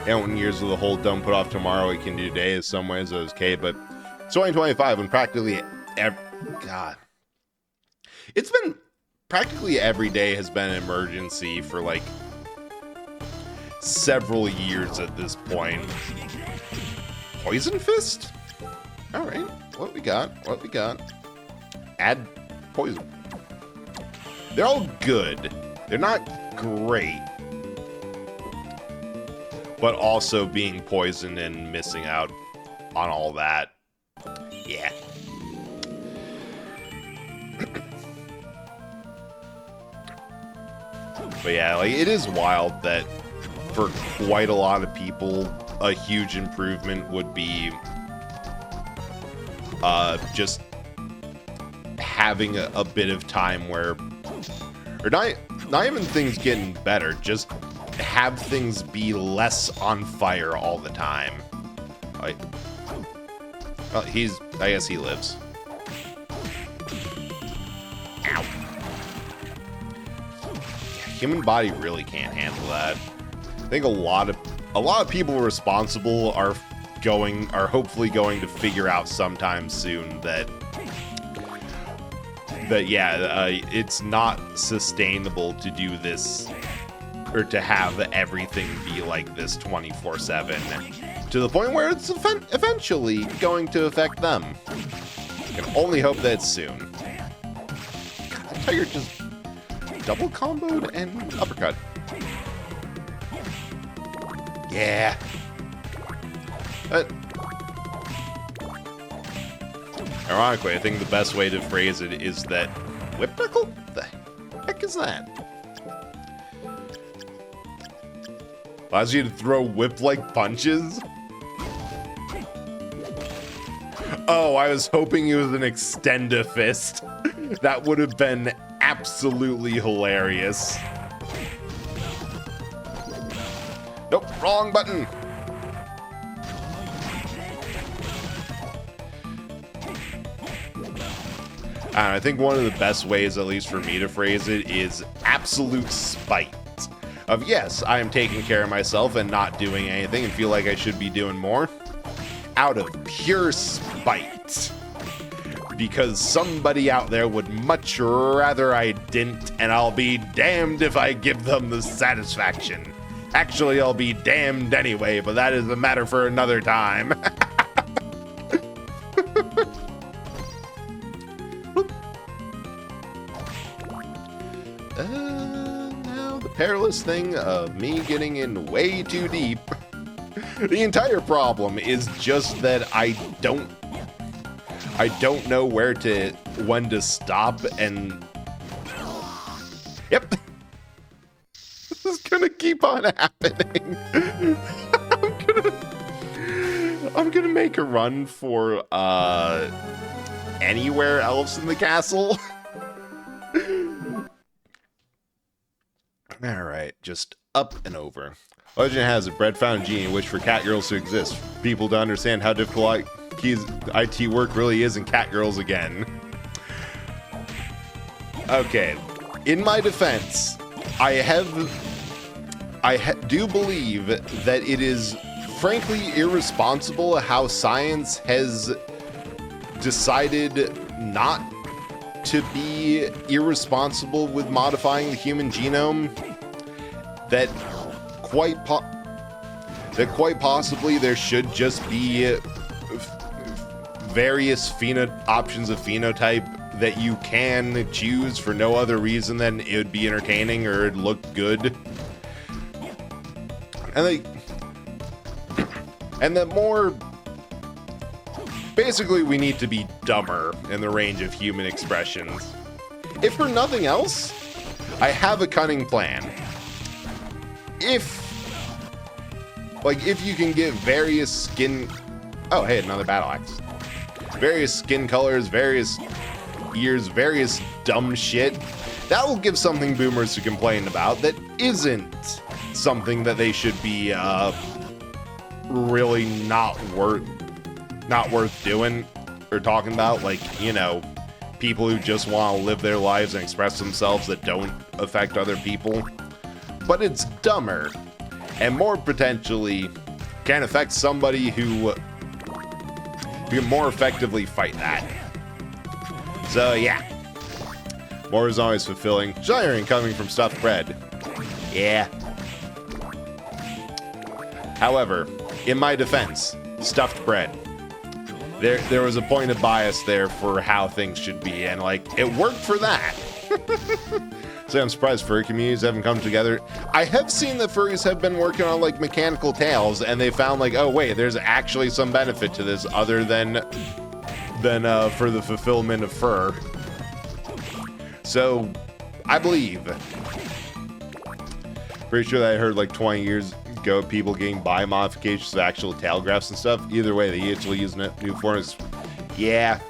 [SPEAKER 1] And when years of the whole don't put off tomorrow, we can do today in some ways, okay, but 2025 when practically God. It's been practically every day has been an emergency for like several years at this point. Poison Fist? Alright, what we got? Add poison. They're all good. They're not great. But also being poisoned and missing out on all that. Yeah. But yeah, like, it is wild that for quite a lot of people, a huge improvement would be just having a bit of time where, or not even things getting better, just have things be less on fire all the time. Like, well, I guess he lives. Ow. Human body really can't handle that. I think a lot of people responsible are hopefully going to figure out sometime soon that it's not sustainable to do this, or to have everything be like this 24/7, to the point where it's eventually going to affect them. I can only hope that soon. God, that tiger just double comboed and uppercut. Yeah. Ironically, I think the best way to phrase it is that whip knuckle? The heck is that? Allows you to throw whip-like punches? Oh, I was hoping it was an extend-a-fist. That would have been absolutely hilarious. Nope, wrong button. I think one of the best ways, at least for me to phrase it, is absolute spite. Of yes, I am taking care of myself and not doing anything and feel like I should be doing more. Out of pure spite. Because somebody out there would much rather I didn't, and I'll be damned if I give them the satisfaction. Actually, I'll be damned anyway, but that is a matter for another time. Now the perilous thing of me getting in way too deep. The entire problem is just that I don't know when to stop, and yep. This is gonna keep on happening. I'm gonna make a run for anywhere else in the castle. Alright, just up and over. Legend has a bread found genie wish for cat girls to exist. People to understand how difficult IT work really is, and cat girls again. Okay, in my defense, I do believe that it is frankly irresponsible how science has decided not to be irresponsible with modifying the human genome. That quite possibly there should just be various options of phenotype that you can choose for no other reason than it would be entertaining or it'd look good. And that more, basically we need to be dumber in the range of human expressions. If for nothing else, I have a cunning plan. If you can get various skin... Oh, hey, another battle axe. Various skin colors, various ears, various dumb shit. That will give something boomers to complain about that isn't something that they should be really not worth doing or talking about. Like, you know, people who just want to live their lives and express themselves that don't affect other people. But it's dumber and more potentially can affect somebody who can more effectively fight that. So yeah, more is always fulfilling. Desiring coming from stuffed bread. Yeah. However, in my defense, stuffed bread. There was a point of bias there for how things should be, and like it worked for that. So I'm surprised furry communities haven't come together. I have seen that furries have been working on like mechanical tails, and they found like, oh wait, there's actually some benefit to this other than for the fulfillment of fur. So I believe. Pretty sure that I heard like 20 years ago people getting bi modifications of actual tail grafts and stuff. Either way, they usually use new forms. Yeah,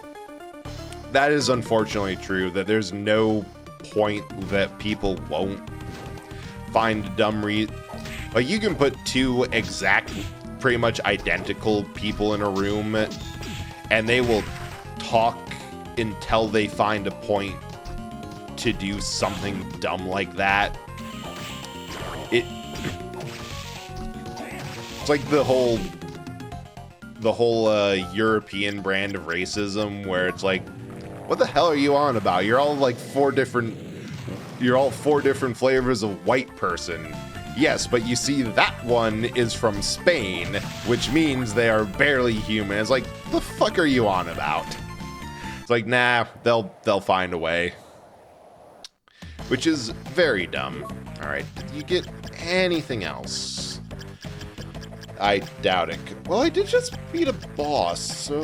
[SPEAKER 1] that is unfortunately true. That there's no point that people won't find a dumb like you can put two exact, pretty much identical people in a room and they will talk until they find a point to do something dumb like that. It's like the whole the whole European brand of racism where it's like, what the hell are you on about? You're all like four different flavors of white person. Yes, but you see that one is from Spain, which means they are barely human. It's like, the fuck are you on about? It's like, nah, they'll find a way. Which is very dumb. All right, did you get anything else? I doubt it. Well, I did just beat a boss, so...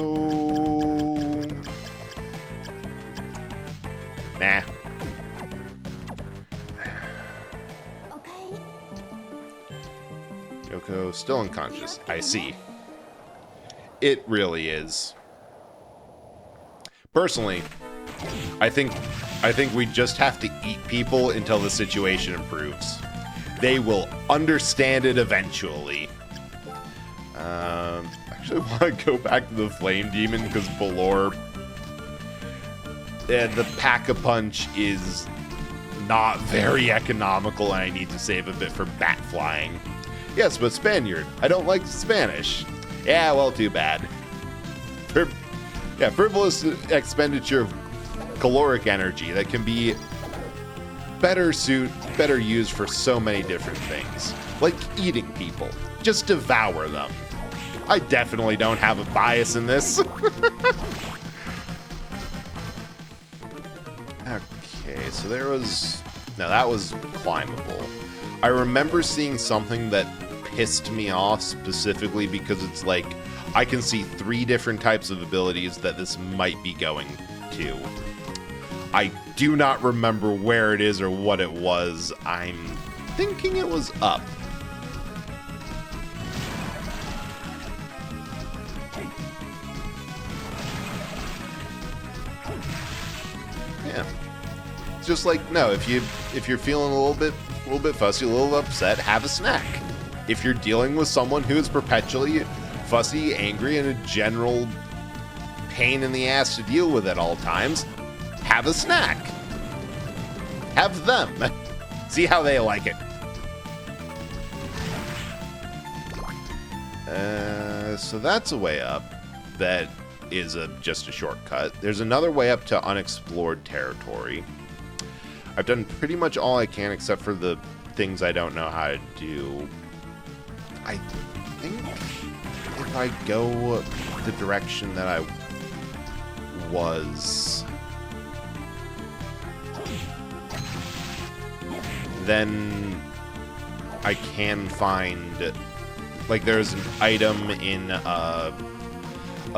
[SPEAKER 1] Nah. Yoko still unconscious. I see. It really is. Personally, I think we just have to eat people until the situation improves. They will understand it eventually. Actually, I want to go back to the Flame Demon because Balor... the Pack-a-Punch is not very equinomical and I need to save a bit for bat flying. Yes, but Spaniard. I don't like Spanish. Yeah, well, too bad. Frivolous expenditure of caloric energy that can be better used for so many different things. Like eating people. Just devour them. I definitely don't have a bias in this. Okay, so there was... No, that was climbable. I remember seeing something that pissed me off specifically because it's like, I can see 3 different types of abilities that this might be going to. I do not remember where it is or what it was. I'm thinking it was up. Yeah. It's just like, no, if you're feeling a little bit fussy, a little upset, have a snack. If you're dealing with someone who is perpetually fussy, angry, and a general pain in the ass to deal with at all times, have a snack. Have them. See how they like it. So that's a way up. That is just a shortcut. There's another way up to unexplored territory. I've done pretty much all I can except for the things I don't know how to do. I think if I go the direction that I was, then I can find, like, there's an item in a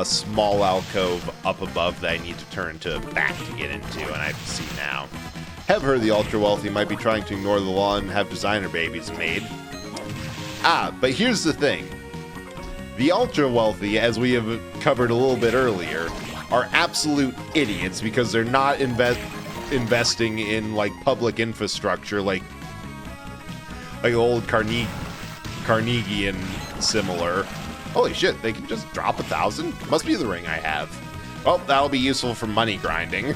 [SPEAKER 1] small alcove up above that I need to turn to back to get into, and I see now. Have heard the ultra-wealthy might be trying to ignore the law and have designer babies made. But here's the thing. The ultra-wealthy, as we have covered a little bit earlier, are absolute idiots because they're not investing in, like, public infrastructure like old Carnegie and similar. Holy shit, they can just drop 1,000? Must be the ring I have. Well, that'll be useful for money grinding.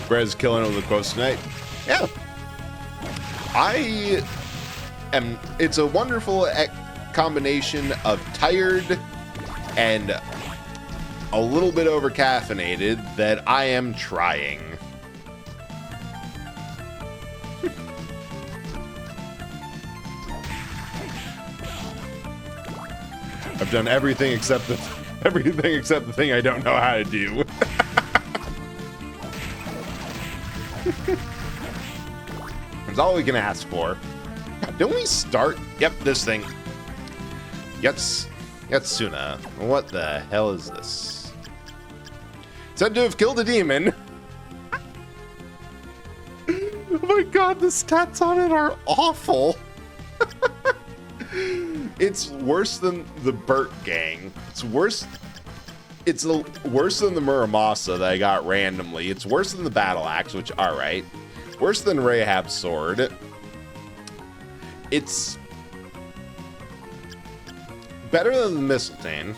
[SPEAKER 1] Whereas killing over the coast tonight. Yeah. It's a wonderful combination of tired and a little bit over-caffeinated that I am trying. I've done everything except the thing I don't know how to do. That's all we can ask for. God, don't we start? Yep, this thing. Yatsuna. What the hell is this? Said to have killed a demon. Oh my god, the stats on it are awful. It's worse than the Burt gang. It's worse than the Muramasa that I got randomly. It's worse than the Battle Axe, which, alright. Worse than Rahab's sword. It's better than the Mistletoe.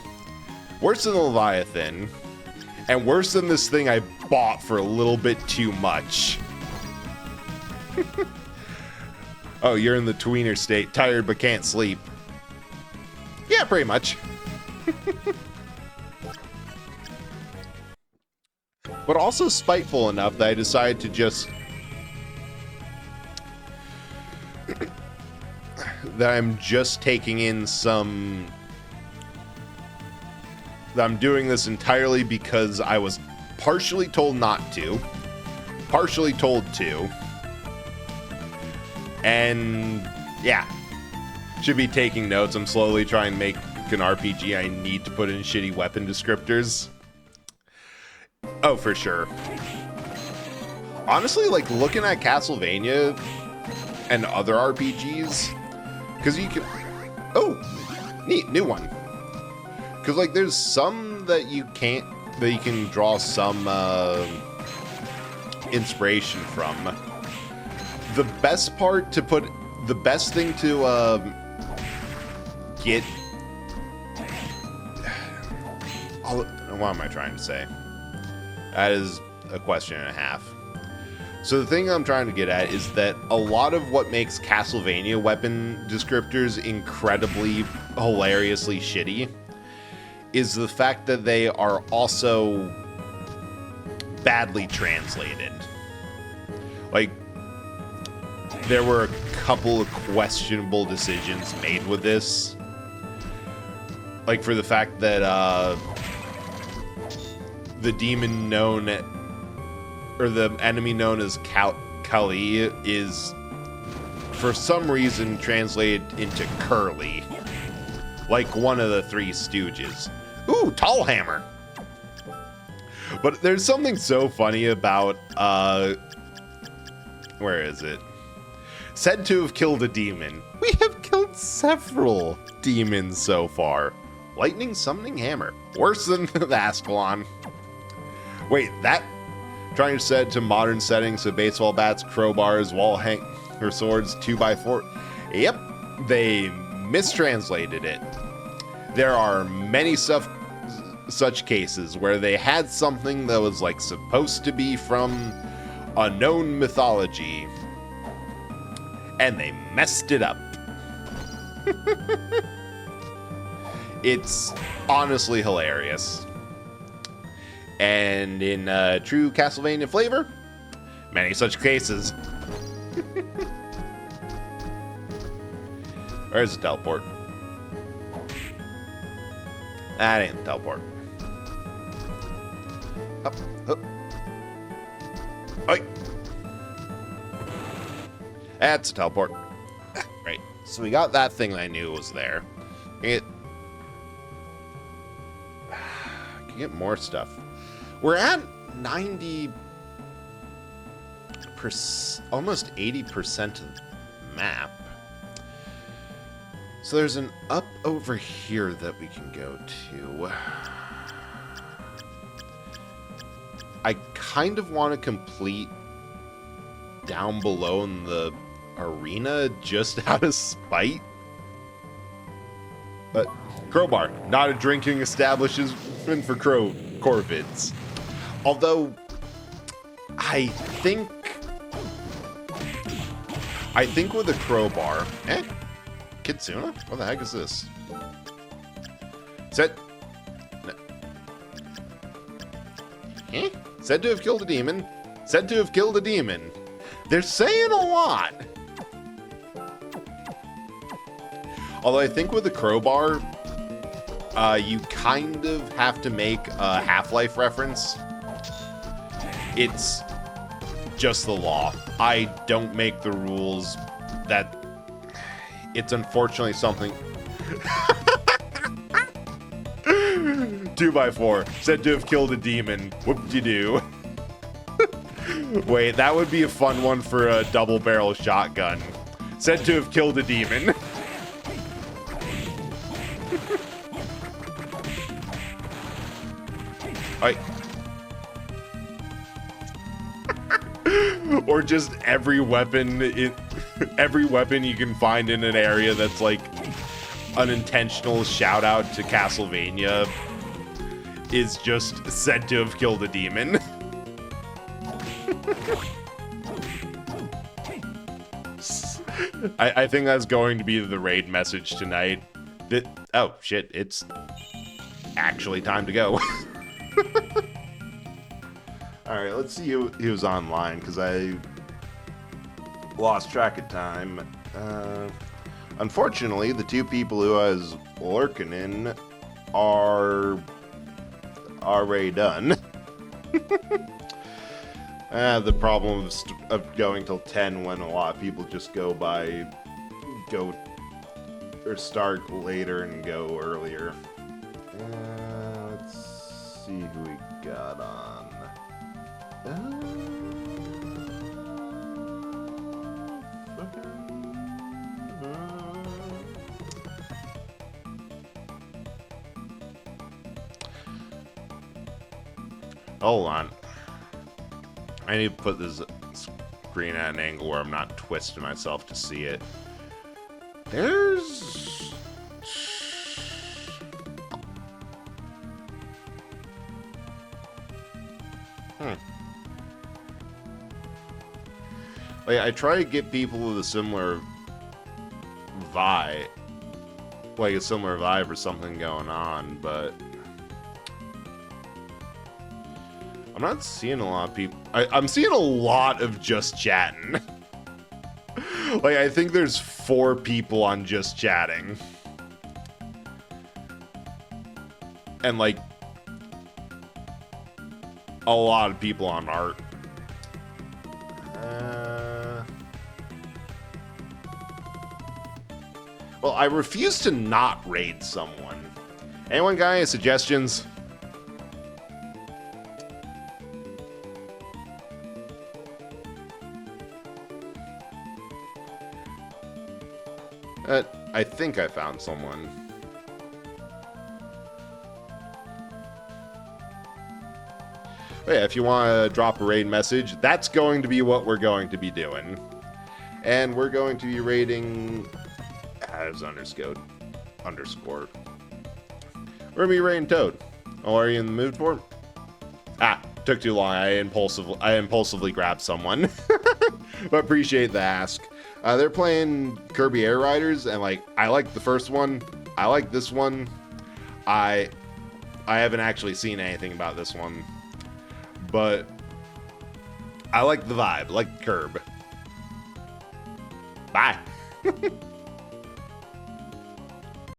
[SPEAKER 1] Worse than the Leviathan. And worse than this thing I bought for a little bit too much. Oh, you're in the tweener state. Tired but can't sleep. Yeah, pretty much. But also spiteful enough that I decided to just... that I'm just taking in some... that I'm doing this entirely because I was partially told not to, partially told to, and yeah, should be taking notes. I'm slowly trying to make an RPG. I need to put in shitty weapon descriptors. Oh, for sure. Honestly, like, looking at Castlevania and other RPGs, because you can... Oh, neat, new one. Because, like, there's some that you can't... that you can draw some inspiration from. The best part to put... the best thing to get... what am I trying to say? That is a question and a half. So the thing I'm trying to get at is that a lot of what makes Castlevania weapon descriptors incredibly, hilariously shitty is the fact that they are also badly translated. Like, there were a couple of questionable decisions made with this. Like, for the fact that, the demon known, or the enemy known as Kali is, for some reason, translated into Curly. Like one of the Three Stooges. Ooh, Tall Hammer! But there's something so funny about, where is it? Said to have killed a demon. We have killed several demons so far. Lightning Summoning Hammer. Worse than the Ascalon. Wait, that... trying to set it to modern settings, so baseball bats, crowbars, wall hanger swords, 2x4. Yep, they mistranslated it. There are many such cases where they had something that was like supposed to be from a known mythology, and they messed it up. It's honestly hilarious. And in true Castlevania flavor, many such cases. Where's the teleport? That ain't the teleport. Up, up. Oi! That's a teleport. Right. So we got that thing I knew was there. Can get more stuff. We're at 90%, almost 80% of the map. So there's an up over here that we can go to. I kind of want to complete down below in the arena just out of spite. But crowbar, not a drinking establishment for corvids. Although, I think with a crowbar... Kitsuna? What the heck is this? Said... No. Eh? Said to have killed a demon. Said to have killed a demon. They're saying a lot. Although I think with a crowbar, you kind of have to make a Half-Life reference. It's just the law. I don't make the rules. That it's unfortunately something. 2x4 said to have killed a demon. Whoop-de-doo. Wait, that would be a fun one for a double-barrel shotgun. Said to have killed a demon. Or just every weapon you can find in an area that's like an intentional shout out to Castlevania is just said to have killed a demon. I think that's going to be the raid message tonight. That Oh, shit, it's actually time to go. Alright, let's see who's online, because I lost track of time. Unfortunately, the two people who I was lurking in are already done. The problem of going till 10 when a lot of people just start later and go earlier. Let's see who we got on. Hold on. I need to put this screen at an angle where I'm not twisting myself to see it. There's... Like, I try to get people with a similar vibe. Like, a similar vibe or something going on, but... I'm not seeing a lot of people. I'm seeing a lot of just chatting. Like, I think there's 4 people on just chatting. And, like, a lot of people on art. Well, I refuse to not raid someone. Anyone got any suggestions? I think I found someone. But yeah, if you want to drop a raid message, that's going to be what we're going to be doing. And we're going to be raiding... as underscore. We're going to be raiding Toad. Oh, are you in the mood for it? Ah, took too long. I impulsively grabbed someone. But appreciate the ask. They're playing Kirby Air Riders, and like I like the first one. I like this one. I haven't actually seen anything about this one, but I like the vibe, like Curb. Bye.